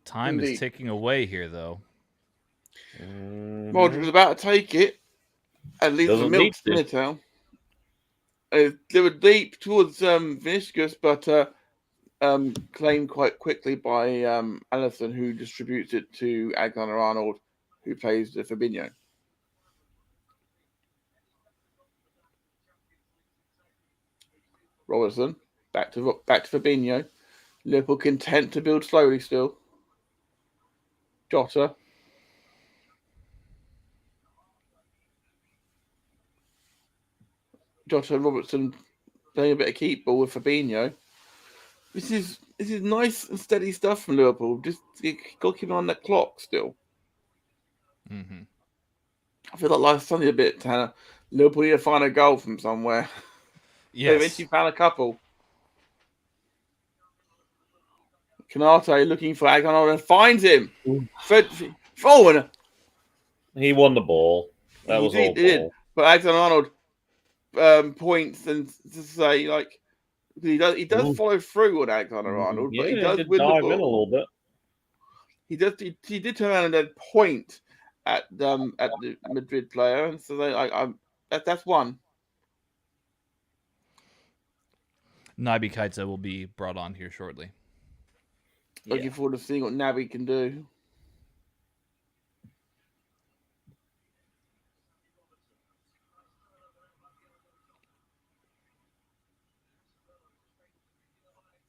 Time is ticking away here, though. Modric was about to take it. At least the milk Militao. They were deep towards Vinicius, but claimed quite quickly by Alisson, who distributes it to Alexander-Arnold, who plays the Fabinho. Robertson back to Fabinho. Liverpool content to build slowly still. Jota. And Robertson playing a bit of keep ball with Fabinho. This is nice and steady stuff from Liverpool. Just got to keep on that clock still. I feel like life's sunny a bit, Tanner. Liverpool need to find a goal from somewhere. Yes. They eventually found a couple. Canate looking for Alexander and finds him. Forward. He won the ball. That was all ball. But Alexander-Arnold points and to say, like, he does follow through on Alexander-Arnold, but he does win the ball. In a little bit. He did turn around and then point at the Madrid player, and so that's one. Naby Keita will be brought on here shortly. Looking forward to seeing what Naby can do.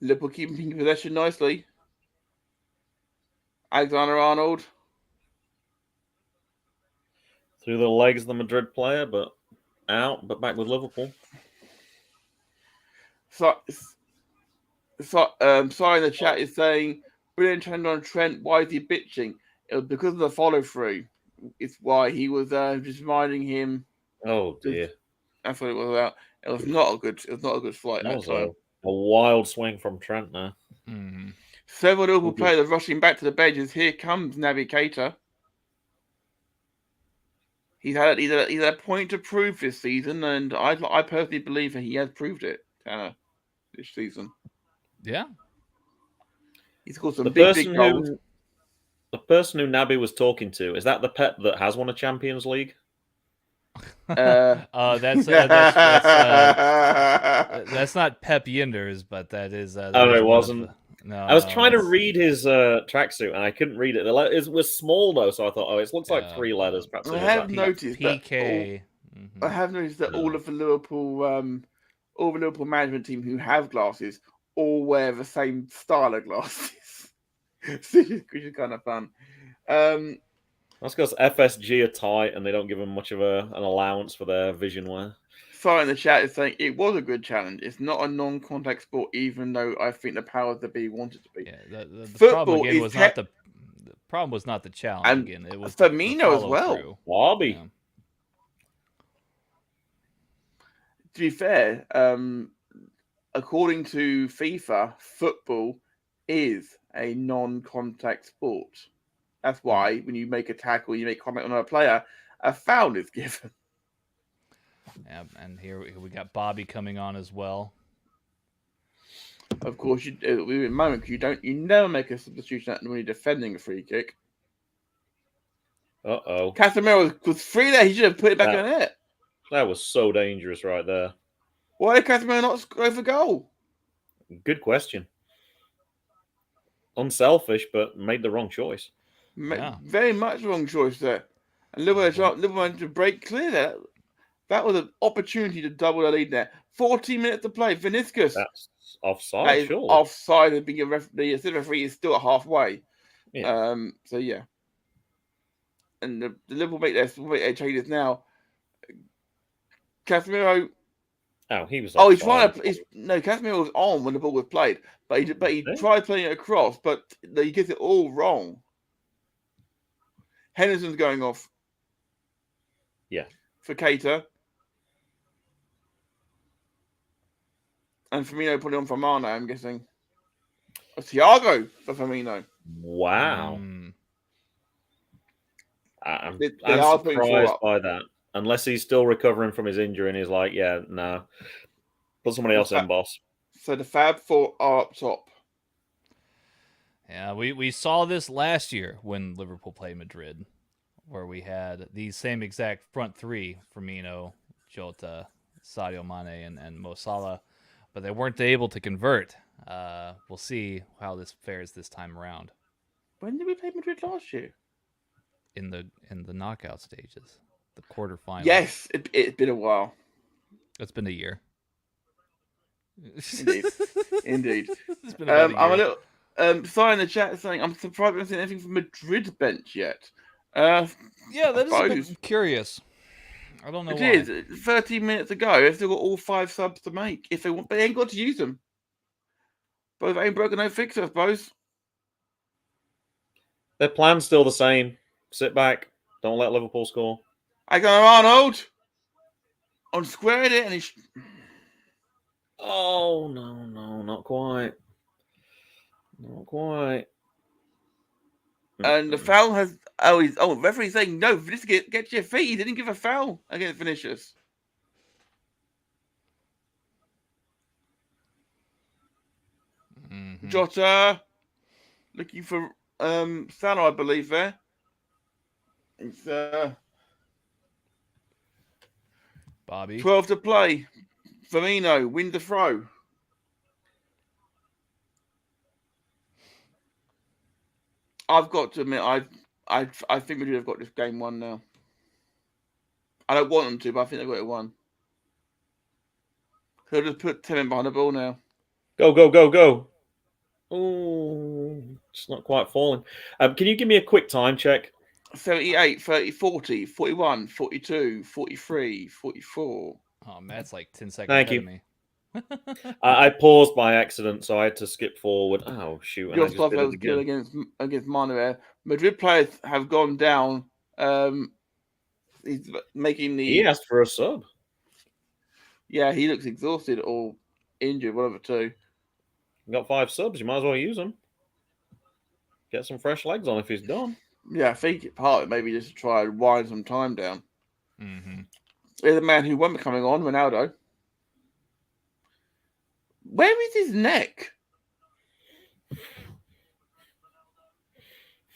Liverpool keeping possession nicely. Alexander-Arnold. Through the legs of the Madrid player, but back with Liverpool. Sorry in the chat is saying, brilliant trend on Trent. Why is he bitching? It was because of the follow through. It's why he was just reminding him. Oh dear, that's what it was about. It was not a good flight. That was a wild swing from Trent there. Several Liverpool players are rushing back to the benches. Here comes Naby Keita. He's had a point to prove this season, and I personally believe that he has proved it, Tanner, this season. Yeah. He's got some big goals. The person who Naby was talking to, is that the Pep that has won a Champions League? That's not Pep Yinders, but that is. It wasn't. No, I was trying to read his tracksuit and I couldn't read it. It was small though, so I thought, it looks like 3 letters. Perhaps I have noticed PK. I have noticed that all of the Liverpool management team who have glasses all wear the same style of glasses, which is kind of fun. That's because FSG are tight and they don't give them much of an allowance for their vision wear. Sorry in the chat is saying it was a good challenge. It's not a non-contact sport, even though I think the powers that be wanted to be. Yeah, the problem again was not the problem was not the challenge. And again, it was Firmino as well. Through. Bobby. Yeah. To be fair, according to FIFA, football is a non-contact sport. That's why when you make a tackle, you make contact on a player, a foul is given. Yeah, and here we got Bobby coming on as well. Of course, we were in a moment because you never make a substitution when you're defending a free kick. Uh-oh. Casemiro was free there. He should have put it back in it. That was so dangerous right there. Why did Casemiro not go for goal? Good question. Unselfish, but made the wrong choice. Yeah. Very much wrong choice there. And Liverpool wanted to break clear there. That was an opportunity to double the lead there. 14 minutes to play. Vinicius. That's offside, surely. Offside, and being the assistant referee is still at halfway. Yeah. So yeah. And the Liverpool make their changes now. Casemiro. Oh, he was. Oh, he's trying to. Casemiro was on when the ball was played, but he tried playing it across, but he gets it all wrong. Henderson's going off. Yeah. For Keita. And Firmino put it on for Mane, I'm guessing. Thiago for Firmino. Wow. I'm They are surprised by that. Unless he's still recovering from his injury and he's like, yeah, no. Put somebody else in, boss. So the Fab Four are up top. Yeah, we saw this last year when Liverpool played Madrid, where we had these same exact front three, Firmino, Jota, Sadio Mane, and Mo Salah, but they weren't able to convert. We'll see how this fares this time around. When did we play Madrid last year? In the knockout stages, the quarterfinals. Yes, it's been a while. It's been a year. Indeed. It's been about a year. I'm a little sorry in the chat saying I'm surprised we haven't seen anything from Madrid bench yet. Yeah, that is a bit curious. I don't know why. It is 13 minutes ago. They've still got all 5 subs to make if they want, but they ain't got to use them. But if they ain't broken, no fix, I suppose. Their plan's still the same. Sit back. Don't let Liverpool score. Arnold on squared it, and he's. Oh no, not quite. Not quite. And the foul has. Referee saying no. Vinicius, get to your feet. He didn't give a foul against Vinicius. Mm-hmm. Jota looking for Salah, I believe there. It's Bobby. 12 to play. Firmino win the throw. I've got to admit, I think Madrid have got this game won now. I don't want them to, but I think they've got it won. Could have put 10 men behind the ball now. Go. Oh, it's not quite falling. Can you give me a quick time check? 78, 30, 40, 41, 42, 43, 44. Oh, Matt's like 10 seconds Thank ahead you. of me. I paused by accident, so I had to skip forward. Oh, shoot. Your stuff was good against Mane. Madrid players have gone down. He's making the. He asked for a sub. Yeah, he looks exhausted or injured, one of the two. You got 5 subs. You might as well use them. Get some fresh legs on if he's done. Yeah, I think part of it maybe just to try and wind some time down. Mm-hmm. There's a man who won't be coming on, Ronaldo. Where is his neck?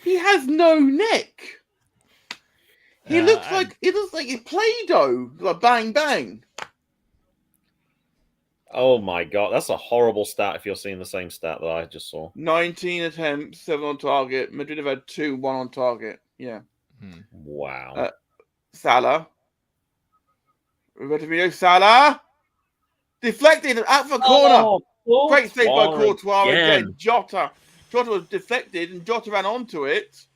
He has no neck. He looks like it's Play-Doh. Like bang bang. Oh my god, that's a horrible stat if you're seeing the same stat that I just saw. 19 attempts, 7 on target. Madrid have had 2, 1 on target. Yeah. Wow. Salah. Roberto Firmino, Salah. Deflected out for corner. Great save by Courtois again. Jota was deflected and Jota ran onto it.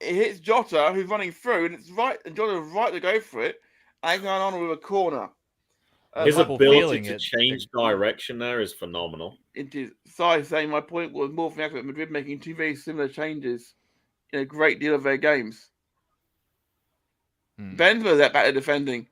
It hits Jota, who's running through, and it's right. And Jota's right to go for it. And going on with a corner. His ability to change direction there is phenomenal. It is. So saying my point was more from the fact that Madrid making 2 very similar changes in a great deal of their games. Benzema that better defending.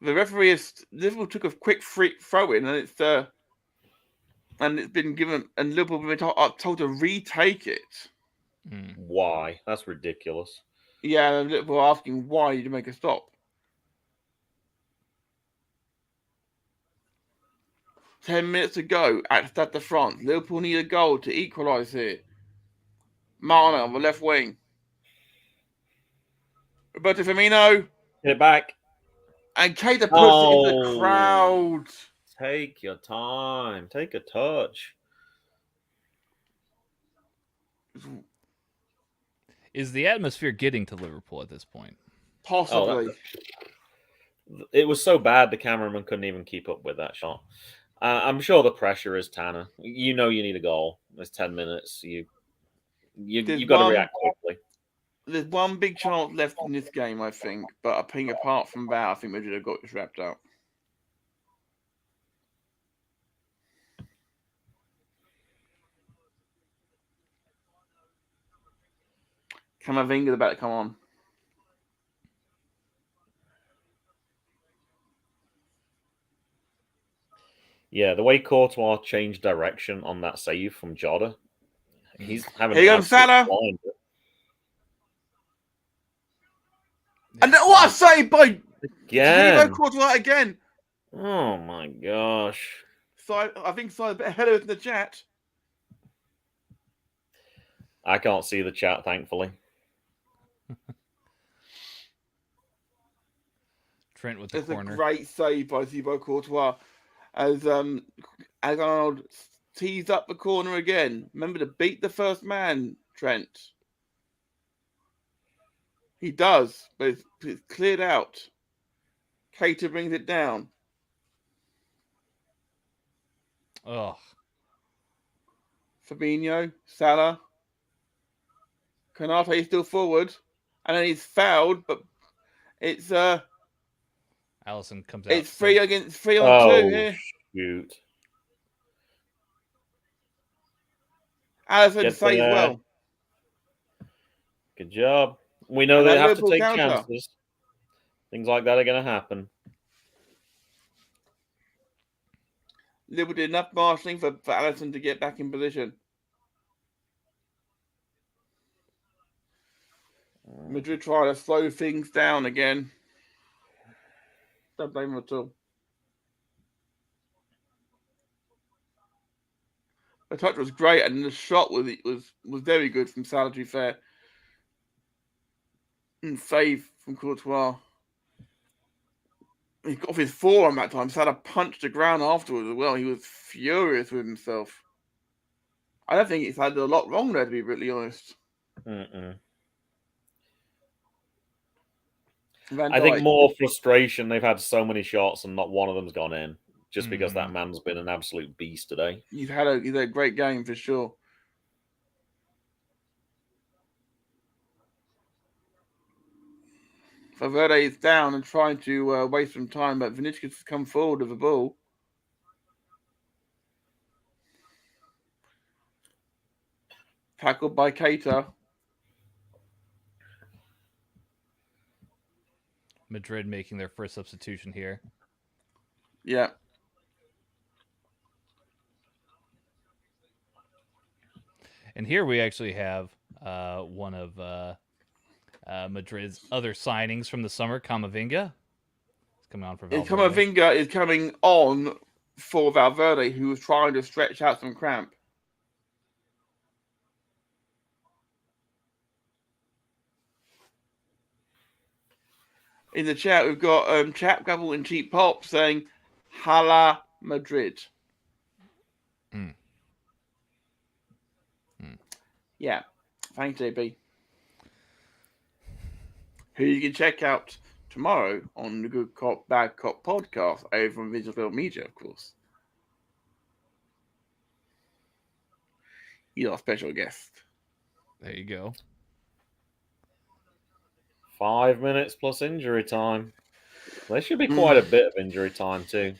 The referee Liverpool took a quick free throw in, and it's been given, and Liverpool have been told to retake it. Why? That's ridiculous. Yeah, and Liverpool are asking why did you make a stop? 10 minutes to go at Stade de France. Liverpool need a goal to equalise here. Marner on the left wing. Roberto Firmino. Get it back. And Keita puts it into the crowd. Take your time. Take a touch. Is the atmosphere getting to Liverpool at this point? Possibly. It was so bad the cameraman couldn't even keep up with that shot. I'm sure the pressure is Tanner. You know you need a goal. There's 10 minutes. You got to react quickly. There's one big chance left in this game, I think. But I think apart from that, I think Madrid have got this wrapped up. Camavinga's about to come on. Yeah, the way Courtois changed direction on that save from Jota, he's having Here comes Salah. blind. And what a save by Again. Courtois again. Oh my gosh. So I think so a bit ahead of us in the chat. I can't see the chat, thankfully. Trent with the It's corner. a great save by Thibaut Courtois as Arnold tees up the corner again. Remember to beat the first man, Trent. He does, but it's cleared out. Keita brings it down. Oh, Fabinho, Salah. Konate is still forward. And then he's fouled, but it's Allison comes out. it's 3 on 2 here. Shoot. Allison Get saves there. well. Good job. We know And they that have to Liverpool take counter. chances. Things like that are going to happen. Liverpool did enough marshalling for Allison to get back in position. Madrid trying to slow things down again. Don't blame them at all. The touch was great, and the shot was very good from Salah, to be fair. And save from Courtois. He got off his forearm that time. Salah punched the ground afterwards as well. He was furious with himself. I don't think he's had a lot wrong there, to be brutally honest. I think more frustration. They've had so many shots and not one of them's gone in. Just because that man's been an absolute beast today. He's had a great game for sure. Valverde is down and trying to waste some time, but Vinicius has come forward with the ball. Tackled by Keita. Madrid making their first substitution here. Yeah. And here we actually have one of Madrid's other signings from the summer, Camavinga. He's coming on for Valverde. Camavinga is coming on for Valverde, who was trying to stretch out some cramp. In the chat, we've got Chap Gabble and Cheap Pop saying, Hala Madrid. Yeah. Thanks, JB. Who you can check out tomorrow on the Good Cop, Bad Cop podcast over on Visual Film Media, of course. You're our special guest. There you go. 5 minutes plus injury time. There should be quite a bit of injury time too.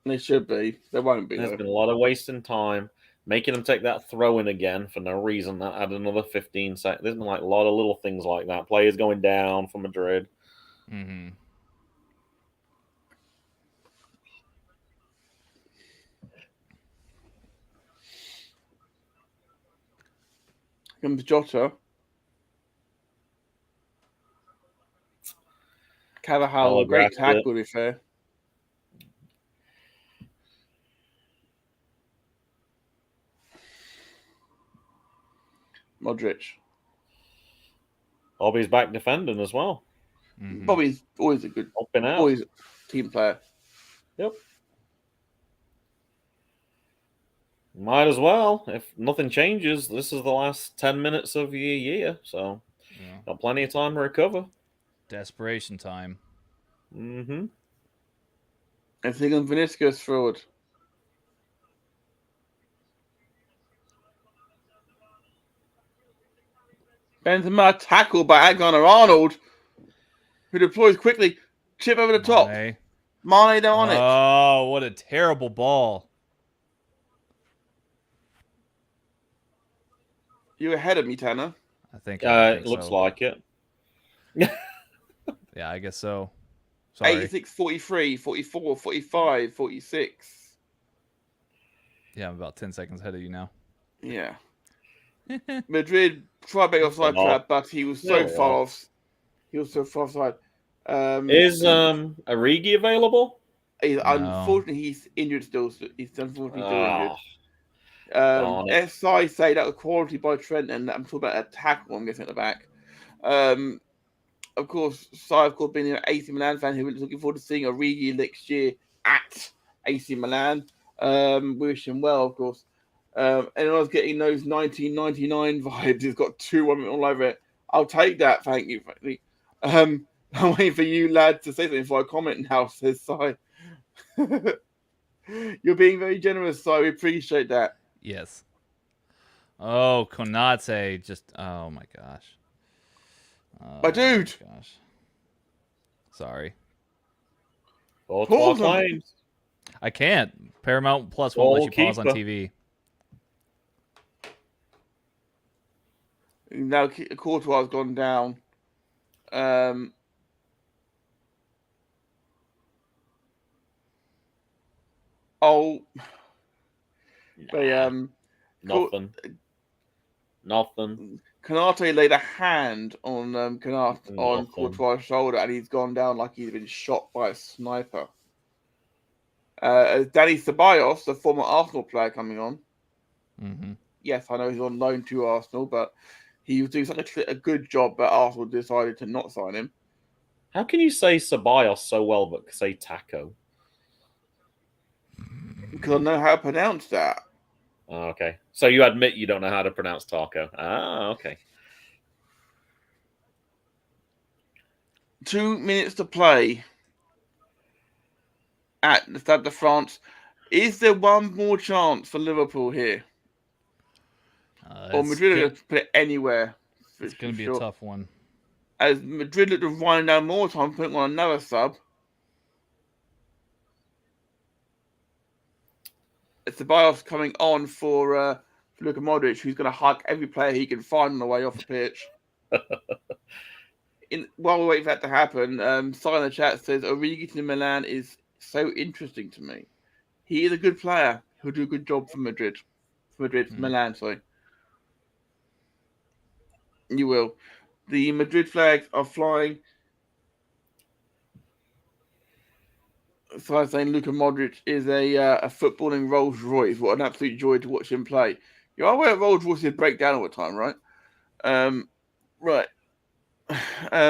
There should be. There won't be. There's though. been a lot of wasting time. Making them take that throw in again for no reason. That added another 15 seconds. There's been like a lot of little things like that. Players going down for Madrid. comes Jota. Carvajal, great Telegraphed it. tackle, to be fair. Modric. Bobby's back defending as well. Mhm. Bobby's always a good, Up and out. always a team player. Yep. Might as well. If nothing changes, this is the last 10 minutes of your year. So, Yeah. got plenty of time to recover. Desperation time. Mm-hmm. I think on Vinicius forward. Benzema tackle by Alexander-Arnold, who deploys quickly. Chip over the top. Mane. Mane down on it. Oh, what a terrible ball. You're ahead of me, Tanner. I think It looks so. like it. Yeah, I guess so. Sorry. 86, 43, 44, 45, 46. Yeah, I'm about 10 seconds ahead of you now. Yeah. Madrid tried to offside trap, but he was so far off. He was so far offside. Is Origi available? Unfortunately, he's injured still. He's unfortunately still injured. Darn it. SI say that was quality by Trent, and I'm talking about a tackle, I'm guessing, at the back. Of course, Sai, of course, being an AC Milan fan who was looking forward to seeing Origi next year at AC Milan. We wish him well, of course. And I was getting those 1999 vibes. He's got 2-1 all over it. I'll take that, thank you. I'm waiting for you, lad, to say something before I comment now, says Sai. You're being very generous, Sai. We appreciate that. Yes. Oh, Konate just... Oh, my gosh. Oh, My dude. Gosh. Sorry. Courtois claims. I can't. Paramount Plus won't let you pause on Goalkeeper. TV. Now Courtois has gone down. Nothing. Nothing. Konate laid a hand on on Nothing. Courtois' shoulder, and he's gone down like he's been shot by a sniper. Danny Ceballos, the former Arsenal player, coming on. Mm-hmm. Yes, I know he's on loan to Arsenal, but he was doing such a good job that Arsenal decided to not sign him. How can you say Ceballos so well but say taco? Because I know how to pronounce that. Oh, okay. So you admit you don't know how to pronounce taco. Ah, okay. 2 minutes to play at the Stade de France. Is there one more chance for Liverpool here? Or Madrid are going to put it anywhere? It's going to be a tough one. As Madrid look to wind down more time, putting on another sub. Ceballos coming on for Luka Modric, who's going to hug every player he can find on the way off the pitch. While we wait for that to happen, Sai in the chat says Origi to Milan is so interesting to me. He is a good player who'll do a good job for Madrid. Milan, sorry. You will. The Madrid flags are flying. So I'm saying Luka Modric is a footballing Rolls Royce. What an absolute joy to watch him play. You are aware Rolls Royces break down all the time, right? Right.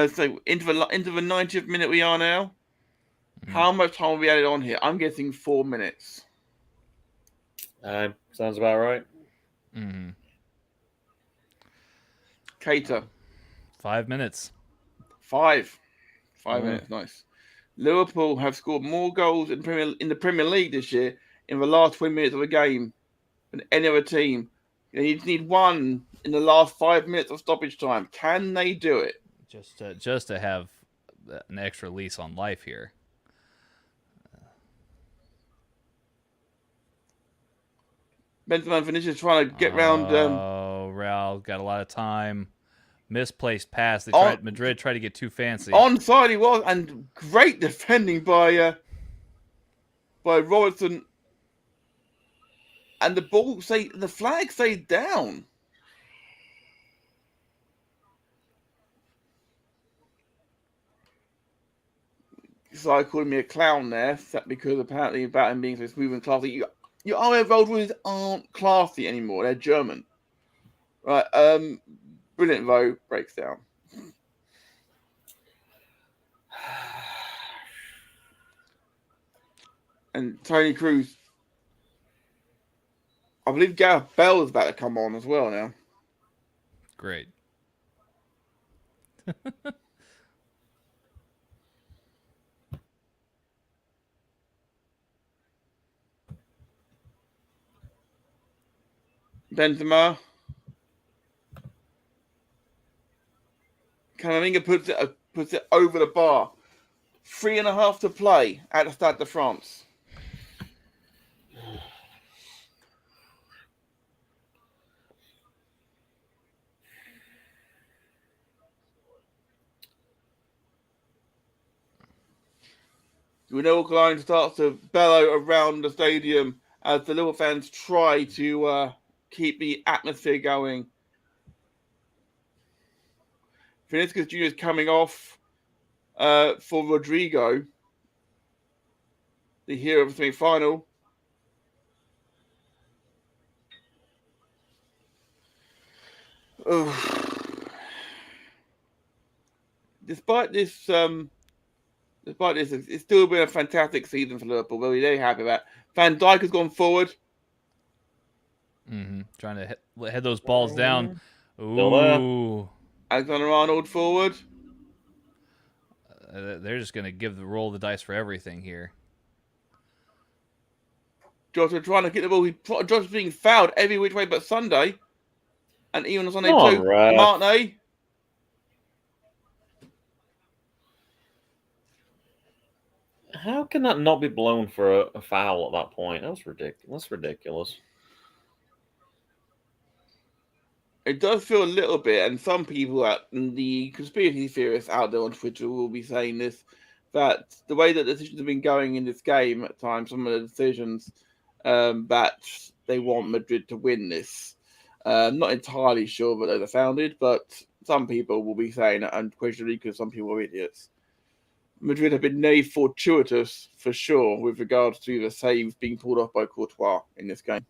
So into the 90th minute we are now. Mm-hmm. How much time will we added on here? I'm guessing 4 minutes. Sounds about right. Mm-hmm. Cater. 5 minutes. 5 minutes, nice. Liverpool have scored more goals in the Premier League this year in the last 20 minutes of a game than any other team. You just need one in the last 5 minutes of stoppage time. Can they do it? Just to have an extra lease on life here. Benzema finishes trying to get round. Real got a lot of time. Misplaced pass. Madrid tried to get too fancy. Onside he was, and great defending by Robertson. And the flag stayed down. started calling me a clown there because apparently about him being so smooth and classy. Your RF rules aren't classy anymore. They're German. Right. Brilliant though. Breaks down. And Tony Cruz. I believe Gareth Bale is about to come on as well now. Great. Benzema. Camavinga puts it over the bar. 3.5 to play at the Stade de France. Renault line starts to bellow around the stadium as the Liverpool fans try to keep the atmosphere going. Vinicius Jr. is coming off for Rodrigo, the hero of the semi-final. Despite this, it's still been a fantastic season for Liverpool. We're very happy about. Van Dijk has gone forward. Trying to head those balls down. Still there. Ooh. Alexander-Arnold forward. They're just going to roll the dice for everything here. Jota trying to get the ball. Jota's being fouled every which way but Sunday. And even on Sunday Come on, too. ref. Martinez. How can that not be blown for a foul at that point? That was ridiculous. It does feel a little bit, and some people, the conspiracy theorists out there on Twitter will be saying this, that the way that the decisions have been going in this game at times, some of the decisions, that they want Madrid to win this. Not entirely sure that those are founded, but some people will be saying it unquestionably because some people are idiots. Madrid have been nay fortuitous for sure with regards to the saves being pulled off by Courtois in this game.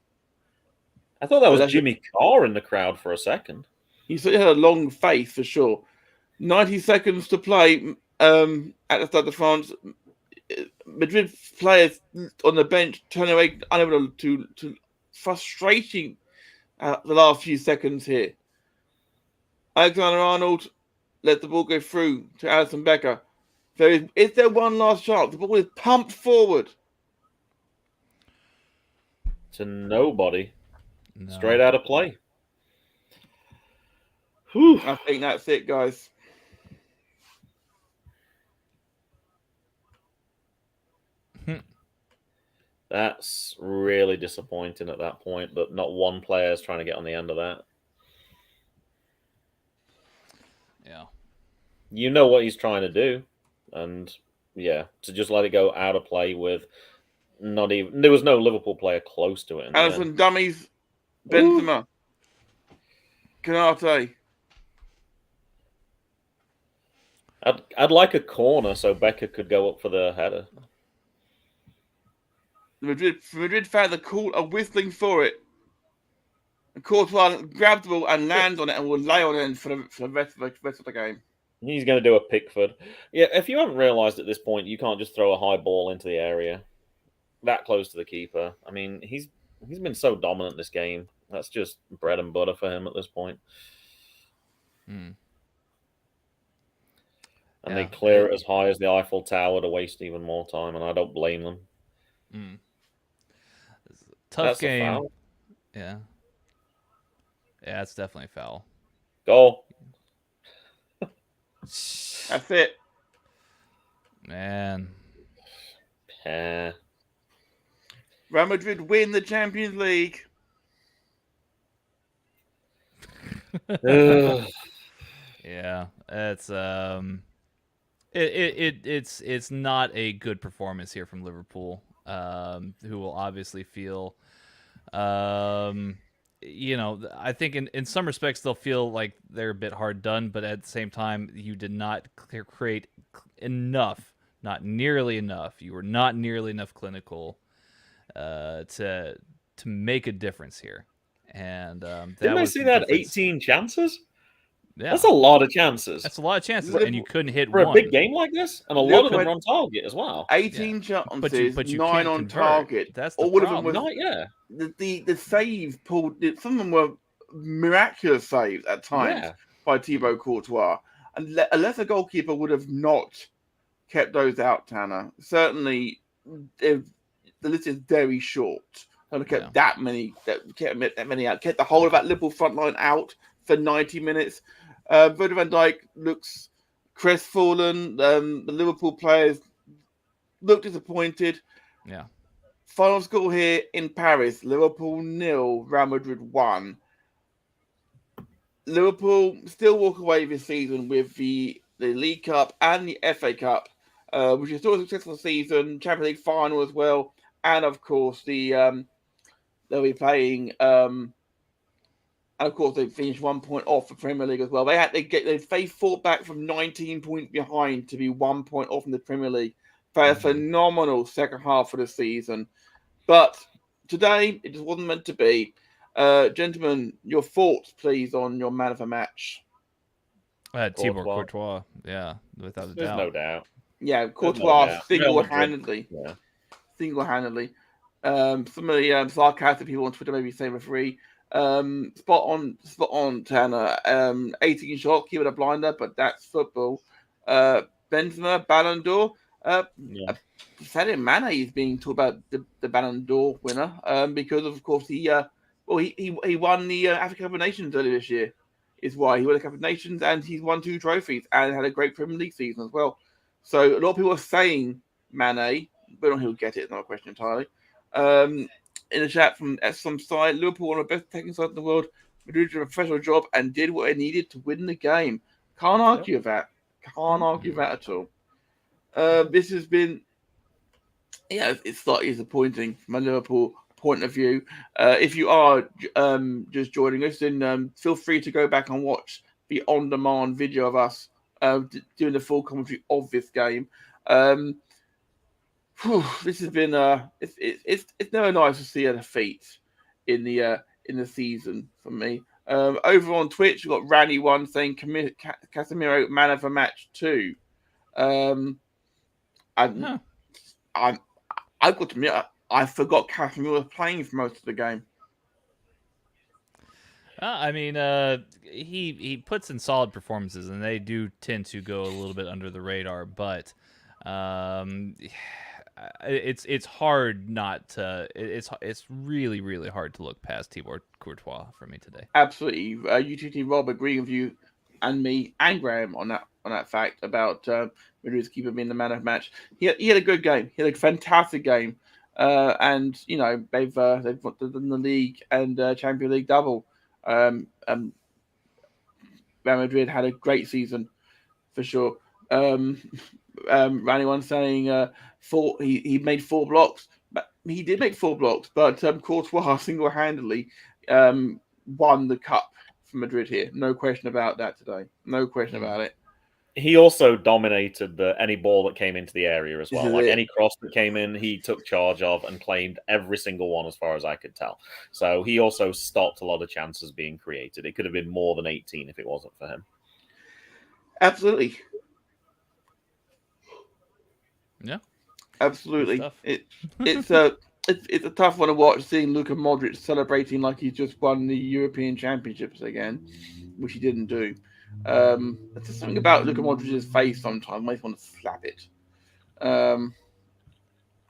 I thought that was Jimmy Carr in the crowd for a second. He certainly had a long face for sure. 90 seconds to play at the Stade de France. Madrid players on the bench turn away, unable to frustrating the last few seconds here. Alexander-Arnold let the ball go through to Alisson Becker. Is there one last chance? The ball is pumped forward. To nobody. No. Straight out of play. Whew. I think that's it, guys. That's really disappointing at that point, but not one player is trying to get on the end of that. Yeah. You know what he's trying to do. And yeah, to just let it go out of play with not even... There was no Liverpool player close to it. Alisson dummies. Benzema. Canate. I'd like a corner so Becker could go up for the header. Madrid fans are whistling for it. And Courtois grabs the ball and lands on it and will lay on it for the rest of the game. He's going to do a Pickford. Yeah, if you haven't realised at this point, you can't just throw a high ball into the area that close to the keeper. I mean, he's been so dominant this game. That's just bread and butter for him at this point. And they clear it as high as the Eiffel Tower to waste even more time, and I don't blame them. Tough game. Yeah. Yeah, it's definitely foul. Goal. That's it. Man. Yeah. Real Madrid win the Champions League. Yeah, it's it's not a good performance here from Liverpool, who will obviously feel, I think in some respects they'll feel like they're a bit hard done, but at the same time you did not create enough not nearly enough. You were not nearly enough clinical to make a difference here. And Didn't I see that 18 chances? Yeah, that's a lot of chances. That's a lot of chances, Liverpool, and you couldn't hit for one. a big game like this, and a lot of them are on target as well. 18 chances, but you 9 can't on convert. target. That's the All problem. of them was yeah. The save pulled. Some of them were miraculous saves at times by Thibaut Courtois, and unless a goalkeeper would have not kept those out, Tanner, certainly the list is very short. And kept that many out. Kept the whole of that Liverpool front line out for 90 minutes. Virgil van Dijk looks crestfallen. The Liverpool players look disappointed. Yeah. Final score here in Paris: Liverpool 0, Real Madrid 1. Liverpool still walk away this season with the League Cup and the FA Cup, which is still a successful season. Champions League final as well, and of course they'll be playing. And of course they finished 1 point off the Premier League as well. They fought back from 19 points behind to be 1 point off in the Premier League. For a phenomenal second half of the season. But today, it just wasn't meant to be. Gentlemen, your thoughts, please, on your man of the match. Thibaut Courtois. Yeah, without a doubt. There's no doubt. Yeah, Courtois single-handedly. Yeah. Single-handedly. Some of the sarcastic people on Twitter maybe say referee. Spot on, Tanner. 18 shots, keep it a blinder, but that's football. Benzema, Ballon d'Or. Sadio Mane is being talked about the Ballon d'Or winner because of course he won the African Cup of Nations earlier this year. Is why he won the Cup of Nations and he's won 2 trophies and had a great Premier League season as well. So a lot of people are saying Mane, but not he'll get it. It's not a question entirely. In the chat from some side, Liverpool one of the best attacking sides in the world. Madrid did a professional job and did what they needed to win the game. Can't argue with that. Can't argue with that at all. This has been, it's slightly disappointing from a Liverpool point of view. If you are just joining us, then feel free to go back and watch the on-demand video of us doing the full commentary of this game. This has been it's never nice to see a defeat in the season for me. Over on Twitch, we've got Ranny1 saying Casemiro man of the match too. I've got to admit, I forgot Casemiro was playing for most of the game. I mean, he puts in solid performances, and they do tend to go a little bit under the radar. But it's hard not to. It's really, really hard to look past Thibaut Courtois for me today. Absolutely, UTT Rob agreeing with you and me and Graham on that fact about Madrid's keeper being the man of the match. He had a good game. He had a fantastic game, and you know they've done the league and Champions League double. Real Madrid had a great season for sure. Randy saying he made 4 blocks, but he did make 4 blocks, but Courtois single-handedly won the cup for Madrid here. No question about that today. No question about it. He also dominated any ball that came into the area as well. Like any cross that came in, he took charge of and claimed every single one as far as I could tell. So he also stopped a lot of chances being created. It could have been more than 18 if it wasn't for him. Absolutely. Yeah. Absolutely. It's a tough one to watch, seeing Luka Modric celebrating like he just won the European Championships again, which he didn't do. There's just something about Luka Modric's face sometimes. I might want to slap it. Not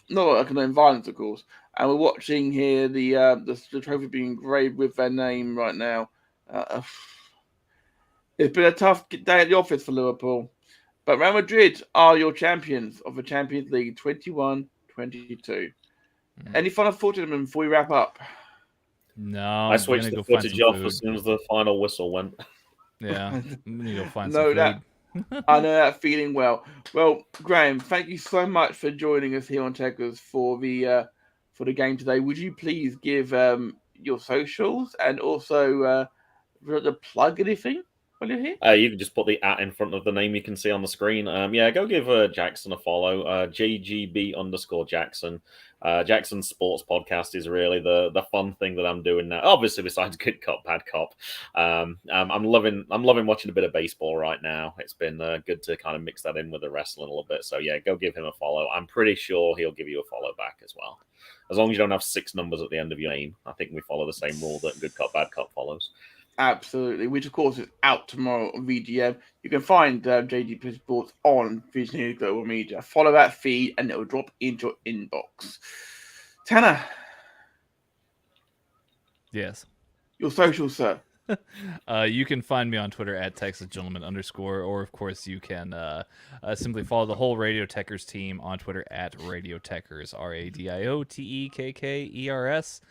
like an violence, of course. And we're watching here the trophy being engraved with their name right now. It's been a tough day at the office for Liverpool. But Real Madrid are your champions of the Champions League 21-22. Any final thoughts on them before we wrap up? No. I switched the footage off as soon as the final whistle went. Yeah. We need to go find some food. I know that feeling well. Well, Graham, thank you so much for joining us here on Tekkers for the game today. Would you please give your socials and also plug anything? Well, you're here. You can just put the @ in front of the name you can see on the screen. Go give Jackson a follow. JGB_Jackson. Jackson's sports podcast is really the fun thing that I'm doing now. Obviously, besides Good Cop, Bad Cop. I'm loving watching a bit of baseball right now. It's been good to kind of mix that in with the wrestling a little bit. So yeah, go give him a follow. I'm pretty sure he'll give you a follow back as well. As long as you don't have 6 numbers at the end of your name, I think we follow the same rule that Good Cop, Bad Cop follows. Absolutely, which of course is out tomorrow on VGM. You can find JDP Sports on Visionary Global Media. Follow that feed and it will drop into your inbox. Tanner. Yes. Your social, sir. You can find me on Twitter at @TexasGentleman_, or of course you can simply follow the whole Radio Tekkers team on Twitter at Radio Tekkers, RADIOTEKKERS.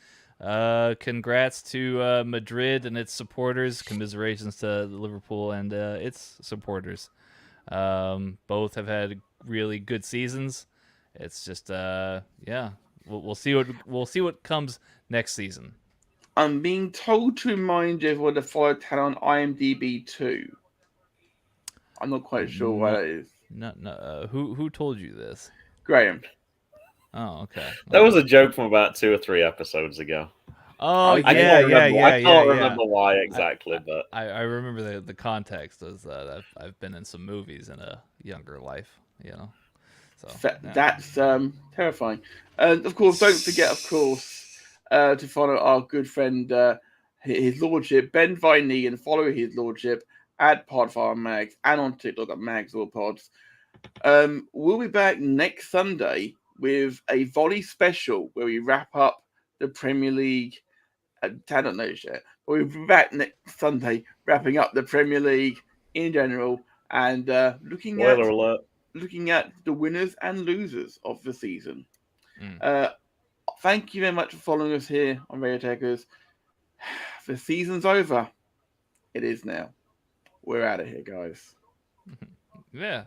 Congrats to Madrid and its supporters. Commiserations to Liverpool and its supporters. Both have had really good seasons. It's just we'll see what comes next season. I'm being told to remind everyone to follow Tanner on IMDb too. I'm not quite sure why that is. No. Who told you this? Graham. Oh, okay. That was a joke from about 2 or 3 episodes ago. Oh, I can't remember why exactly, but I remember the context is that I've been in some movies in a younger life, So that's terrifying. And of course, don't forget, to follow our good friend, his lordship Ben Viney, and follow his lordship at Podfire Mags and on TikTok at Mags or Pods. We'll be back next Sunday with a volley special where we wrap up the Premier League. I don't know yet, but we'll be back next Sunday wrapping up the Premier League in general and looking at the winners and losers of the season. Thank you very much for following us here on Radio Tekkers. The season's over. It is now. We're out of here, guys. Yeah.